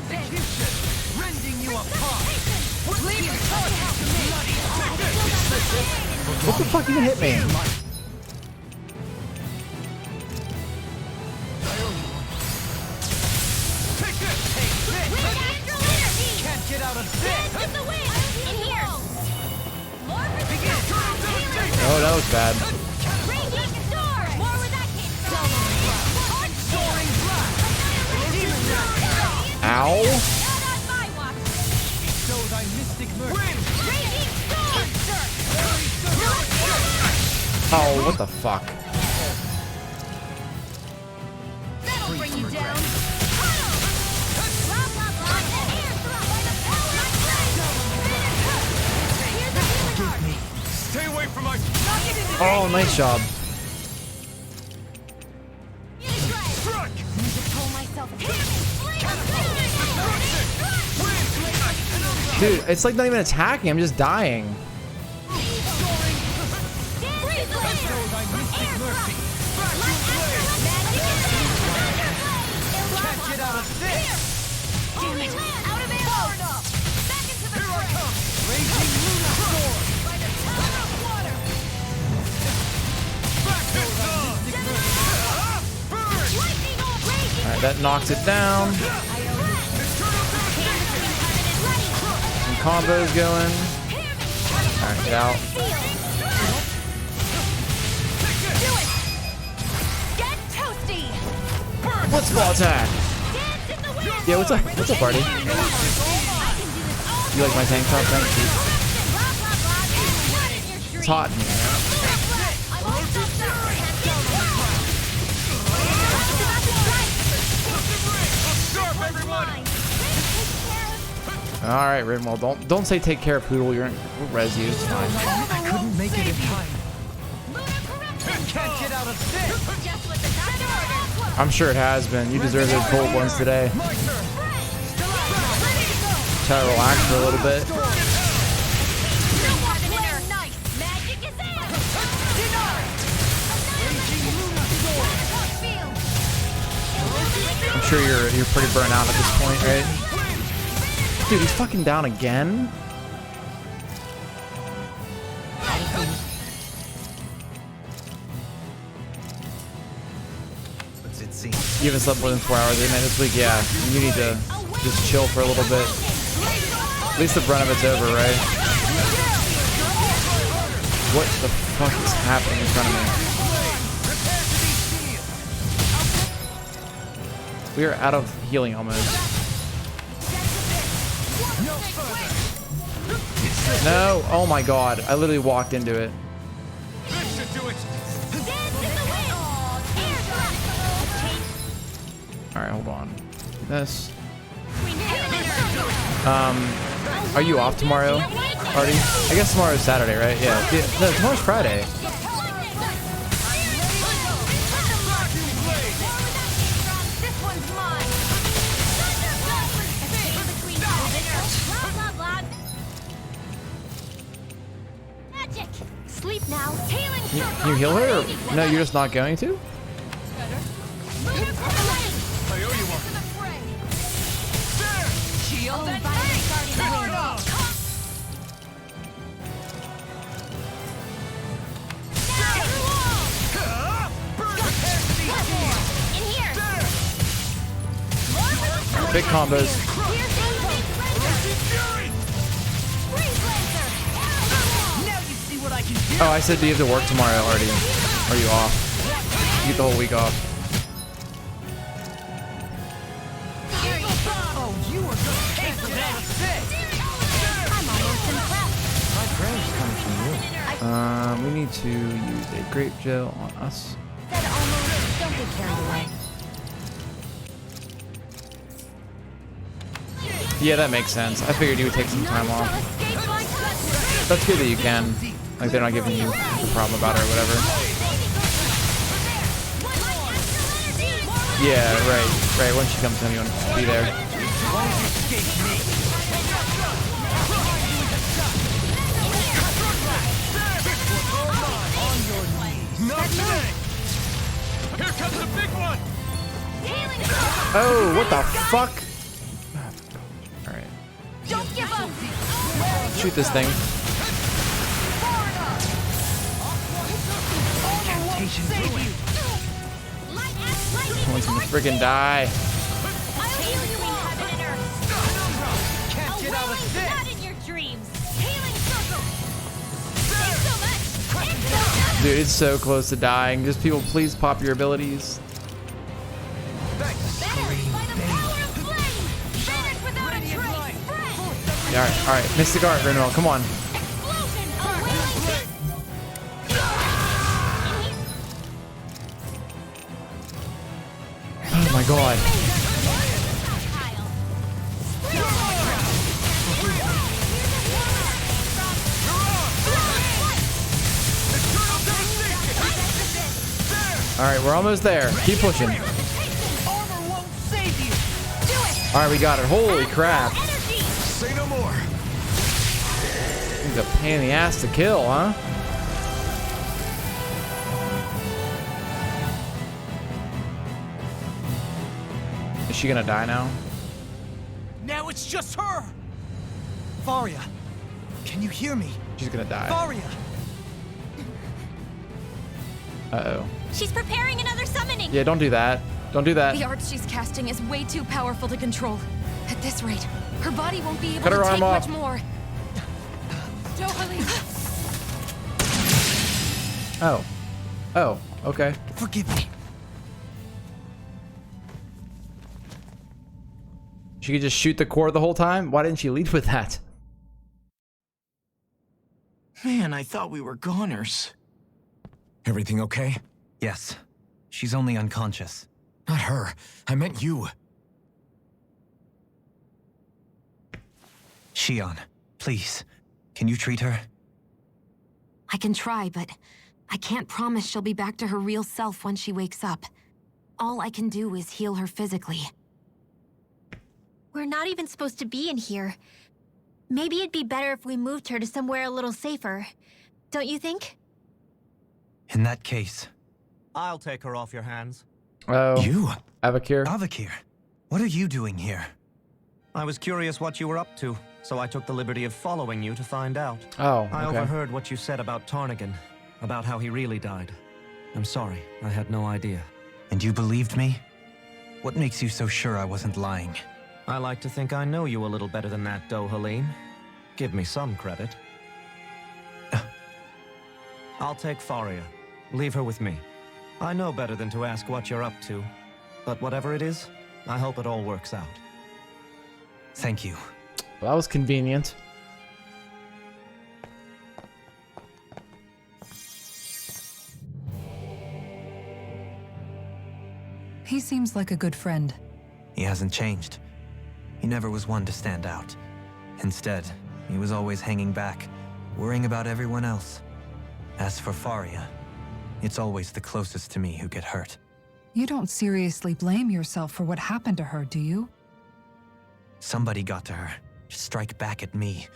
What the fuck even hit me? Can't get out of this. Oh, that was bad. Ow. So thy mystic mercy. Oh, what the fuck? That'll bring you down. Stay away from my... Oh, nice job. Dude, it's like not even attacking, I'm just dying. Alright, that knocks it down. Some combos going. Alright, get out. Let's ball attack. Yeah, what's up? What's up, party? You like my tank top? Thank you. It's hot in here. All right, Rinwell, don't say take care of Poodle. We'll res you. It's fine. I couldn't make it in time. Can't get out of this. I'm sure it has been. You deserve those cold ones today. Try to relax for a little bit. I'm sure you're pretty burnt out at this point, right? Dude, he's fucking down again. What's it seem? You haven't slept more than 4 hours a night this week? Yeah, you need to just chill for a little bit. At least the brunt of it's over, right? What the fuck is happening in front of me? We are out of healing almost. No, oh my god, I literally walked into it. Alright, hold on. This. Are you off tomorrow, Artie? I guess tomorrow's Saturday, right? Yeah. No, tomorrow's Friday. Sleep now. Can you heal her? Or? No, you're just not going to? Big combos. Oh, I said, do you have to work tomorrow already? Or are you off? You get the whole week off. We need to use a grape gel on us. Don't get carried away. Yeah, that makes sense. I figured you would take some time off. That's good that you can. Like, they're not giving you a problem about it or whatever. Yeah, right. Once she comes home, you want to be there. Here comes the big one. Oh, what the fuck? Alright. Don't give up. Shoot this thing. I want him to friggin' die. Can't get out of this. Not in your dreams. Healing circle. Thanks so much. Dude, it's so close to dying. Just people, please pop your abilities. Yeah, alright. Mystic Art, Renewal, come on. Oh my god. Alright, we're almost there. Keep pushing. Alright, we got it. Holy crap. Say no more. He's a pain in the ass to kill, huh? Is she gonna die now? Now it's just her! Varia, can you hear me? She's gonna die. Varia! Uh-oh. She's preparing another summoning. Yeah, don't do that. Don't do that. The art she's casting is way too powerful to control. At this rate, her body won't be able Cut her to take arm much off. more. Oh. Oh, okay. Forgive me. She could just shoot the core the whole time? Why didn't she lead with that? Man, I thought we were goners. Everything okay? Yes. She's only unconscious. Not her. I meant you. Shion, please. Can you treat her? I can try, but I can't promise she'll be back to her real self when she wakes up. All I can do is heal her physically. We're not even supposed to be in here. Maybe it'd be better if we moved her to somewhere a little safer. Don't you think? In that case... I'll take her off your hands. Oh. You? Avakir? Avakir, what are you doing here? I was curious what you were up to, so I took the liberty of following you to find out. Oh, I okay. overheard what you said about Tarnigan, about how he really died. I'm sorry, I had no idea. And you believed me? What makes you so sure I wasn't lying? I like to think I know you a little better than that, Halim. Give me some credit. I'll take Faria. Leave her with me. I know better than to ask what you're up to. But whatever it is, I hope it all works out. Thank you. Well, that was convenient. He seems like a good friend. He hasn't changed. He never was one to stand out. Instead, he was always hanging back, worrying about everyone else. As for Faria, it's always the closest to me who get hurt. You don't seriously blame yourself for what happened to her, do you? Somebody got to her, to strike back at me.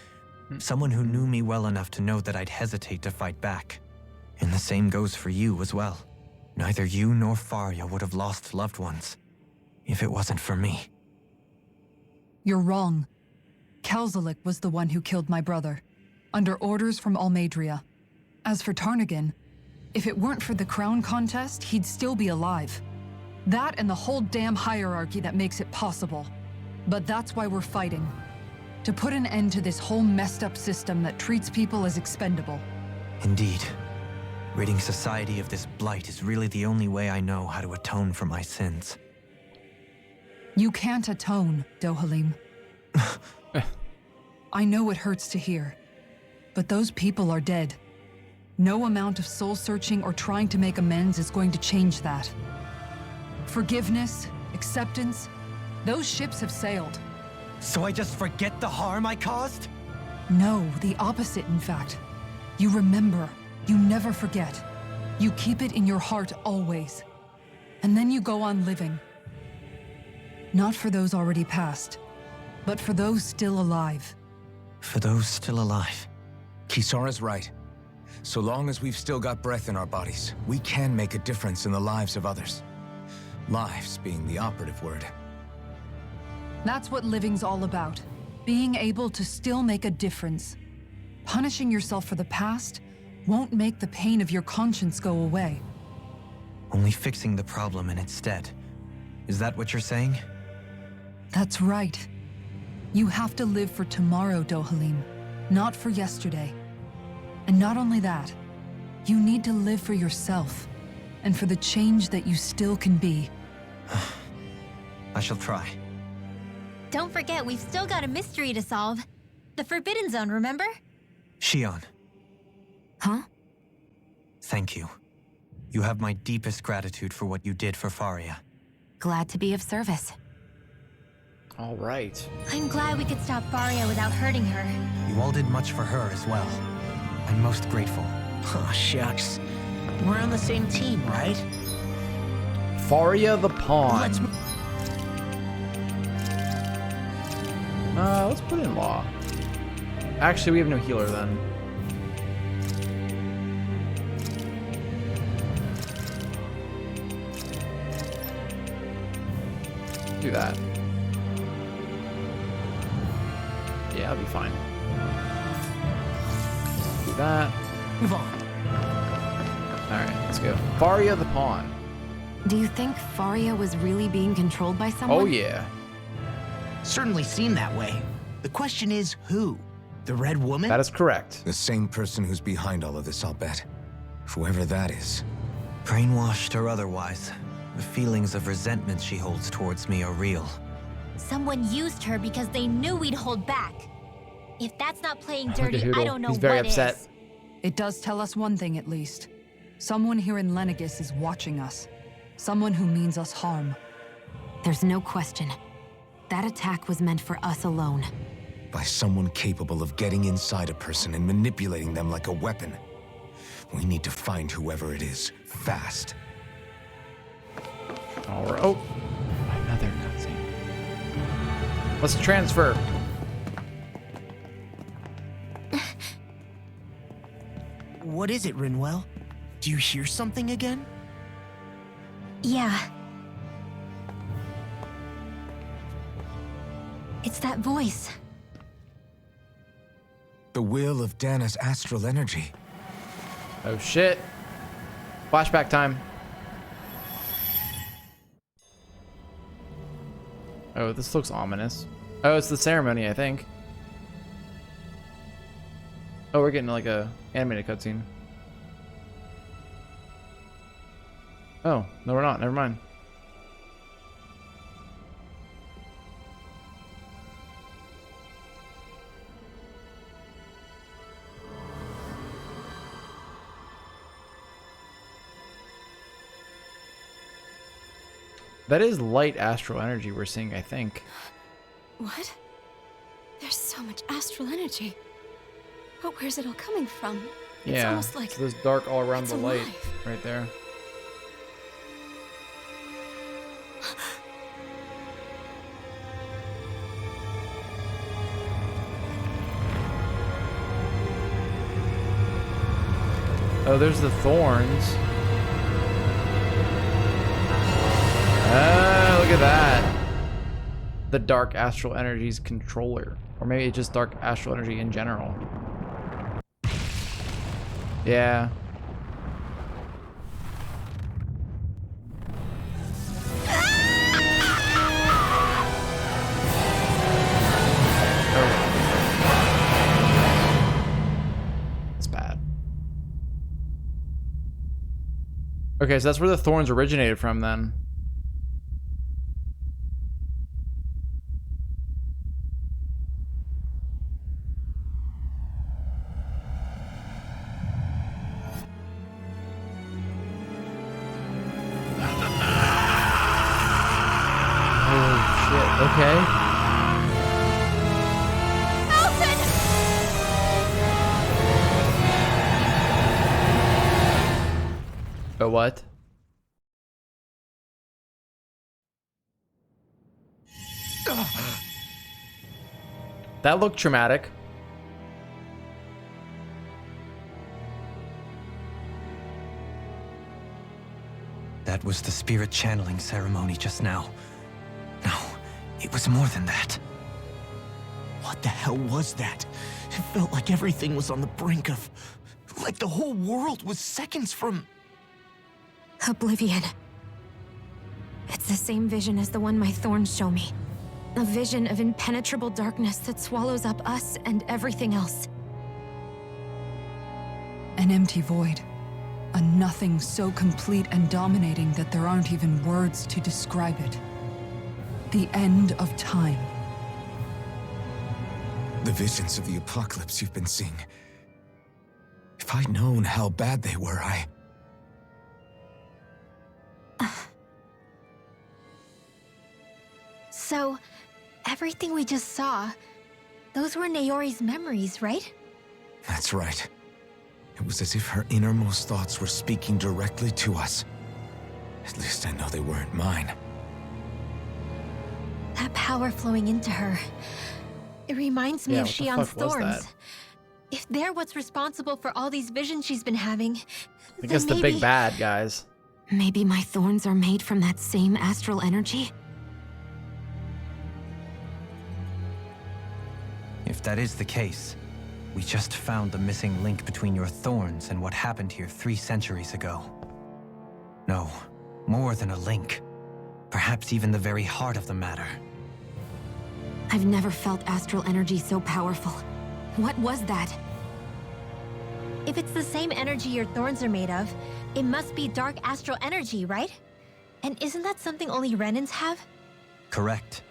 Someone who knew me well enough to know that I'd hesitate to fight back. And the same goes for you as well. Neither you nor Faria would have lost loved ones if it wasn't for me. You're wrong. Kelzelik was the one who killed my brother, under orders from Almadria. As for Tarnagin, if it weren't for the crown contest, he'd still be alive. That and the whole damn hierarchy that makes it possible. But that's why we're fighting. To put an end to this whole messed up system that treats people as expendable. Indeed. Ridding society of this blight is really the only way I know how to atone for my sins. You can't atone, Dohalim. I know it hurts to hear, but those people are dead. No amount of soul-searching or trying to make amends is going to change that. Forgiveness, acceptance, those ships have sailed. So I just forget the harm I caused? No, the opposite, in fact. You remember. You never forget. You keep it in your heart always. And then you go on living. Not for those already passed, but for those still alive. For those still alive. Kisara's right. So long as we've still got breath in our bodies, we can make a difference in the lives of others. Lives being the operative word. That's what living's all about. Being able to still make a difference. Punishing yourself for the past won't make the pain of your conscience go away. Only fixing the problem in its stead. Is that what you're saying? That's right. You have to live for tomorrow, Dohalim, not for yesterday. And not only that, you need to live for yourself, and for the change that you still can be. I shall try. Don't forget, we've still got a mystery to solve. The Forbidden Zone, remember? Shion. Huh? Thank you. You have my deepest gratitude for what you did for Faria. Glad to be of service. All right. I'm glad we could stop Faria without hurting her. You all did much for her as well. I'm most grateful. Oh, shucks. We're on the same team, right? Faria the Pawn. Let's put in Law. Actually, we have no healer then. Do that. Yeah, I'll be fine. Do that. Move on. Alright, let's go. Faria the Pawn. Do you think Faria was really being controlled by someone? Oh, yeah. Certainly seemed that way. The question is, who? The Red Woman? That is correct. The same person who's behind all of this, I'll bet. Whoever that is. Brainwashed or otherwise, the feelings of resentment she holds towards me are real. Someone used her because they knew we'd hold back. If that's not playing Look at dirty, Hootle. I don't know He's very what upset. is. It does tell us one thing at least. Someone here in Lenegis is watching us. Someone who means us harm. There's no question. That attack was meant for us alone. By someone capable of getting inside a person and manipulating them like a weapon. We need to find whoever it is, fast. All right. Oh, another cutscene. Let's transfer. What is it, Rinwell? Do you hear something again? Yeah. It's that voice. The will of Dana's astral energy. Oh shit. Flashback time. Oh, this looks ominous. Oh, it's the ceremony, I think. Oh, we're getting like a animated cutscene. Oh, no we're not. Never mind. That is light astral energy we're seeing, I think. What? There's so much astral energy. But where's it all coming from? It's Yeah, almost like so there's dark all around it's the light alive. right there. Oh, there's the thorns. Oh, look at that. The dark astral energy's controller. Or maybe it's just dark astral energy in general. Yeah. It's bad. Okay, so that's where the thorns originated from then. Okay. A what? That looked traumatic. That was the spirit channeling ceremony just now. No, it was more than that. What the hell was that? It felt like everything was on the brink of... like the whole world was seconds from... Oblivion. It's the same vision as the one my thorns show me. A vision of impenetrable darkness that swallows up us and everything else. An empty void. A nothing so complete and dominating that there aren't even words to describe it. The end of time. The visions of the apocalypse you've been seeing. If I'd known how bad they were, So, everything we just saw, those were Naori's memories, right? That's right. It was as if her innermost thoughts were speaking directly to us. At least I know they weren't mine. That power flowing into her. It reminds me of what the Shion's fuck was thorns. that? If they're what's responsible for all these visions she's been having, I guess the big bad, guys. Maybe my thorns are made from that same astral energy? If that is the case, we just found the missing link between your thorns and what happened here 3 centuries ago. No, more than a link. Perhaps even the very heart of the matter. I've never felt astral energy so powerful. What was that? If it's the same energy your thorns are made of, it must be dark astral energy, right? And isn't that something only Renans have? Correct.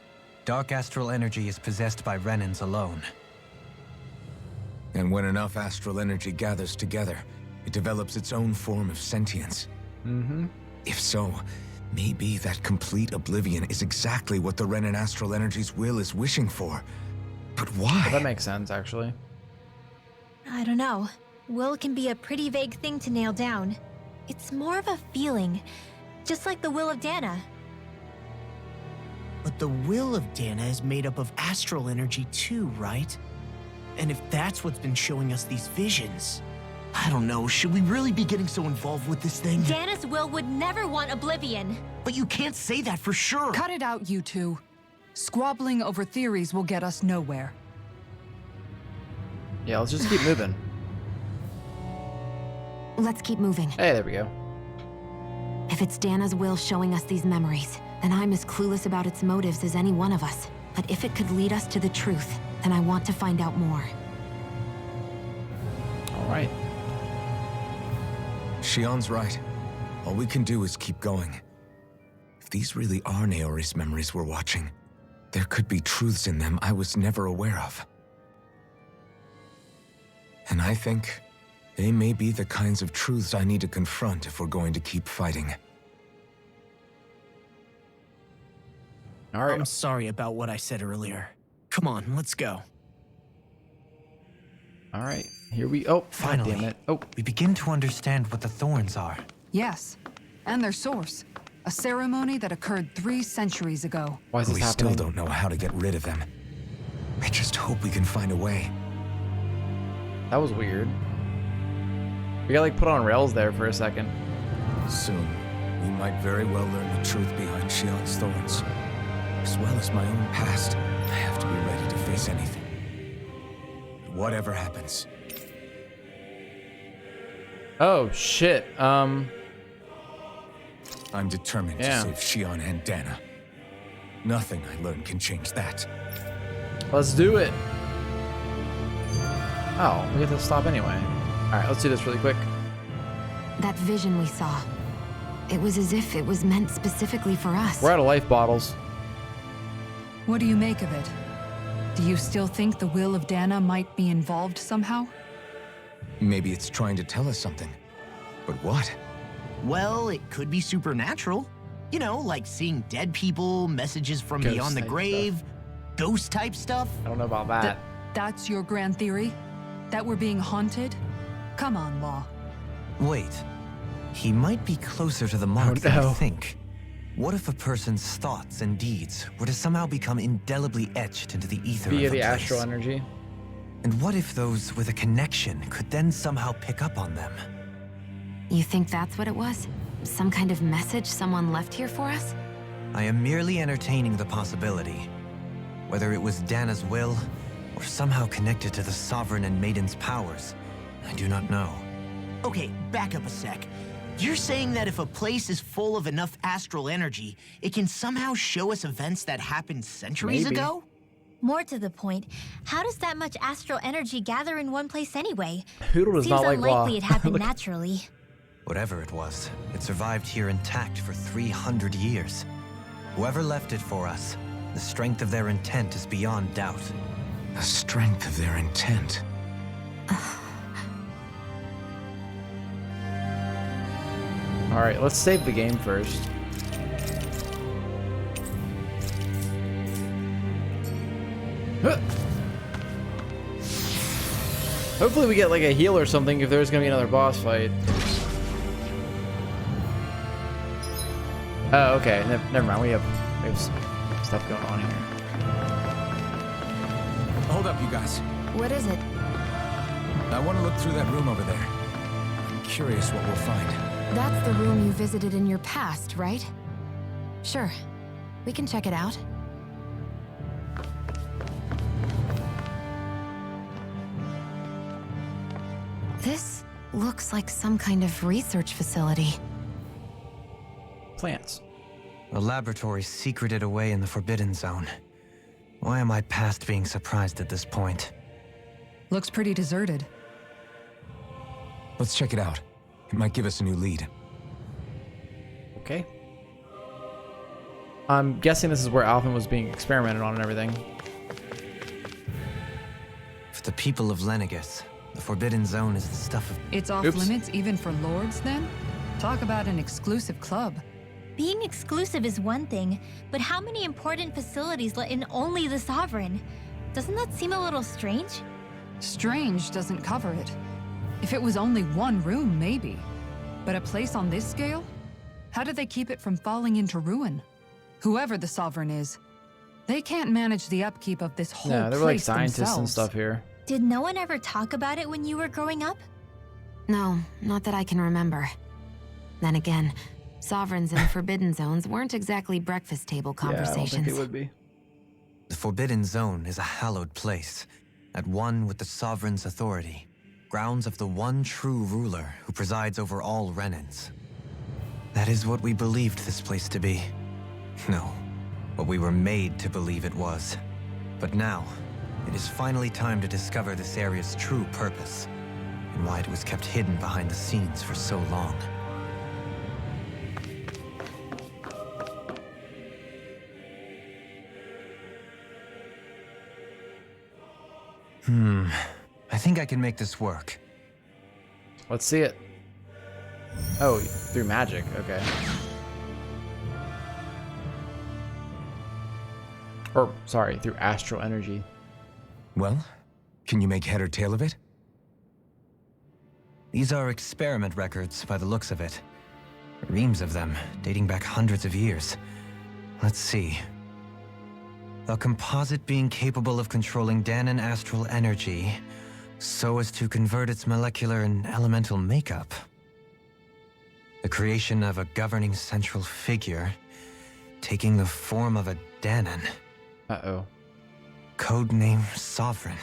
Dark astral energy is possessed by Renans alone. And when enough astral energy gathers together, it develops its own form of sentience. Mm-hmm. If so, maybe that complete oblivion is exactly what the Renan astral energy's will is wishing for. But why? Well, that makes sense, actually. I don't know. Will can be a pretty vague thing to nail down. It's more of a feeling, just like the will of Dana. But the will of Dana is made up of astral energy too, right? And if that's what's been showing us these visions... I don't know, should we really be getting so involved with this thing? Dana's will would never want oblivion. But you can't say that for sure. Cut it out, you two. Squabbling over theories will get us nowhere. Yeah, let's just keep moving. Let's keep moving. Hey, there we go. If it's Dana's will showing us these memories, then I'm as clueless about its motives as any one of us. But if it could lead us to the truth, then I want to find out more. All right. Shion's right. All we can do is keep going. If these really are Naori's memories we're watching, there could be truths in them I was never aware of. And I think they may be the kinds of truths I need to confront if we're going to keep fighting. All right. I'm sorry about what I said earlier. Come on, let's go. All right. Here we... Oh, Finally, God damn it. Oh. we begin to understand what the thorns are. Yes, and their source. A ceremony that occurred 3 centuries ago. Why is this We happening? still don't know how to get rid of them. I just hope we can find a way. That was weird. We got like put on rails there for a second. Soon, we might very well learn the truth behind Shion's thorns. As well as my own past, I have to be ready to face anything. Whatever happens. Oh, shit. I'm determined Yeah. to save Shion and Dana. Nothing I learn can change that. Let's do it. Oh, we have to stop anyway. All right, let's do this really quick. That vision we saw, it was as if it was meant specifically for us. We're out of life bottles. What do you make of it? Do you still think the will of Dana might be involved somehow? Maybe it's trying to tell us something. But what? Well, it could be supernatural. You know, like seeing dead people, messages from Ghost beyond the type grave, ghost type stuff. I don't know about that. That's your grand theory? That we're being haunted? Come on, Law. Wait, he might be closer to the mark than no. I think. What if a person's thoughts and deeds were to somehow become indelibly etched into the ether Via of a the place? astral energy. And what if those with a connection could then somehow pick up on them? You think that's what it was? Some kind of message someone left here for us? I am merely entertaining the possibility. Whether it was Dana's will, or somehow connected to the Sovereign and Maiden's powers, I do not know. Okay, back up a sec. You're saying that if a place is full of enough astral energy, it can somehow show us events that happened centuries Maybe. ago? More to the point, how does that much astral energy gather in one place anyway? Hoodle does Seems not like Law. unlikely it happened naturally. Whatever it was, it survived here intact for 300 years. Whoever left it for us, the strength of their intent is beyond doubt. The strength of their intent. All right, let's save the game first. Huh. Hopefully we get like a heal or something if there's gonna be another boss fight. Oh, okay. Never mind. We have stuff going on here. Hold up, you guys. What is it? I want to look through that room over there. I'm curious what we'll find. That's the room you visited in your past, right? Sure. We can check it out. This looks like some kind of research facility. Plants. A laboratory secreted away in the Forbidden Zone. Why am I past being surprised at this point? Looks pretty deserted. Let's check it out. It might give us a new lead. Okay. I'm guessing this is where Alvin was being experimented on and everything. For the people of Lenegis, the Forbidden Zone is the stuff of... It's off limits even for lords, then? Talk about an exclusive club. Being exclusive is one thing, but how many important facilities let in only the Sovereign? Doesn't that seem a little strange? Strange doesn't cover it. If it was only one room, maybe. But a place on this scale? How did they keep it from falling into ruin? Whoever the Sovereign is, they can't manage the upkeep of this whole Yeah, there were like place scientists and themselves. stuff here. Did no one ever talk about it when you were growing up? No, not that I can remember. Then again, Sovereigns and Forbidden Zones weren't exactly breakfast table conversations. Yeah, I don't think it would be. The Forbidden Zone is a hallowed place, at one with the Sovereign's authority, grounds of the one true ruler who presides over all Renans. That is what we believed this place to be. No, what we were made to believe it was. But now, it is finally time to discover this area's true purpose, and why it was kept hidden behind the scenes for so long. I think I can make this work. Let's see it. Oh, through magic. Okay. Or, sorry, through astral energy. Well, can you make head or tail of it? These are experiment records by the looks of it. Reams of them, dating back hundreds of years. Let's see. A composite being capable of controlling Danon astral energy so as to convert its molecular and elemental makeup. The creation of a governing central figure taking the form of a Danon. Uh-oh. Codename Sovereign.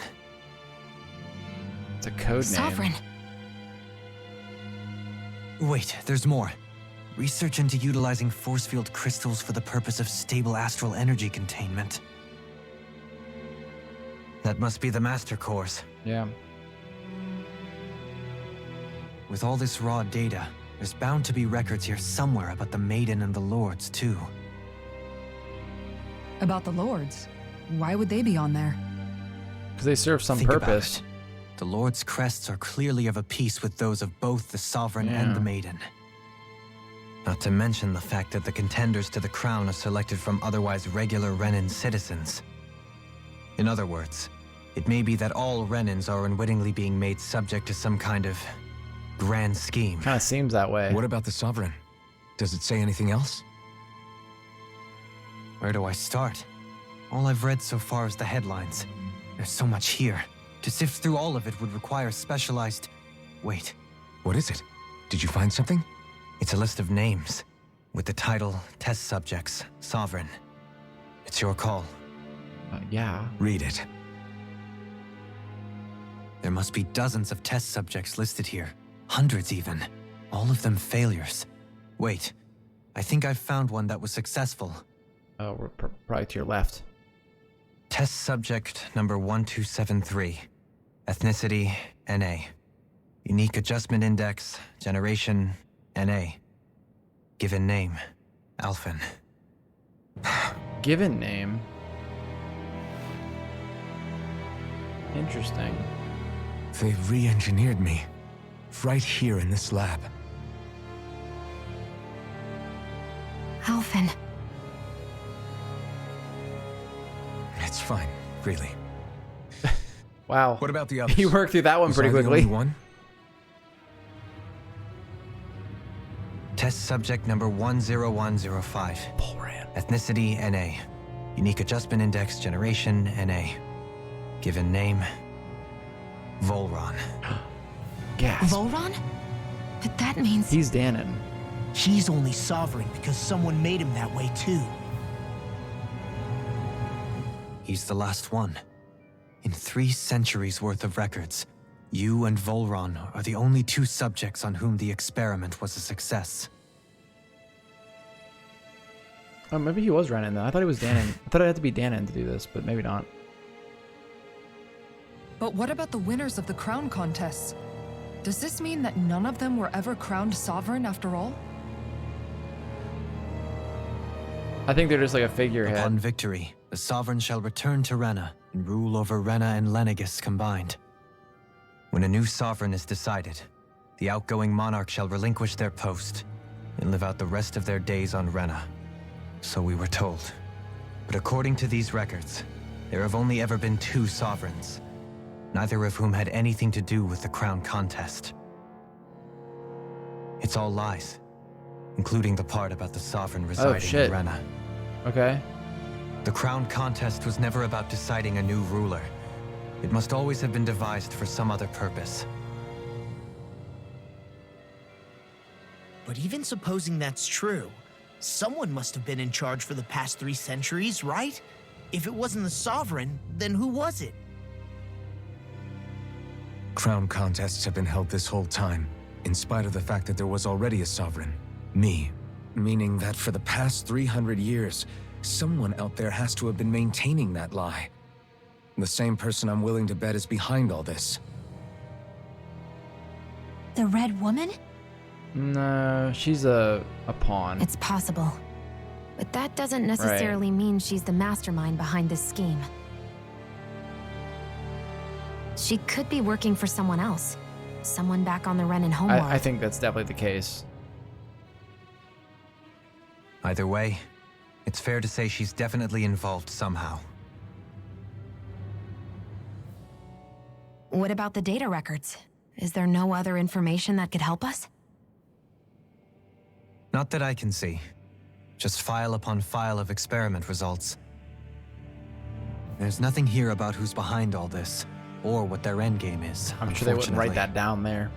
It's a code name. Sovereign. Wait, there's more. Research into utilizing force field crystals for the purpose of stable astral energy containment. That must be the master course. Yeah. With all this raw data, there's bound to be records here somewhere about the Maiden and the Lords, too. About the Lords? Why would they be on there? Because they serve some Think about purpose. it. The Lord's crests are clearly of a piece with those of both the Sovereign and the Maiden. Not to mention the fact that the contenders to the crown are selected from otherwise regular Renan citizens. In other words, it may be that all Renans are unwittingly being made subject to some kind of grand scheme. Kind of seems that way. What about the Sovereign? Does it say anything else? Where do I start? All I've read so far is the headlines. There's so much here. To sift through all of it would require specialized... Wait. What is it? Did you find something? It's a list of names, with the title Test Subjects, Sovereign. It's your call. Yeah. Read it. There must be dozens of test subjects listed here. Hundreds even. All of them failures. Wait. I think I've found one that was successful. Oh, we're probably to your left. Test subject number 1273. Ethnicity, NA. Unique adjustment index, generation, NA. Given name, Alphen. Given name? Interesting. They've re-engineered me. Right here in this lab. Alphen. It's fine, really. Wow. What about the others? You worked through that one Was pretty I the quickly. only one? Test subject number 10105. Ethnicity, NA. Unique adjustment index, generation, NA. Given name, Volron. Gasp. Volron? But that means... He's Danon. He's only sovereign because someone made him that way too. He's the last one. In 3 centuries worth of records, you and Volron are the only 2 subjects on whom the experiment was a success. Oh, maybe he was Renan then. I thought he was Danon. I thought it had to be Danon to do this, but maybe not. But what about the winners of the crown contests? Does this mean that none of them were ever crowned sovereign after all? I think they're just like a figurehead. Upon victory, the Sovereign shall return to Rena and rule over Rena and Lenegis combined. When a new Sovereign is decided, the outgoing monarch shall relinquish their post and live out the rest of their days on Rena. So we were told. But according to these records, there have only ever been 2 Sovereigns, neither of whom had anything to do with the crown contest. It's all lies, including the part about the Sovereign residing in Rena. Okay. The crown contest was never about deciding a new ruler. It must always have been devised for some other purpose. But even supposing that's true, someone must have been in charge for the past 3 centuries, right? If it wasn't the Sovereign, then who was it? Crown contests have been held this whole time, in spite of the fact that there was already a Sovereign. Me. Meaning that for the past 300 years, someone out there has to have been maintaining that lie. The same person I'm willing to bet is behind all this. The Red Woman? No, she's a pawn. It's possible. But that doesn't necessarily mean she's the mastermind behind this scheme. She could be working for someone else. Someone back on the Renan homeworld. I think that's definitely the case. Either way, it's fair to say she's definitely involved somehow. What about the data records? Is there no other information that could help us? Not that I can see. Just file upon file of experiment results. There's nothing here about who's behind all this, or what their endgame is. I'm sure they wouldn't write that down there.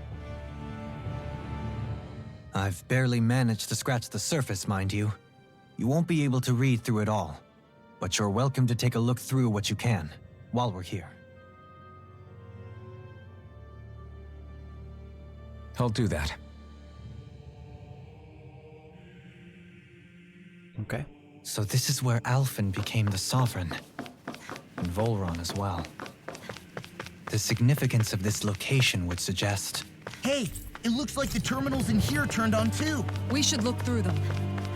I've barely managed to scratch the surface, mind you. You won't be able to read through it all, but you're welcome to take a look through what you can, while we're here. I'll do that. Okay. So this is where Alphen became the Sovereign, and Volron as well. The significance of this location would suggest... Hey, it looks like the terminals in here turned on too. We should look through them.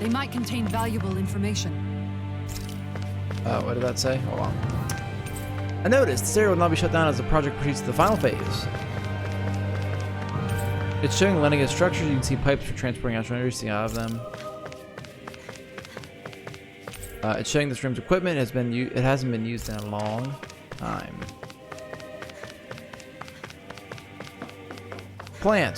They might contain valuable information. What did that say? Hold on. I noticed this area will not be shut down as the project proceeds to the final phase. It's showing Lennigan structures. You can see pipes for transporting astral energy. See out of them. It's showing this room's equipment it hasn't been used in a long time. Plant.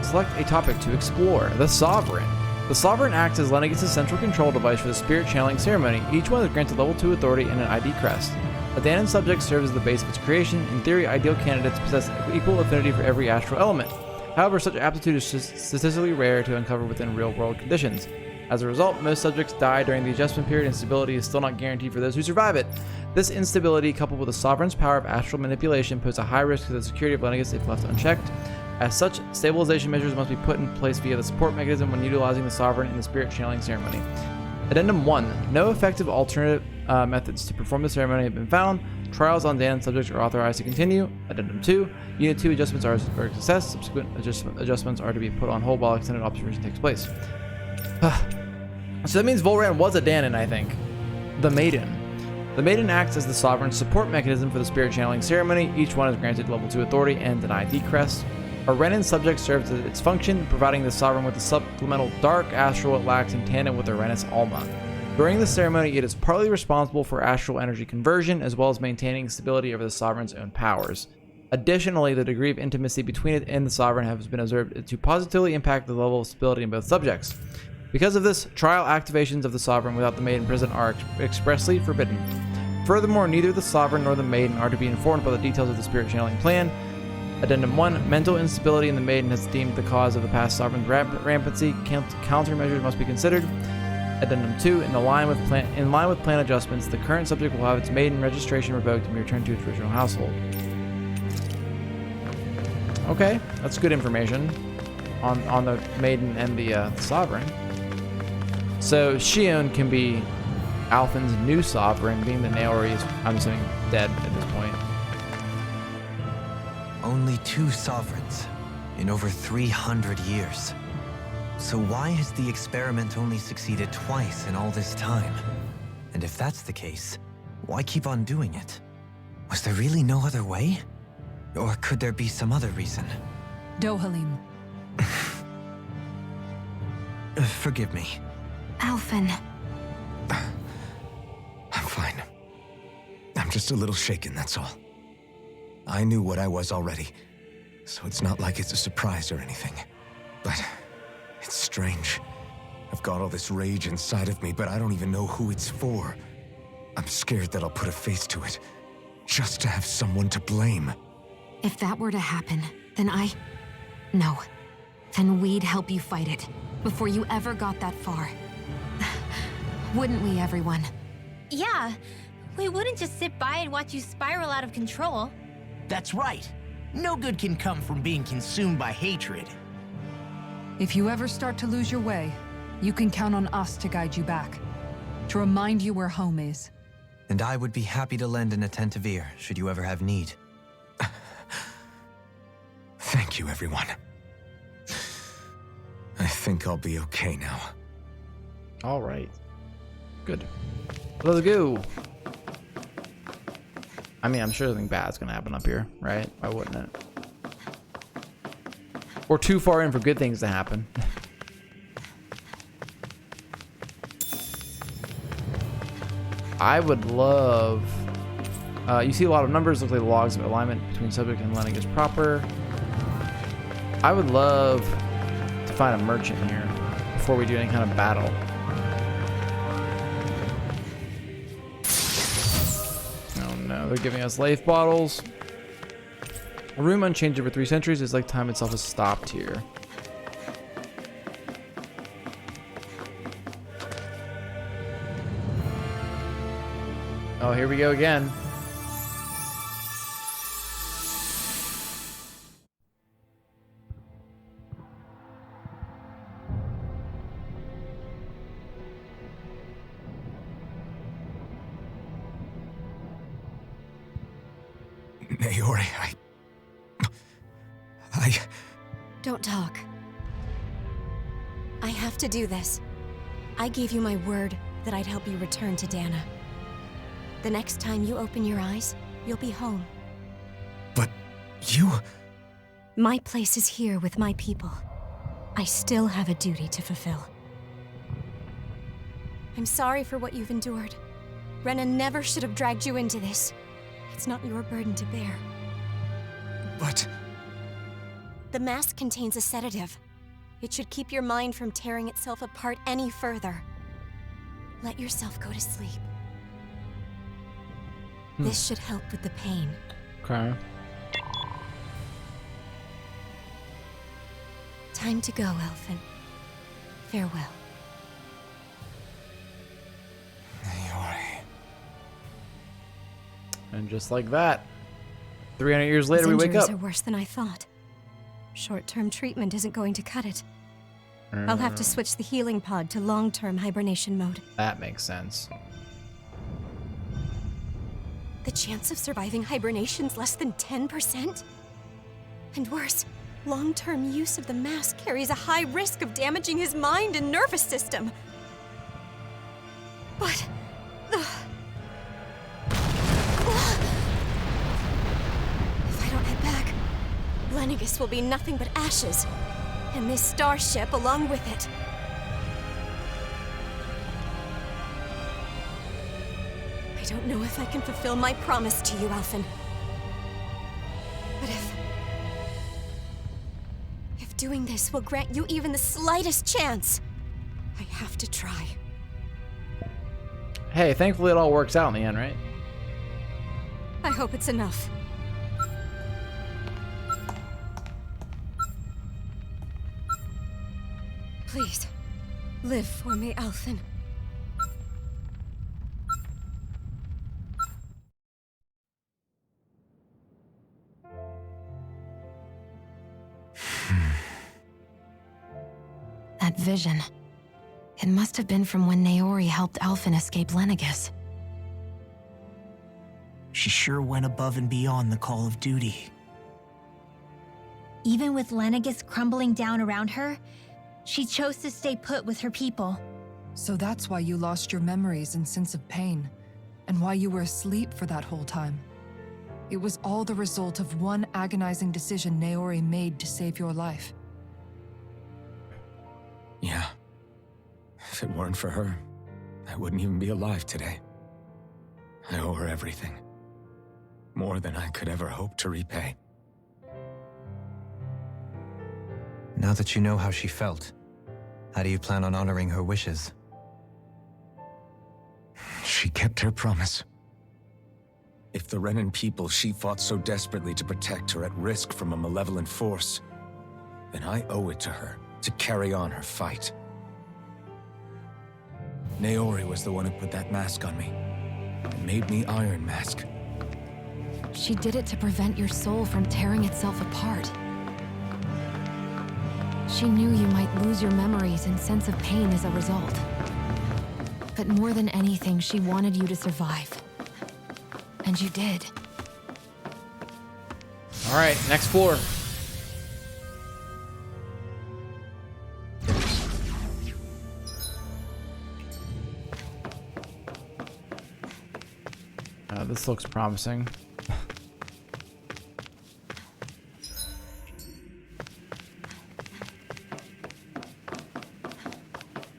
Select a topic to explore. The Sovereign. The Sovereign acts as Lennigan's central control device for the spirit channeling ceremony. Each one is granted level 2 authority and an ID crest. A Danon subject serves as the base of its creation. In theory, ideal candidates possess equal affinity for every astral element. However, such aptitude is statistically rare to uncover within real-world conditions. As a result, most subjects die during the adjustment period, and stability is still not guaranteed for those who survive it. This instability, coupled with the Sovereign's power of astral manipulation, pose a high risk to the security of Lennigan if left unchecked. As such, stabilization measures must be put in place via the support mechanism when utilizing the Sovereign in the spirit channeling ceremony. Addendum 1. No effective alternative methods to perform the ceremony have been found. Trials on Danon subjects are authorized to continue. Addendum 2. Unit 2 adjustments are a success. Subsequent adjustments are to be put on hold while extended observation takes place. So that means Volran was a Danon, I think. The Maiden. The Maiden acts as the Sovereign's support mechanism for the spirit channeling ceremony. Each one is granted level 2 authority and an ID crest. A Renan subject serves its function, providing the Sovereign with the supplemental dark astral it lacks in tandem with the Renus Alma. During the ceremony, it is partly responsible for astral energy conversion, as well as maintaining stability over the Sovereign's own powers. Additionally, the degree of intimacy between it and the Sovereign has been observed to positively impact the level of stability in both subjects. Because of this, trial activations of the Sovereign without the Maiden present are expressly forbidden. Furthermore, neither the Sovereign nor the Maiden are to be informed about the details of the spirit channeling plan. Addendum 1. Mental instability in the Maiden has deemed the cause of the past Sovereign's rampancy. Countermeasures must be considered. Addendum 2. In line with plan adjustments, the current subject will have its Maiden registration revoked and be returned to its original household. Okay, that's good information on the Maiden and the Sovereign. So Shion can be Alphen's new Sovereign, being the Naori is, I'm assuming, dead at this point. Only 2 sovereigns in over 300 years. So why has the experiment only succeeded twice in all this time? And if that's the case, why keep on doing it? Was there really no other way? Or could there be some other reason? Dohalim. Forgive me. Alphen. I'm fine. I'm just a little shaken, that's all. I knew what I was already, so it's not like it's a surprise or anything. But it's strange. I've got all this rage inside of me, but I don't even know who it's for. I'm scared that I'll put a face to it, just to have someone to blame. If that were to happen, then No. Then we'd help you fight it, before you ever got that far. Wouldn't we, everyone? Yeah, we wouldn't just sit by and watch you spiral out of control. That's right. No good can come from being consumed by hatred. If you ever start to lose your way, you can count on us to guide you back. To remind you where home is. And I would be happy to lend an attentive ear, should you ever have need. Thank you, everyone. I think I'll be okay now. All right. Good. Let's go. I mean, I'm sure something bad's gonna happen up here, right? Why wouldn't it? We're too far in for good things to happen. I would love... you see a lot of numbers, look like logs of alignment between subject and Lennigus proper. I would love to find a merchant here before we do any kind of battle. Oh no, they're giving us life bottles. A room unchanged over 3 centuries is like time itself has stopped here. Oh, here we go again. Naori, Don't talk. I have to do this. I gave you my word that I'd help you return to Dana. The next time you open your eyes, you'll be home. But you... My place is here with my people. I still have a duty to fulfill. I'm sorry for what you've endured. Rena never should have dragged you into this. It's not your burden to bear. But... The mask contains a sedative. It should keep your mind from tearing itself apart any further. Let yourself go to sleep. This should help with the pain. Okay. Time to go, Elfin. Farewell. Naori. And just like that, 300 years later, we wake His up. injuries are worse than I thought. Short-term treatment isn't going to cut it. I'll have to switch the healing pod to long-term hibernation mode. That makes sense. The chance of surviving hibernation's less than 10%? And worse, long-term use of the mask carries a high risk of damaging his mind and nervous system. But... If I don't head back, Lennigus will be nothing but ashes, and this starship along with it. I don't know if I can fulfill my promise to you, Alphen. But if doing this will grant you even the slightest chance, I have to try. Hey, thankfully it all works out in the end, right? I hope it's enough. Please, live for me, Alphen. That vision. It must have been from when Naori helped Alphen escape Lennigus. She sure went above and beyond the call of duty. Even with Lennigus crumbling down around her, she chose to stay put with her people. So that's why you lost your memories and sense of pain, and why you were asleep for that whole time. It was all the result of one agonizing decision Naori made to save your life. Yeah. If it weren't for her, I wouldn't even be alive today. I owe her everything. More than I could ever hope to repay. Now that you know how she felt, how do you plan on honoring her wishes? She kept her promise. If the Renan people she fought so desperately to protect are at risk from a malevolent force, then I owe it to her to carry on her fight. Naori was the one who put that mask on me, and made me Iron Mask. She did it to prevent your soul from tearing itself apart. She knew you might lose your memories and sense of pain as a result. But more than anything, she wanted you to survive. And you did. All right, next floor. This looks promising.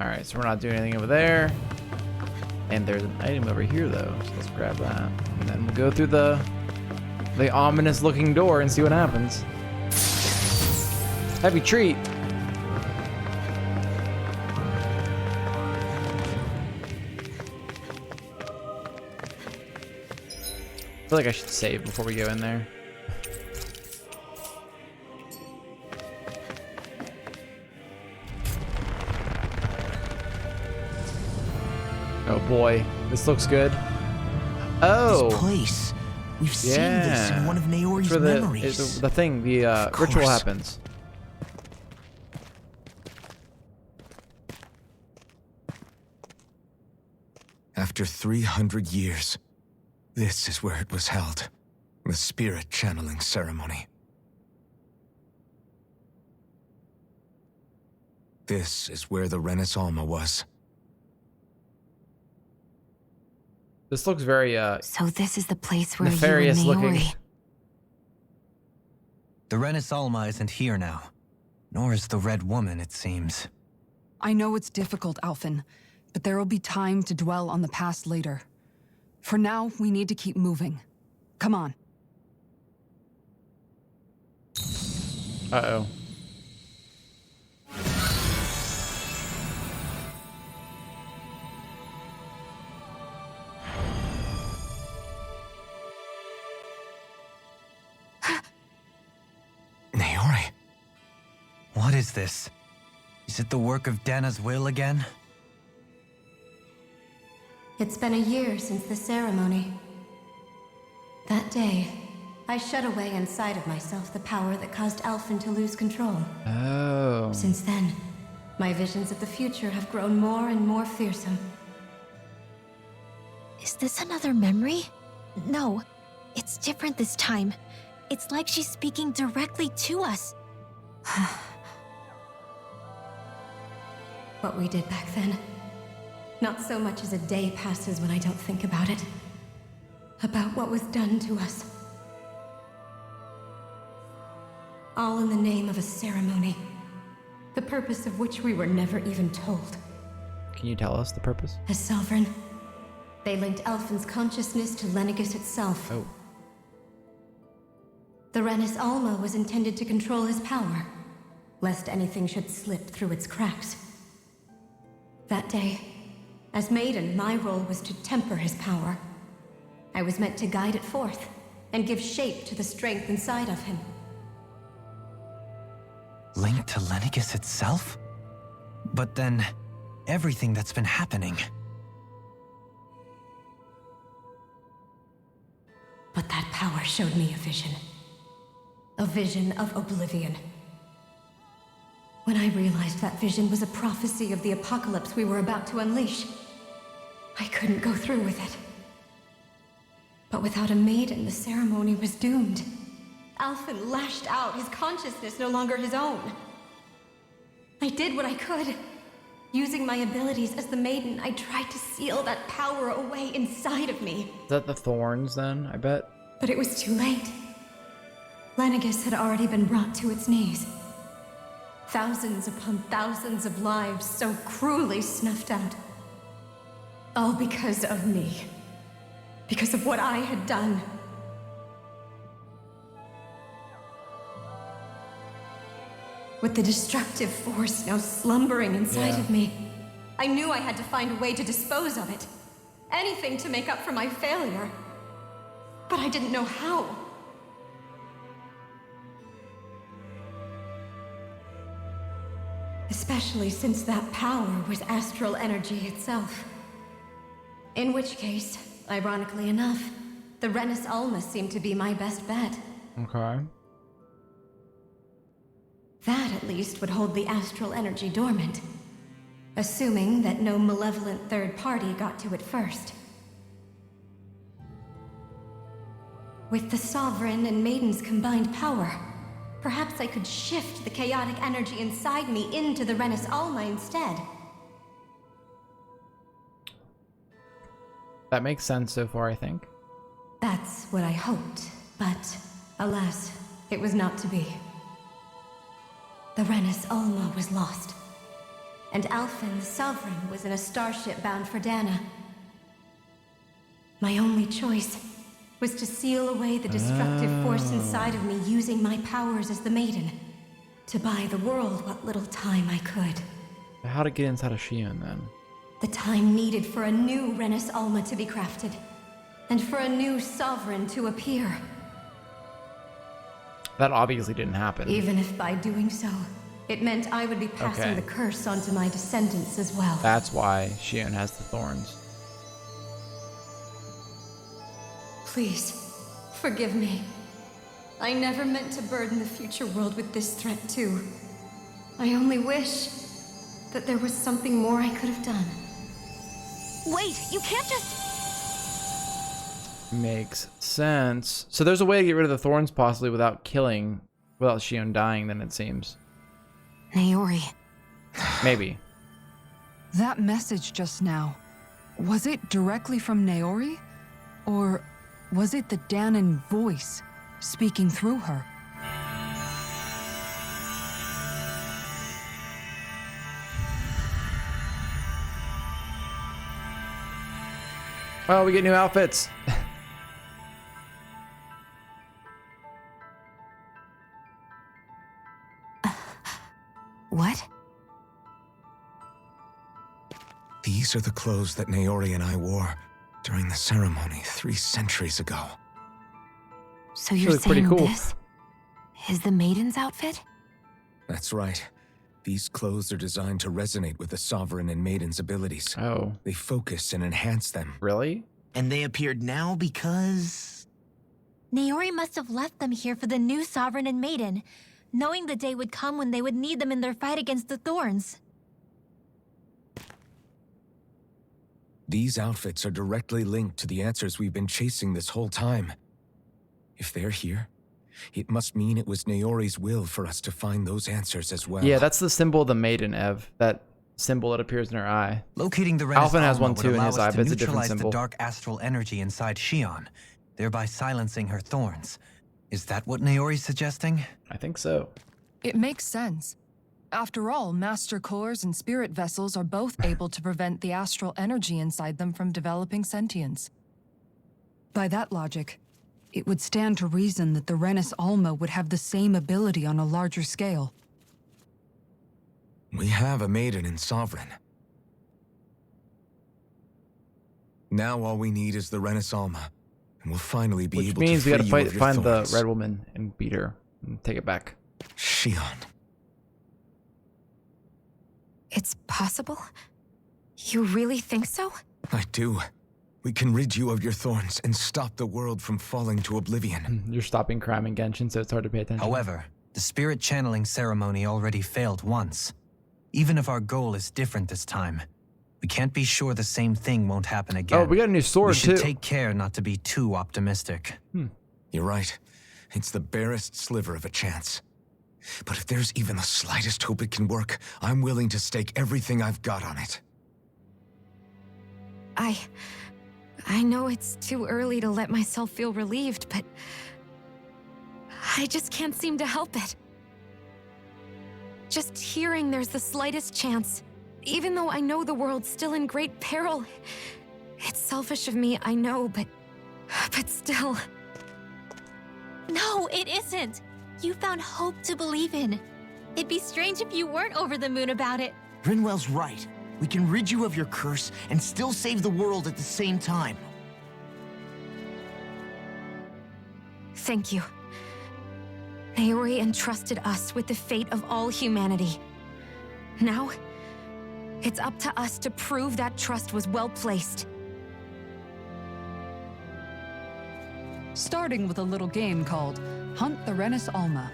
Alright, so we're not doing anything over there. And there's an item over here though, so let's grab that. And then we'll go through the ominous looking door and see what happens. Heavy treat. I feel like I should save before we go in there. Oh boy, this looks good. Oh, This place. We've seen this in one of Naori's for memories. the thing, the ritual happens. After 300 years, this is where it was held. The spirit channeling ceremony. This is where the Renis Alma was. This looks very So this is the place where nefarious you and looking. Naori... The Renis Alma isn't here now. Nor is the Red Woman, it seems. I know it's difficult, Alphen, but there will be time to dwell on the past later. For now, we need to keep moving. Come on. Uh-oh. Naori. What is this? Is it the work of Dana's will again? It's been a year since the ceremony. That day, I shut away inside of myself the power that caused Alphen to lose control. Oh. Since then, my visions of the future have grown more and more fearsome. Is this another memory? No, it's different this time. It's like she's speaking directly to us. What we did back then. Not so much as a day passes when I don't think about it. About what was done to us. All in the name of a ceremony. The purpose of which we were never even told. Can you tell us the purpose? As Sovereign, they linked Alphen's consciousness to Lenegis itself. Oh. The Renis Alma was intended to control his power, lest anything should slip through its cracks. That day, as Maiden, my role was to temper his power. I was meant to guide it forth, and give shape to the strength inside of him. Linked to Lenegis itself? But then, everything that's been happening... But that power showed me a vision. A vision of oblivion. When I realized that vision was a prophecy of the apocalypse we were about to unleash, I couldn't go through with it. But without a maiden, the ceremony was doomed. Alphen lashed out, his consciousness no longer his own. I did what I could. Using my abilities as the maiden, I tried to seal that power away inside of me. Is that the thorns then, I bet? But it was too late. Lenegis had already been brought to its knees. Thousands upon thousands of lives so cruelly snuffed out. All because of me. Because of what I had done. With the destructive force now slumbering inside of me, I knew I had to find a way to dispose of it. Anything to make up for my failure. But I didn't know how. Especially since that power was astral energy itself. In which case, ironically enough, the Renis Alma seemed to be my best bet. Okay. That, at least, would hold the astral energy dormant. Assuming that no malevolent third party got to it first. With the Sovereign and Maiden's combined power, perhaps I could shift the chaotic energy inside me into the Renis Alma instead. That makes sense so far, I think. That's what I hoped, but alas, it was not to be. The Renis Alma was lost. and Alphen, the Sovereign, was in a starship bound for Dana. My only choice was to seal away the destructive force inside of me using my powers as the Maiden, to buy the world what little time I could. How to get inside of Shion then? The time needed for a new Renis Alma to be crafted, and for a new Sovereign to appear. That obviously didn't happen. Even if by doing so, it meant I would be passing the curse onto my descendants as well. That's why Shion has the thorns. Please, forgive me. I never meant to burden the future world with this threat too. I only wish that there was something more I could have done. Wait, you can't just... Makes sense. So there's a way to get rid of the thorns possibly without Shion dying, then it seems. Naori. Maybe. That message just now, was it directly from Naori? Or was it the Danon voice speaking through her? Oh, we get new outfits. What? These are the clothes that Naori and I wore during the ceremony 3 centuries ago. So you're saying this is the Maiden's outfit? That's right. These clothes are designed to resonate with the Sovereign and Maiden's abilities. Oh. They focus and enhance them. Really? And they appeared now because... Naori must have left them here for the new Sovereign and Maiden, knowing the day would come when they would need them in their fight against the Thorns. These outfits are directly linked to the answers we've been chasing this whole time. If they're here, it must mean it was Naori's will for us to find those answers as well. Yeah, that's the symbol of the Maiden, Ev. That symbol that appears in her eye. Locating the Renis Alphen has Alma one too would in allow his us eye, to but it's a different neutralize symbol. the dark astral energy inside Shion, thereby silencing her thorns. Is that what Naori's suggesting? I think so. It makes sense. After all, Master Cores and Spirit Vessels are both able to prevent the astral energy inside them from developing sentience. By that logic, it would stand to reason that the Renis Alma would have the same ability on a larger scale. We have a Maiden and Sovereign. Now all we need is the Renis Alma, and we'll finally be able to free you of your thorns. Which means we gotta find the Red Woman and beat her and take it back. Shion. It's possible? You really think so? I do. We can rid you of your thorns and stop the world from falling to oblivion. You're stopping crime in Genshin, so it's hard to pay attention. However, the spirit channeling ceremony already failed once. Even if our goal is different this time, we can't be sure the same thing won't happen again. Oh, we got a new sword, too. We should too. take care not to be too optimistic. You're right. It's the barest sliver of a chance. But if there's even the slightest hope it can work, I'm willing to stake everything I've got on it. I know it's too early to let myself feel relieved, but I just can't seem to help it. Just hearing there's the slightest chance, even though I know the world's still in great peril. It's selfish of me, I know, but still. No, it isn't. You found hope to believe in. It'd be strange if you weren't over the moon about it. Rinwell's right. We can rid you of your curse and still save the world at the same time. Thank you. Naori entrusted us with the fate of all humanity. Now, it's up to us to prove that trust was well placed. Starting with a little game called Hunt the Renis Alma.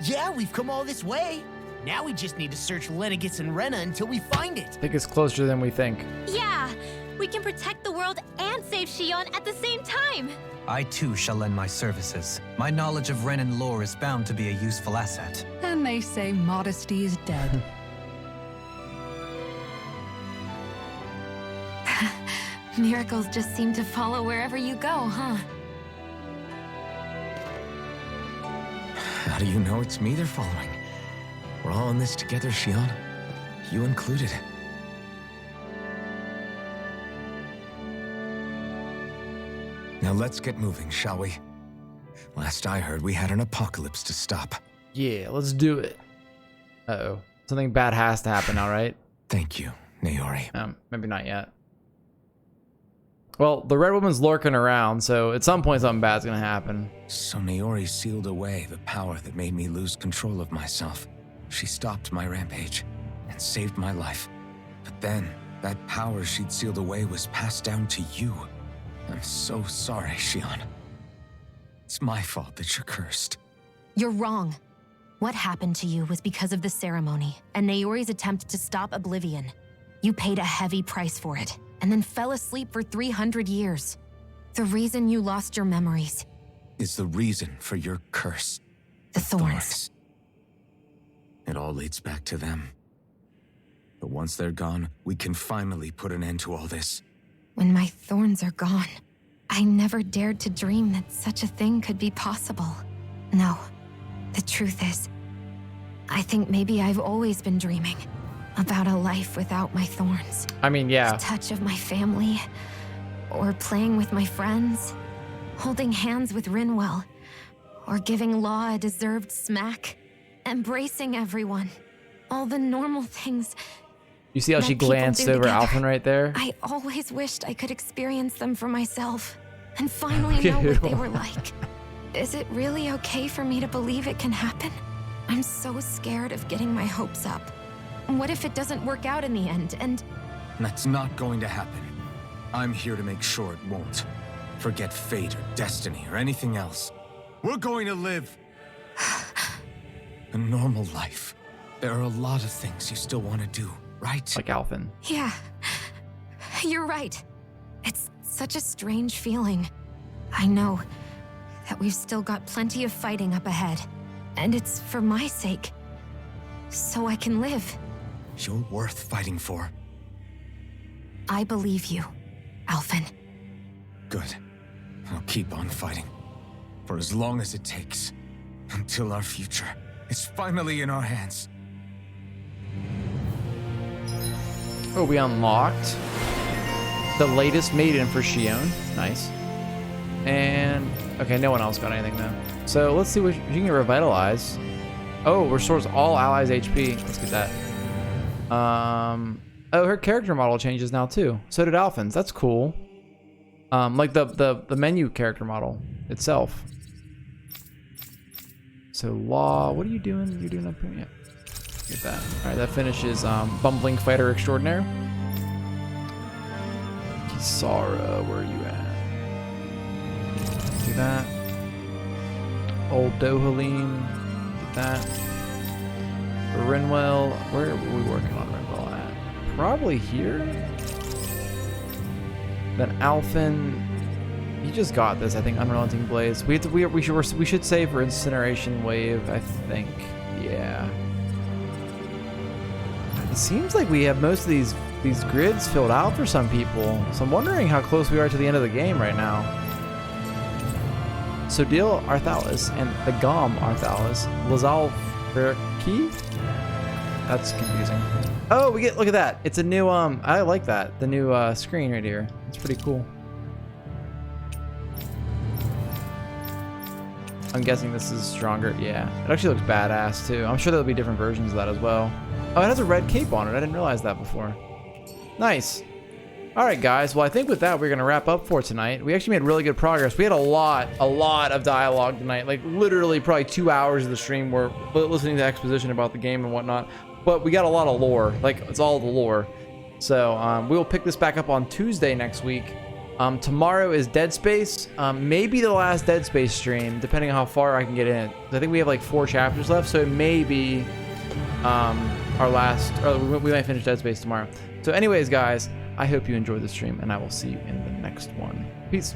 Yeah, we've come all this way. Now we just need to search Lenegis and Rena until we find it. I think it's closer than we think. Yeah, we can protect the world and save Shion at the same time. I too shall lend my services. My knowledge of Renan lore is bound to be a useful asset. And they say modesty is dead. Miracles just seem to follow wherever you go, huh? How do you know it's me they're following? We're all in this together, Shion. you included. Now let's get moving, shall we? Last I heard, we had an apocalypse to stop. Yeah, let's do it. Uh-oh. Something bad has to happen now, right? Thank you, Naori. Maybe not yet. Well, the Red Woman's lurking around, so at some point something bad's gonna happen. So Naori sealed away the power that made me lose control of myself. She stopped my rampage and saved my life. But then, that power she'd sealed away was passed down to you. I'm so sorry, Shion. It's my fault that you're cursed. You're wrong. What happened to you was because of the ceremony and Naori's attempt to stop Oblivion. You paid a heavy price for it, and then fell asleep for 300 years. The reason you lost your memories is the reason for your curse. The thorns. It all leads back to them. But once they're gone, we can finally put an end to all this. When my thorns are gone, I never dared to dream that such a thing could be possible. No, the truth is, I think maybe I've always been dreaming about a life without my thorns. I mean, yeah. The touch of my family, or playing with my friends, holding hands with Rinwell, or giving Law a deserved smack, embracing everyone. All the normal things. You see how she glanced over Alphen right there? I always wished I could experience them for myself and finally know what they were like. Is it really okay for me to believe it can happen? I'm so scared of getting my hopes up. What if it doesn't work out in the end, and... That's not going to happen. I'm here to make sure it won't. Forget fate or destiny or anything else. We're going to live a normal life. There are a lot of things you still want to do, right? Like Alphen. Yeah, you're right. It's such a strange feeling. I know that we've still got plenty of fighting up ahead, and it's for my sake, so I can live. You're worth fighting for. I believe you, Alphen. Good. I'll keep on fighting. For as long as it takes. Until our future is finally in our hands. Oh, we unlocked the latest maiden for Shion. Nice. And, okay, no one else got anything though. So let's see what you can revitalize. Oh, restores all allies HP. Let's get that. Oh, her character model changes now too. So did Alphen's. That's cool. Like the menu character model itself. So Law, what are you doing? You're doing up here? Yeah. Get that. All right, that finishes Bumbling Fighter Extraordinaire. Kisara, where are you at? Do that. Old Dohalim. Get that. Rinwell, where are we working on Rinwell at? Probably here. Then Alphen, you just got this. I think Unrelenting Blaze. We should save for Incineration Wave. I think, yeah. It seems like we have most of these grids filled out for some people. So I'm wondering how close we are to the end of the game right now. So Deal Arthalis and the Gom Arthalis, Lazal Verki. That's confusing. Oh, we get, look at that. It's a new, I like that. The new screen right here. It's pretty cool. I'm guessing this is stronger. Yeah, it actually looks badass too. I'm sure there'll be different versions of that as well. Oh, it has a red cape on it. I didn't realize that before. Nice. All right, guys. Well, I think with that, we're going to wrap up for tonight. We actually made really good progress. We had a lot of dialogue tonight. Like literally probably 2 hours of the stream were listening to exposition about the game and whatnot. But we got a lot of lore. Like it's all the lore. So we will pick this back up on Tuesday next week. Tomorrow is Dead Space. Maybe the last Dead Space stream, depending on how far I can get in it. I think we have like 4 chapters left, so it may be our last, or we might finish Dead Space tomorrow. So anyways, guys, I hope you enjoyed the stream, and I will see you in the next one. Peace.